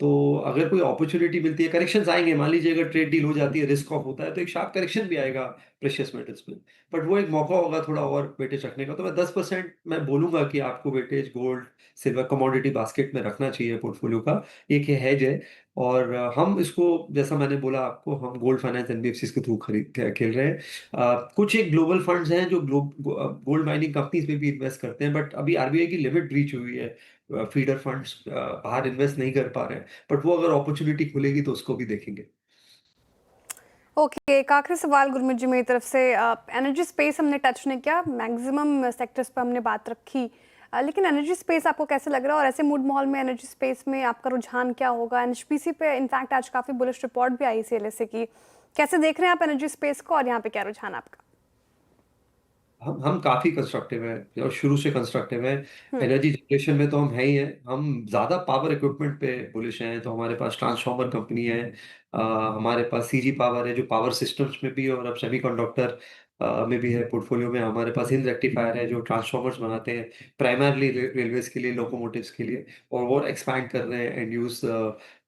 तो अगर कोई अपॉर्चुनिटी मिलती है, करेक्शंस आएंगे, मान लीजिए अगर ट्रेड डील हो जाती है, रिस्क ऑफ होता है, तो एक शार्प करेक्शन भी आएगा प्रेशियस मेटल्स में। बट वो एक मौका होगा थोड़ा और वेटेज रखने का। तो मैं 10% मैं बोलूंगा कि आपको weightage gold silver commodity basket में रखना चाहिए पोर्टफोलियो का। एक ये हैज है। और हम इसको, जैसा मैंने बोला आपको, हम गोल्ड फाइनेंस एनबीएफसी के थ्रू खेल रहे हैं। कुछ एक ग्लोबल फंड्स हैं जो गोल्ड माइनिंग कंपनीज में भी इन्वेस्ट करते हैं, बट अभी आरबीआई की लिमिट ब्रीच हुई है, फीडर फंड्स बाहर इन्वेस्ट नहीं कर पा रहे हैं। बट वो अगर अपॉर्चुनिटी खुलेगी तो उसको भी देखेंगे। ओके, एक आखिरी सवाल गुरमीत जी मेरी तरफ से। एनर्जी स्पेस हमने टच नहीं किया, मैक्सिमम सेक्टर्स पर हमने बात रखी, लेकिन एनर्जी स्पेस आपको कैसे लग रहा है? और ऐसे मूड माहौल में एनर्जी स्पेस में आपका रुझान क्या होगा? एनएचपीसी पे इनफैक्ट आज काफ़ी बुलिश रिपोर्ट भी आई सीएलएसए की। कैसे देख रहे हैं आप एनर्जी स्पेस को, और यहाँ पे क्या रुझान आपका? हम काफी कंस्ट्रक्टिव हैं और शुरू से कंस्ट्रक्टिव हैं। एनर्जी जनरेशन में तो हम है ही हैं। हम ज्यादा पावर इक्विपमेंट पे बुलिश हैं। तो हमारे पास ट्रांसफार्मर कंपनी है, हमारे पास सीजी पावर है जो पावर सिस्टम्स में भी है, और अब सेमीकंडक्टर में भी है पोर्टफोलियो में। हमारे पास हिंद रेक्टिफायर है जो ट्रांसफार्मर्स बनाते हैं प्राइमरली रेलवेज के लिए, लोकोमोटिव्स के लिए, और एक्सपैंड कर रहे हैं एंड यूज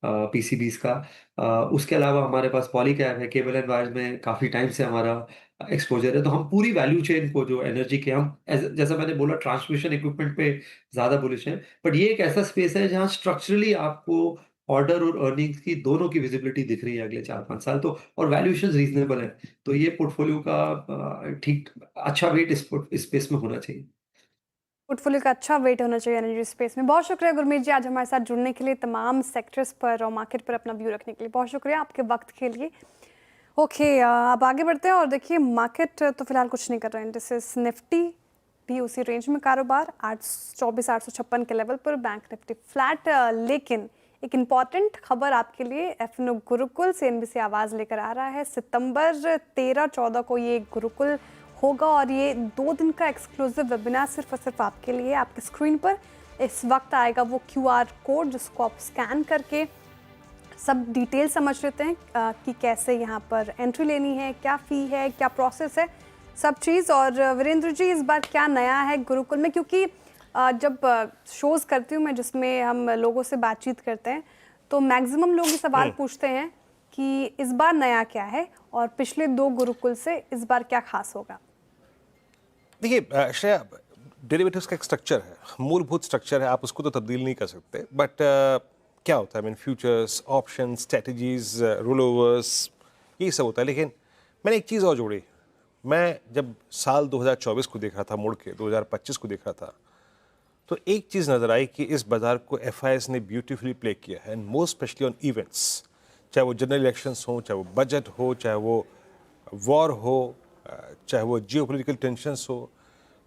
पीसीबीज का। उसके अलावा हमारे पास पॉलीकैब है, केबल एंड वायर्स में काफी टाइम से हमारा एक्सपोजर है। तो हम पूरी वैल्यू चेन को, जो एनर्जी के, हम जैसा मैंने बोला ट्रांसमिशन इक्विपमेंट पे ज्यादा बुलिश है। बट ये एक ऐसा स्पेस है जहाँ स्ट्रक्चरली आपको ऑर्डर और अर्निंग्स की दोनों की विजिबिलिटी दिख रही है अगले 4-5 साल। तो और वैल्यूएशन रीजनेबल है। तो ये पोर्टफोलियो का ठीक अच्छा वेट इस स्पेस में होना चाहिए। पोर्टफोलियो का अच्छा वेट होना चाहिए एनर्जी स्पेस में। बहुत शुक्रिया गुरमीत जी आज हमारे साथ जुड़ने के लिए, तमाम सेक्टर्स पर और मार्केट पर अपना व्यू रखने के लिए। बहुत शुक्रिया आपके वक्त के लिए। ओके, अब आगे बढ़ते हैं और देखिए मार्केट तो फिलहाल कुछ नहीं कर रहे हैं। इंडिसेस निफ्टी भी उसी रेंज में कारोबार 24,856 के लेवल पर, बैंक निफ्टी फ्लैट। लेकिन एक इम्पॉर्टेंट खबर आपके लिए, एफएनओ गुरुकुल से एनबीसी आवाज़ लेकर आ रहा है। सितंबर 13-14 को ये गुरुकुल होगा और ये 2 दिन का एक्सक्लूसिव वेबिनार सिर्फ और सिर्फ आपके लिए। आपकी स्क्रीन पर इस वक्त आएगा वो QR कोड जिसको आप स्कैन करके सब डिटेल समझ लेते हैं कि कैसे यहाँ पर एंट्री लेनी है, क्या फ़ी है, क्या प्रोसेस है, सब चीज़। और वीरेंद्र जी, इस बार क्या नया है गुरुकुल में? क्योंकि जब शोज़ करती हूँ मैं जिसमें हम लोगों से बातचीत करते हैं तो मैक्सिमम लोग ये सवाल पूछते हैं कि इस बार नया क्या है और पिछले 2 गुरुकुल से इस बार क्या खास होगा? देखिए श्रेया, डेरिवेटिव्स का एक स्ट्रक्चर है, मूलभूत स्ट्रक्चर है, आप उसको तो तब्दील नहीं कर सकते। बट क्या होता है, I mean futures, option, strategies, roll overs, यही सब होता है। लेकिन मैंने एक चीज़ और जोड़ी। मैं जब साल 2024 को देख रहा था, मुड़ के 2025 को देख रहा था, तो एक चीज़ नज़र आई कि इस बाज़ार को FIS ने ब्यूटीफुली प्ले किया है, and most specially on events, चाहे वो जनरल इलेक्शंस हो, चाहे वो बजट हो, चाहे वो वॉर हो, चाहे वो जियोपॉलिटिकल टेंशंस हो,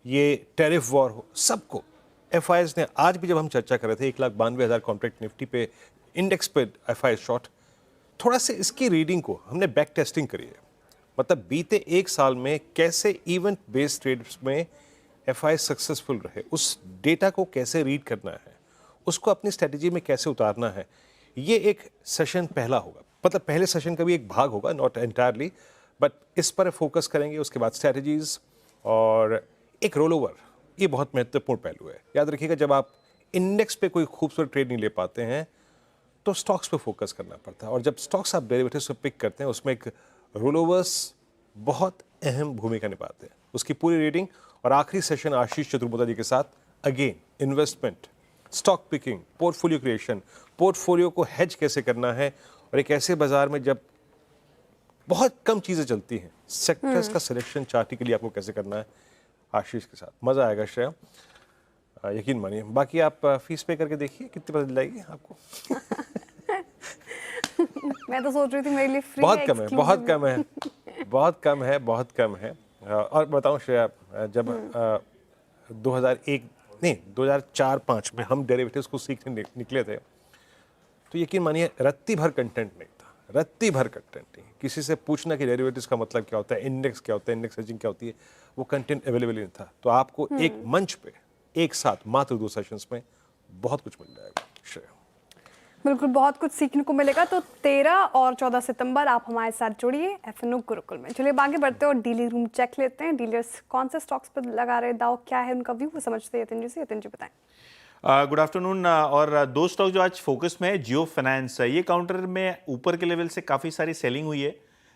ये टैरिफ वॉर हो, सबको FIS ने, आज भी जब हम चर्चा कर रहे थे 1,92,000 कॉन्ट्रैक्ट निफ्टी पे इंडेक्स पे FIS शॉर्ट, थोड़ा से इसकी रीडिंग को हमने बैक टेस्टिंग करी है। मतलब बीते 1 साल में कैसे इवेंट बेस्ड ट्रेड्स में FIS सक्सेसफुल रहे, उस डेटा को कैसे रीड करना है, उसको अपनी स्ट्रेटजी में कैसे उतारना है, ये एक सेशन पहला होगा। मतलब पहले सेशन का भी एक भाग होगा, नॉट एंटायरली, बट इस पर फोकस करेंगे। उसके बाद स्ट्रेटजीज और एक रोल ओवर, ये बहुत महत्वपूर्ण पहलू है। याद रखिएगा, जब आप इंडेक्स पे कोई खूबसूरत ट्रेड नहीं ले पाते हैं तो स्टॉक्स पे फोकस करना पड़ता है, और जब स्टॉक्स आप डेरिवेटिव्स पे पिक करते हैं उसमें एक रोल ओवर्स बहुत अहम भूमिका निभाते हैं। उसकी पूरी रीडिंग और आखिरी सेशन आशीष चतुर्वेदी जी के साथ, again investment, stock picking, portfolio creation, portfolio को हेज कैसे करना है, और एक ऐसे बाजार में जब बहुत कम चीज़ें चलती हैं, सेक्टर्स का सिलेक्शन चार्ट के लिए आपको कैसे करना है, आशीष के साथ मज़ा आएगा श्रेया, यकीन मानिए। बाकी आप फीस पे करके देखिए कितनी पता चलेगी आपको। मैं तो सोच रही थी मेरे लिए फ्री बहुत है, कम है, बहुत कम है, बहुत कम है, बहुत कम है। और बताऊं श्रेया, जब 2004-05 में हम डेरिवेटिव्स को सीखने निकले थे तो यकीन मानिए रत्ती भर कंटेंट नहीं था, रत्ती भर कंटेंट नहीं। किसी से पूछना कि डेरिवेटिव्स का मतलब क्या होता है, इंडेक्स क्या होता है, इंडेक्स हेजिंग क्या होती है, वो कंटेंट अवेलेबल नहीं था। तो आपको एक मंच पे एक साथ मात्र 2 सेशंस में बहुत कुछ मिल जाएगा श्रेया। बिल्कुल, बहुत कुछ सीखने को मिलेगा। तो 13 और 14 सितंबर आप हमारे साथ जुड़िए FNO गुरुकुल में। चलिए आगे बढ़ते हैं और डीलर रूम चेक लेते हैं। डीलर्स कौन से स्टॉक्स पर लगा रहे, दाव क्या है उनका व्यू, वो समझते हैं यतिन जी से। यतिन जी बताएं। Good afternoon. और 2 स्टॉक जो आज फोकस में है, जियो फाइनेंस, ये काउंटर में ऊपर के लेवल से काफ़ी सारी सेलिंग हुई है,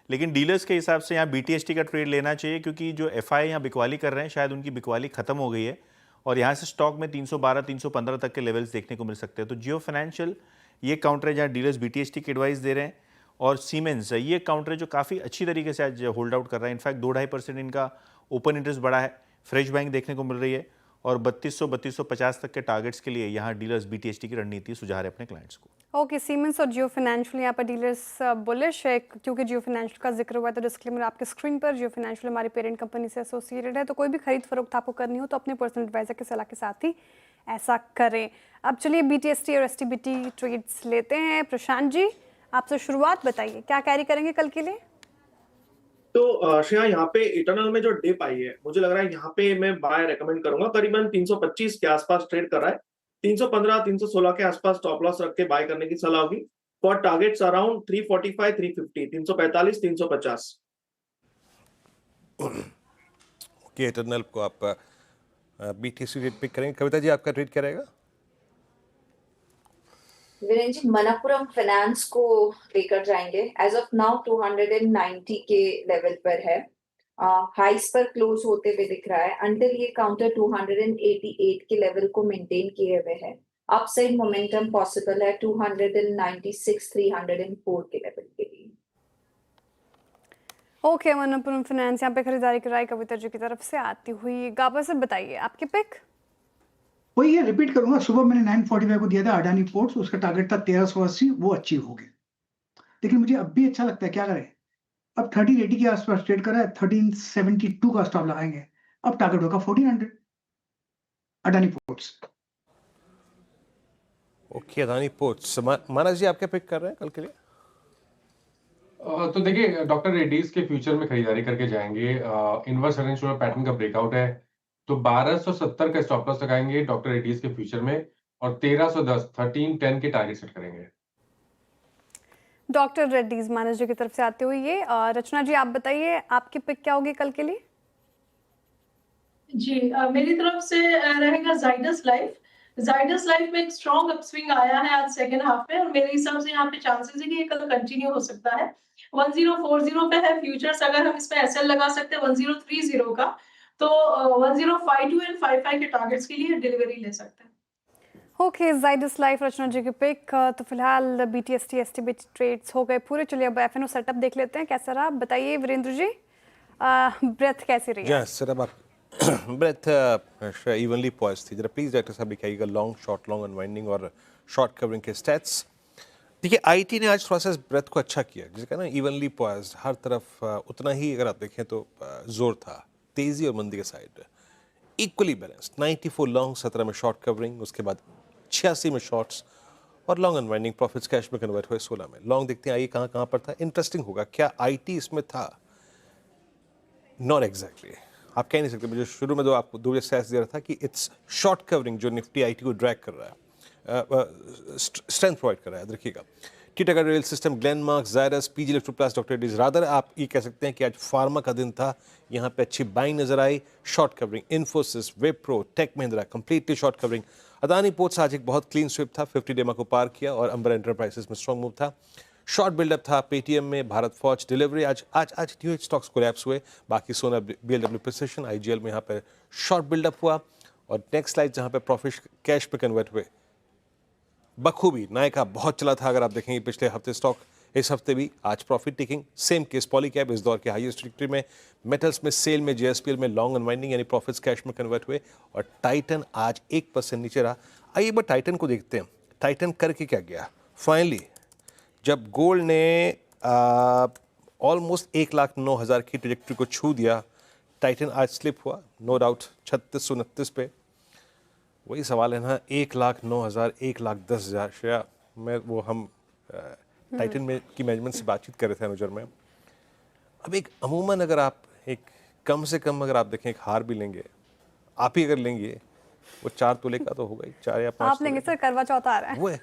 लेकिन डीलर्स के हिसाब से यहाँ BTST का ट्रेड लेना चाहिए, क्योंकि जो FI यहाँ बिकवाली कर रहे हैं शायद उनकी बिकवाली खत्म हो गई है और यहाँ से स्टॉक में 312-315 तक के लेवल्स देखने को मिल सकते हैं। तो जियो फाइनेंशियल ये काउंटर है जहाँ डीलर्स BTST की एडवाइस दे रहे हैं, और सीमेंस ये काउंटर है जो काफ़ी अच्छी तरीके से आज होल्ड आउट कर रहा है। इनफैक्ट 2-2.5% इनका ओपन इंटरेस्ट बढ़ा है। फ्रेश बैंक देखने को मिल रही है, और 3200-3250 तक के टारगेट्स के लिए यहाँ डीलर्स BTST की रणनीति सुझा रहे हैं अपने क्लाइंट्स को। ओके, सीमेंस और जियो फाइनेंशियल यहाँ पर डीलर्स बुलिश है, क्योंकि जियो फाइनेंशियल का जिक्र हुआ है। तो डिस्क्लेमर आपके स्क्रीन पर, जियो फाइनेंशियल हमारी पेरेंट कंपनी से एसोसिएटेड है, तो कोई भी खरीद फरोख्त आपको करनी हो तो अपने पर्सनल एडवाइजर की सलाह के साथ ही ऐसा करें। अब चलिए BTST और STBT ट्रेड्स लेते हैं। प्रशांत जी, आपसे शुरुआत बताइए, क्या कैरी करेंगे कल के लिए? तो श्रेया, यहाँ पे इटर्नल में जो डिप आई है, मुझे लग रहा है यहाँ पे मैं बाय रेकमेंड करूंगा। करीबन 325 के आसपास ट्रेड कर रहा है, 315-316 के आसपास स्टॉप लॉस रख के बाय करने की सलाह होगी। For targets around 345-350, 345-350। Okay, eternal को आप BTC रेट पिक करेंगे। कविता जी, आपका रेट क्या रहेगा? वीरेंद्र जी, मनप्पुरम फाइनेंस को लेकर जाएंगे। एज ऑफ नाउ 290 के लेवल पर है, हाइस पर क्लोज होते हुए दिख रहा है। अंटिल ये काउंटर 288 के लेवल को मेंटेन किए हुए है। अपसाइड मोमेंटम पॉसिबल है 296-304 के लेवल के लिए। ओके, मनप्पुरम फाइनेंस यहाँ पे खरीदारी कराई कविता जी की तरफ से आती हुई। गाबा सर बताइए, आपके पिक? वही है, रिपीट करूंगा। सुबह मैंने 945 को दिया था अडानी पोर्ट्स, उसका टारगेट था 1380, वो अचीव हो गया। लेकिन मुझे अब भी अच्छा लगता है, क्या करें, अब 1380 के आसपास ट्रेड कर रहा है, 1372 का स्टॉप लगाएंगे, अब टारगेट होगा 1400 Adani ports. Okay, Adani ports. Manas ji, आपके पिक कर रहे हैं कल के लिए? तो देखिए डॉक्टर रेड्डीज के फ्यूचर में खरीदारी करके जाएंगे। Inverse head and shoulder pattern का ब्रेकआउट है, तो 1270 का स्टॉप लॉस लगाएंगे डॉक्टर रेड्डीज के फ्यूचर में, और 1310 1310 के टारगेट सेट करेंगे। डॉक्टर रेड्डीज मैनेजर की तरफ से आते हुए ये रचना जी, आप बताइए आपकी पिक क्या होगी कल के लिए? जी मेरी तरफ से रहेगा जाइडस लाइफ। जाइडस लाइफ में एक स्ट्रॉन्ग अपस्विंग आया है आज सेकंड हाफ में, और मेरे हिसाब से यहाँ पे चांसेस है कि ये कल कंटिन्यू हो सकता है। 1040 पे है फ्यूचर्स, अगर हम इसमें एसएल लगा सकते हैं 1030 का, तो 1052 एंड 55 के टारगेट्स के लिए डिलीवरी ले सकते हैं। ओके, जाइडस लाइफ रचना जी की पिक। तो फिलहाल बीटीएसटी एसटीबी ट्रेड्स हो गए पूरे। चलिए अब एफएनओ सेटअप देख लेते हैं कैसा रहा। बताइए वीरेंद्र जी, ब्रेथ कैसी रही? यस सर, आप ब्रेथ इवनली पॉइज थी। जरा प्लीज डॉक्टर साहब दिखाइएगा लॉन्ग शॉर्ट, लॉन्ग अनवाइंडिंग और शॉर्ट कवरिंग के स्टैट्स। देखिए आईटी ने आज थोड़ा सा ब्रेथ को अच्छा किया, जिसका ना इवनली पॉइज, हर तरफ उतना ही अगर आप देखें तो जोर था, तेजी और मंदी के साइड इक्वली बैलेंस्ड। 94 लॉन्ग, 17 में शॉर्ट कवरिंग, उसके बाद 86 में शॉर्ट्स और लॉन्ग अनवाइंडिंग। प्रॉफिट्स कैश में कन्वर्ट हुए 16 में। लॉन्ग देखते हैं आइए कहाँ कहाँ पर था। इंटरेस्टिंग होगा, क्या आईटी इसमें था? नॉट एग्जैक्टली, आप कह नहीं सकते। मुझे शुरू में तो आपको दो सेंस दे रहा था कि इट्स शॉर्ट कवरिंग जो निफ्टी आईटी को ड्रैग कर रहा है, स्ट्रेंथ प्रोवाइड कर रहा है। देखिएगा Titagarh rail system, Glenmark, Zydus, PG Electroplast, doctor Reddy's. Rather आप ये कह सकते हैं कि आज फार्मा का दिन था, यहाँ पे अच्छी बाइंग नजर आई। Short covering Infosys, Wipro, Tech Mahindra completely short covering. Adani ports आज एक बहुत क्लीन स्विप था, 50 डेमा को पार किया, और अंबर एंटरप्राइजेस में स्ट्रॉन्ग मूव था। शॉर्ट बिल्डअप था पेटीएम में, भारत फॉर्ज, डिलीवरी। आज आज आज न्यू एज स्टॉक्स कोलैप्स हुए। बाकी सोना, बीएलडब्ल्यू प्रिसिशन, आईजीएल में यहाँ पर शॉर्ट बिल्डअप हुआ। और नेक्स्ट स्लाइड जहाँ पे प्रॉफिट कैश पे कन्वर्ट हुए बखूबी। नायका बहुत चला था, अगर आप देखेंगे पिछले हफ्ते स्टॉक, इस हफ्ते भी आज profit taking. Same case Polycab इस दौर के हाईएस्ट ट्रिजेक्टरी में। मेटल्स में सेल में, जेएसपीएल में लॉन्ग अनवाइंडिंग यानी प्रॉफिट्स कैश में कन्वर्ट हुए। और टाइटन आज 1% नीचे रहा। आइए एक बार टाइटन को देखते हैं, टाइटन करके क्या गया। फाइनली जब गोल्ड ने ऑलमोस्ट 1,09,000 की ट्रिजेक्टरी को छू दिया, टाइटन आज स्लिप हुआ नो डाउट 3629 पे। वही सवाल है ना, 1,09,000, 1,10,000। श्रेया, मैं वो हम टाइटन में की मैनेजमेंट से बातचीत कर रहे थे अनुजर में। अब एक अमूमन अगर आप एक कम से कम अगर आप देखें एक हार भी लेंगे, आप ही अगर लेंगे, वो 4 तोले का तो होगा ही, 4 या 5 आप लेंगे सर, करवा चौथ आ रहा है। वो है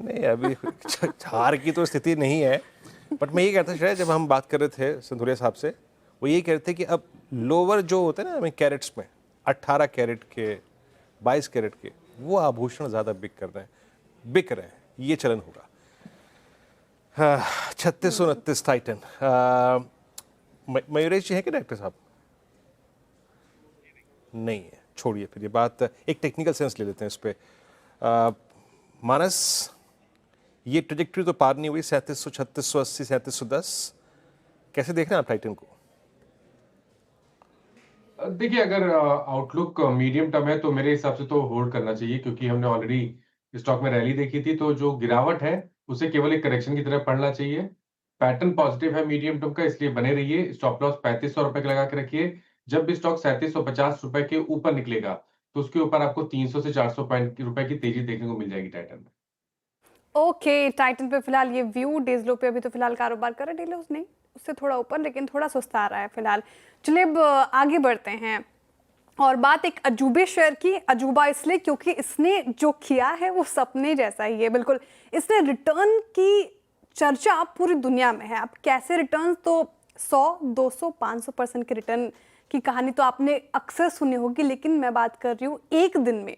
नहीं, अभी हार की तो स्थिति नहीं है। बट मैं ये कहता श्रेया, जब हम बात कर रहे थे सिंधुरिया साहब से, वो यही कह रहे थे कि अब लोअर जो होते हैं ना हमें कैरेट्स में, 18 कैरेट के, 22 कैरेट के, वो आभूषण ज़्यादा बिक रहे हैं। ये चलन होगा। 3629 टाइटन। मयूरेश जी है कि डॉक्टर साहब? नहीं है, छोड़िए फिर ये बात। एक टेक्निकल सेंस ले लेते हैं इस पे। मानस, ये ट्रेजेक्टरी तो पार नहीं हुई, 3700, 3680, 3710। कैसे देख रहे हैं आप टाइटन को? देखिए अगर आउटलुक मीडियम टर्म है तो मेरे हिसाब से तो होल्ड करना चाहिए, क्योंकि हमने ऑलरेडी स्टॉक में रैली देखी थी, तो जो गिरावट है उसे केवल एक करेक्शन की तरह पढ़ना चाहिए। पैटर्न पॉजिटिव है मीडियम टर्म का, इसलिए बने रहिए। स्टॉप लॉस 3500 रुपए का लगा के रखिए। जब भी स्टॉक 3750 रुपए के ऊपर निकलेगा तो उसके ऊपर आपको 300 से 400 पॉइंट रुपए की तेजी देखने को मिल जाएगी टाइटन में। ओके, टाइटन पे फिलहाल ये व्यू। डेज लो पे अभी तो फिलहाल कारोबार कर रहा है, डेज नहीं उससे थोड़ा ऊपर, लेकिन थोड़ा सुस्ता आ रहा है फिलहाल। चलिए अब आगे बढ़ते हैं और बात एक अजूबे शेयर की। अजूबा इसलिए क्योंकि इसने जो किया है वो सपने जैसा ही है बिल्कुल। इसने रिटर्न की चर्चा पूरी दुनिया में है। अब कैसे रिटर्न, तो 100, 200, 500% के रिटर्न की कहानी तो आपने अक्सर सुनी होगी, लेकिन मैं बात कर रही हूँ एक दिन में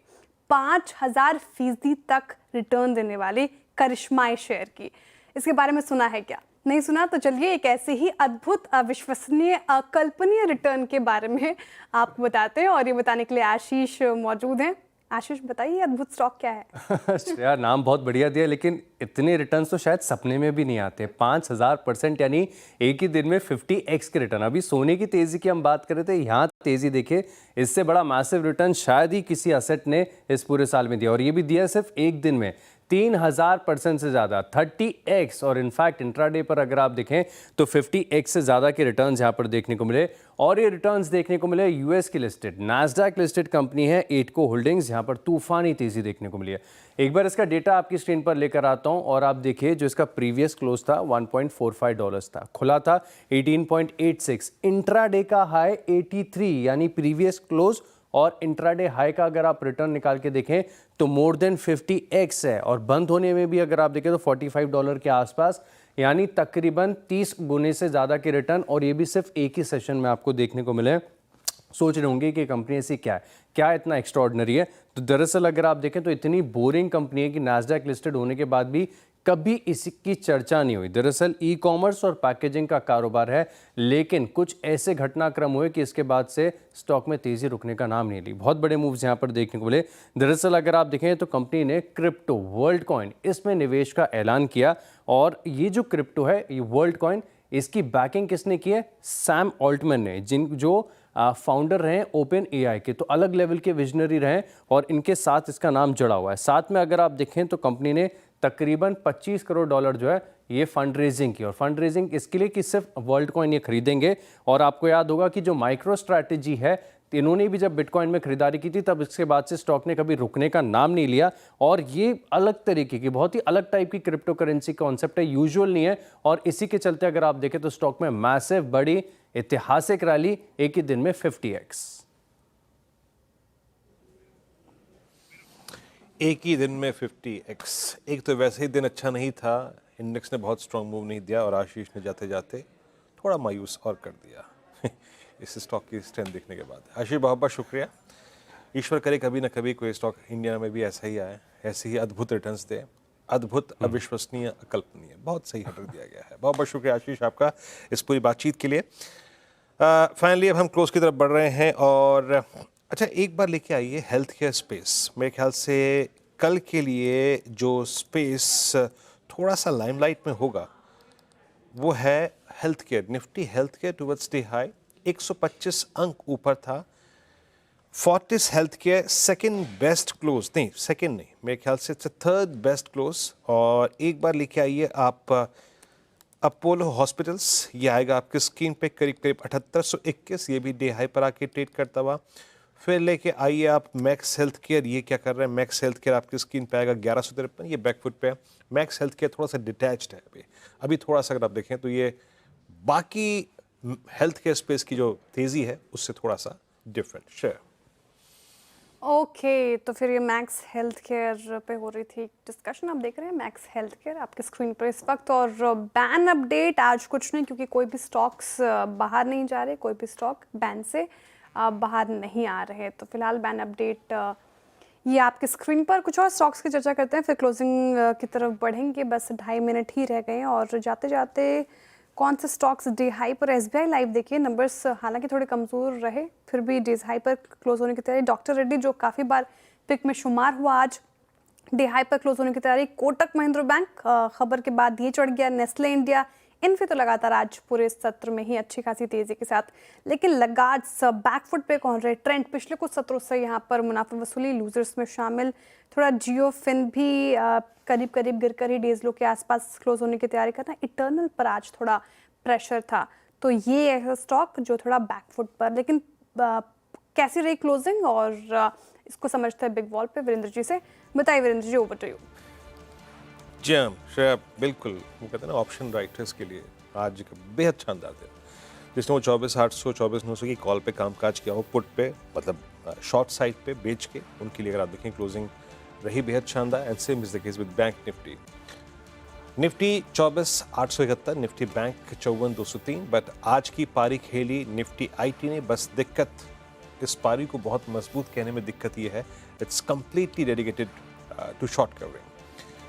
5000% तक रिटर्न देने वाले करिश्माई शेयर की। इसके बारे में सुना है क्या? नहीं सुना? तो चलिए एक ऐसे ही अद्भुत, अविश्वसनीय, अकल्पनीय रिटर्न के बारे में आपको बताते हैं, और ये बताने के लिए आशीष मौजूद हैं। आशीष बताइए अद्भुत स्टॉक क्या है? यार नाम बहुत बढ़िया दिया, लेकिन इतने रिटर्न्स तो शायद सपने में भी नहीं आते। 5000% यानी एक ही दिन में 50x के रिटर्न। अभी सोने की तेजी की हम बात कर रहे थे, यहाँ तेजी देखिए, इससे बड़ा मैसिव रिटर्न शायद ही किसी असेट ने इस पूरे साल में दिया, और ये भी दिया सिर्फ एक दिन में। 3000% से ज़्यादा 30x, और इनफैक्ट इंट्राडे पर अगर आप देखें तो 50x से ज़्यादा के रिटर्न्स यहाँ पर देखने को मिले। और ये रिटर्न्स देखने को मिले यूएस की लिस्टेड नैस्डैक लिस्टेड कंपनी है एटको होल्डिंग्स, यहाँ पर तूफानी तेज़ी देखने को मिली है। एक बार इसका डेटा आपकी स्क्रीन पर लेकर आता हूँ और आप देखिए जो इसका प्रीवियस क्लोज था $1.45 था, खुला था 18.86, इंट्राडे का हाई 83 यानी प्रीवियस क्लोज, और इंट्राडे हाई का अगर आप रिटर्न निकाल के देखें तो मोर देन 50x है, और बंद होने में भी अगर आप देखें तो $45 के आसपास, यानी तकरीबन 30 गुने से ज़्यादा के रिटर्न, और ये भी सिर्फ एक ही सेशन में आपको देखने को मिले। सोच रहे होंगे कि कंपनी ऐसी क्या है, क्या इतना एक्स्ट्रॉर्डनरी है? तो दरअसल अगर आप देखें तो इतनी बोरिंग कंपनी है कि नैस्डैक लिस्टेड होने के बाद भी कभी इसकी चर्चा नहीं हुई। दरअसल ई कॉमर्स और पैकेजिंग का कारोबार है, लेकिन कुछ ऐसे घटनाक्रम हुए कि इसके बाद से स्टॉक में तेज़ी रुकने का नाम नहीं ली। बहुत बड़े मूव्स यहाँ पर देखने को मिले। दरअसल अगर आप देखें तो कंपनी ने क्रिप्टो वर्ल्ड कॉइन इसमें निवेश का ऐलान किया, और ये जो क्रिप्टो है, ये वर्ल्ड कॉइन, इसकी बैकिंग किसने की है? सैम ऑल्टमैन ने, जो फाउंडर रहे ओपन एआई के, तो अलग लेवल के विजनरी रहे, और इनके साथ इसका नाम जुड़ा हुआ है। साथ में अगर आप देखें तो कंपनी ने तकरीबन $25 करोड़ जो है ये फंड रेजिंग की, और फंड रेजिंग इसके लिए कि सिर्फ वर्ल्ड कॉइन ये खरीदेंगे। और आपको याद होगा कि जो माइक्रो स्ट्रैटेजी है, इन्होंने भी जब बिटकॉइन में खरीदारी की थी तब इसके बाद से स्टॉक ने कभी रुकने का नाम नहीं लिया, और ये अलग तरीके की, बहुत ही अलग टाइप की क्रिप्टो करेंसी कॉन्सेप्ट है, यूजुअल नहीं है, और इसी के चलते अगर आप देखें तो स्टॉक में मैसिव बड़ी ऐतिहासिक रैली, एक ही दिन में 50x, एक ही दिन में 50x। एक तो वैसे ही दिन अच्छा नहीं था, इंडेक्स ने बहुत स्ट्रांग मूव नहीं दिया, और आशीष ने जाते जाते थोड़ा मायूस और कर दिया इस स्टॉक की स्ट्रेंथ देखने के बाद। आशीष बहुत बहुत शुक्रिया। ईश्वर करे कभी ना कभी कोई स्टॉक इंडिया में भी ऐसा ही आए, ऐसे ही अद्भुत रिटर्न्स दे, अद्भुत, अविश्वसनीय, अकल्पनीय। बहुत सही हटक दिया गया है। बहुत बहुत शुक्रिया आशीष आपका इस पूरी बातचीत के लिए। फाइनली अब हम क्लोज की तरफ बढ़ रहे हैं, और अच्छा एक बार लेके आइए हेल्थ केयर स्पेस। मेरे ख्याल से कल के लिए जो स्पेस थोड़ा सा लाइमलाइट में होगा वो है health care. Nifty health care towards day high 125 अंक ऊपर था। Fortis health care second best close, नहीं सेकेंड नहीं, मेरे ख्याल से थर्ड बेस्ट क्लोज। और एक बार लेके आइए आप अपोलो हॉस्पिटल्स, ये आएगा आपके स्क्रीन पे करीब करीब 7821, ये भी डे हाई पर आके ट्रेड करता हुआ। फिर लेके आइए आप मैक्स हेल्थ केयर, ये क्या कर रहे हैं? मैक्स हेल्थ केयर आपकी स्क्रीन पे आएगा 1153, ये बैकफुट पे है। मैक्स हेल्थ केयर थोड़ा सा डिटैच्ड है अभी थोड़ा सा अगर आप देखें तो ये बाकी हेल्थ केयर स्पेस की जो तेज़ी है उससे थोड़ा सा डिफरेंट शेयर। ओके तो फिर ये मैक्स हेल्थ केयर पे हो रही थी डिस्कशन। आप देख रहे हैं मैक्स हेल्थ केयर आपके स्क्रीन पर इस वक्त। और बैन अपडेट आज कुछ नहीं, क्योंकि कोई भी स्टॉक्स बाहर नहीं जा रहे, कोई भी स्टॉक बैन से बाहर नहीं आ रहे। तो फिलहाल बैन अपडेट ये आपके स्क्रीन पर। कुछ और स्टॉक्स की चर्चा करते हैं, फिर क्लोजिंग की तरफ बढ़ेंगे। बस 2.5 मिनट ही रह गए हैं, और जाते जाते कौन से स्टॉक्स डे हाई पर? एसबीआई लाइव देखिए, नंबर्स हालांकि थोड़े कमज़ोर रहे, फिर भी डे हाई पर क्लोज होने की तैयारी। डॉक्टर रेड्डी जो काफ़ी बार पिक में शुमार हुआ, आज डे हाई पर क्लोज होने की तैयारी। कोटक महिंद्रा बैंक खबर के बाद ये चढ़ गया। नेस्ले इंडिया, इनफे तो लगातार आज पूरे सत्र में ही अच्छी खासी तेजी के साथ, लेकिन लगातार बैकफुट पे कौन रहे? ट्रेंड पिछले कुछ सत्रों से यहाँ पर मुनाफा वसूली लूजर्स में शामिल। थोड़ा जियो फिन भी करीब करीब गिरकर ही डेज लो के आसपास क्लोज होने की तैयारी करना। इटर्नल पर आज थोड़ा प्रेशर था, तो ये ऐसा स्टॉक जो थोड़ा बैकफुट पर। लेकिन कैसी रही क्लोजिंग, और इसको समझते हैं बिग वॉल पे वीरेंद्र जी से। बताइए Virendra ji, over to you. जी हाँ श्रेया, बिल्कुल वो कहते हैं ना ऑप्शन राइटर्स के लिए आज बेहद शानदार दिन, जिसने वो 24,800 24,900 की कॉल पे कामकाज किया हो, पुट पे मतलब शॉर्ट साइड पे बेच के, उनके लिए अगर आप देखें क्लोजिंग रही बेहद शानदार। And same is the case with bank Nifty. Nifty 24,871, Nifty bank 54,203। But आज की पारी खेली निफ्टी आईटी ने। बस दिक्कत इस पारी को बहुत मजबूत कहने में दिक्कत ये है, it's completely dedicated to short covering.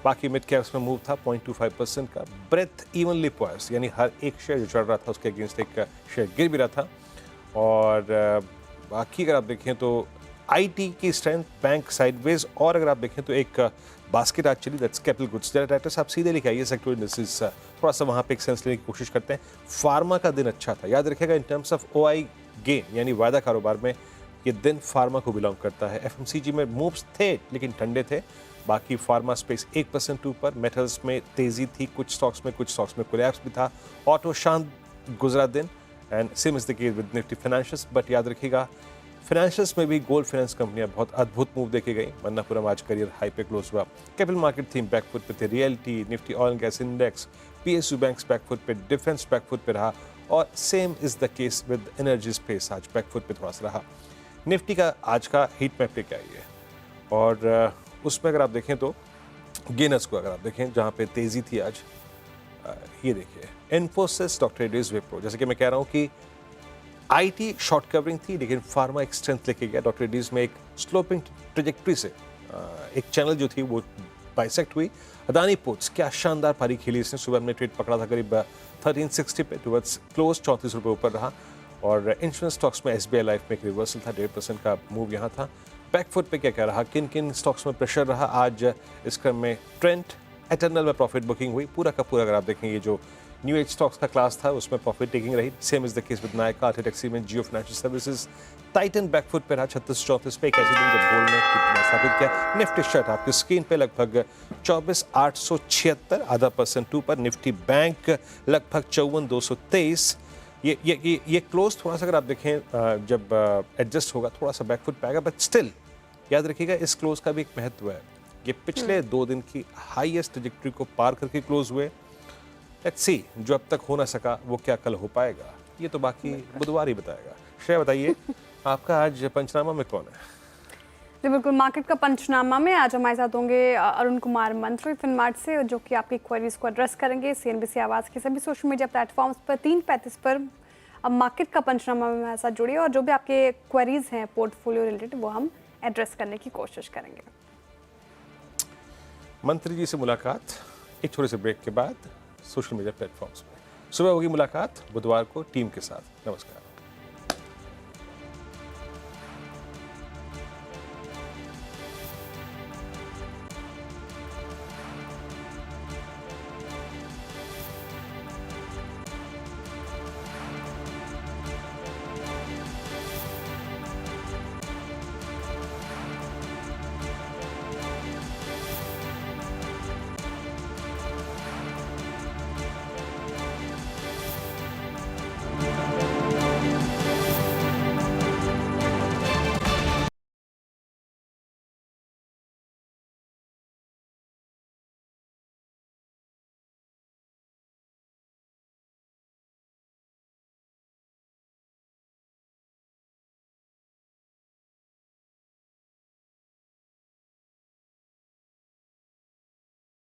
बाकी मिड कैप्स में मूव था 0.25% का। ब्रेथ इवनली पॉइस, यानी हर एक शेयर जो चढ़ रहा था उसके अगेंस्ट एक शेयर गिर भी रहा था। और बाकी अगर आप देखें तो आईटी की स्ट्रेंथ, बैंक साइडवेज, और अगर आप देखें तो एक बास्केट आज चली, दैट्स कैपिटल गुड्स। डायरेक्टर्स आप सीधे लेके आइए सेक्टर इंडस्ट्रीज, थोड़ा सा वहाँ पे एक सेंस लेने की कोशिश करते हैं। फार्मा का दिन अच्छा था, याद रखिएगा इन टर्म्स ऑफ ओआई गेन, यानी वायदा कारोबार में ये दिन फार्मा को बिलोंग करता है। एफएमसीजी में मूव्स थे लेकिन ठंडे थे। बाकी फार्मा स्पेस 1% ऊपर, मेटल्स में तेजी थी, कुछ स्टॉक्स में कोलैप्स भी था। ऑटो शांत गुजरा दिन and same is the case with Nifty financials. But याद रखिएगा फाइनेंशियल्स में भी गोल्ड फाइनेंस कंपनियां बहुत अद्भुत मूव देके गई। मन्नापुरम आज करियर हाई पे क्लोज हुआ। कैपिटल मार्केट थीम बैकफुट पे थे, realty, Nifty oil and gas index, PSU banks backfoot पे, डिफेंस बैकफुट पे रहा और same is the case with energy space, आज बैकफुट पे थोड़ा सा रहा। निफ्टी का आज का हीट मैप पे क्या ही है और उसमें अगर आप देखें तो गेनर्स को अगर आप देखें जहाँ पे तेजी थी आज, ये देखिए इन्फोसिस, डॉक्टर रेड्डीज, विप्रो। जैसे कि मैं कह रहा हूँ कि आईटी शॉर्ट कवरिंग थी लेकिन फार्मा एक स्ट्रेंथ लेके गया। डॉक्टर रेड्डीज में एक स्लोपिंग ट्रेजेक्ट्री से एक चैनल जो थी वो बाइसेक्ट हुई। अदानी पोर्ट्स क्या शानदार पारी खेली इसने, सुबह हमने ट्रेड पकड़ा था करीब 1360 पे, टुवर्ड्स क्लोज 34 रुपये ऊपर रहा। और इंश्योरेंस स्टॉक्स में एसबीआई लाइफ में एक रिवर्सल था, 1.5% का मूव यहाँ था। बैकफुट पे क्या क्या रहा, किन किन स्टॉक्स में प्रेशर रहा आज इस क्रम में। ट्रेंट एटर्नल में प्रॉफिट बुकिंग हुई, पूरा का पूरा अगर आप देखें ये जो न्यू एज स्टॉक्स का क्लास था उसमें प्रॉफिट टेकिंग रही। Same is the case with Nykaa, taxi में, जियो फाइनेंशियल सर्विसेज। टाइटन बैकफुट पे रहा 36-34 पे, एक ऐसे दिन जब गोल्ड ने स्थापित किया। निफ्टी शर्ट आपकी स्क्रीन पे लगभग 24,876, आधा % ऊपर। निफ्टी बैंक लगभग 54,223। ये क्लोज थोड़ा सा अगर आप देखें जब एडजस्ट होगा थोड़ा सा बैकफुट पे आएगा, बट स्टिल याद रखिएगा इस क्लोज का भी एक महत्व है। ये पिछले 2 दिन की हाईएस्ट ट्रैजेक्टरी को पार करके क्लोज हुए। लेट्स सी जो अब तक हो ना सका वो क्या कल हो पाएगा, ये तो बाकी बुधवार ही बताएगा। श्रेया बताइए आपका आज पंचनामा में कौन है? जी बिल्कुल, मार्केट का पंचनामा में आज हमारे साथ होंगे अरुण कुमार मंत्री फिनमार्ट से, जो कि आपकी क्वेरीज को एड्रेस करेंगे। सीएनबीसी आवाज़ के सभी सोशल मीडिया प्लेटफॉर्म्स पर 3:35 पर अब मार्केट का पंचनामा में हमारे साथ जुड़िए और जो भी आपके क्वेरीज हैं पोर्टफोलियो रिलेटेड वो हम एड्रेस करने की कोशिश करेंगे। मंत्री जी से मुलाकात एक छोटे से ब्रेक के बाद सोशल मीडिया प्लेटफॉर्म्स पर। सुबह होगी मुलाकात बुधवार को टीम के साथ। नमस्कार।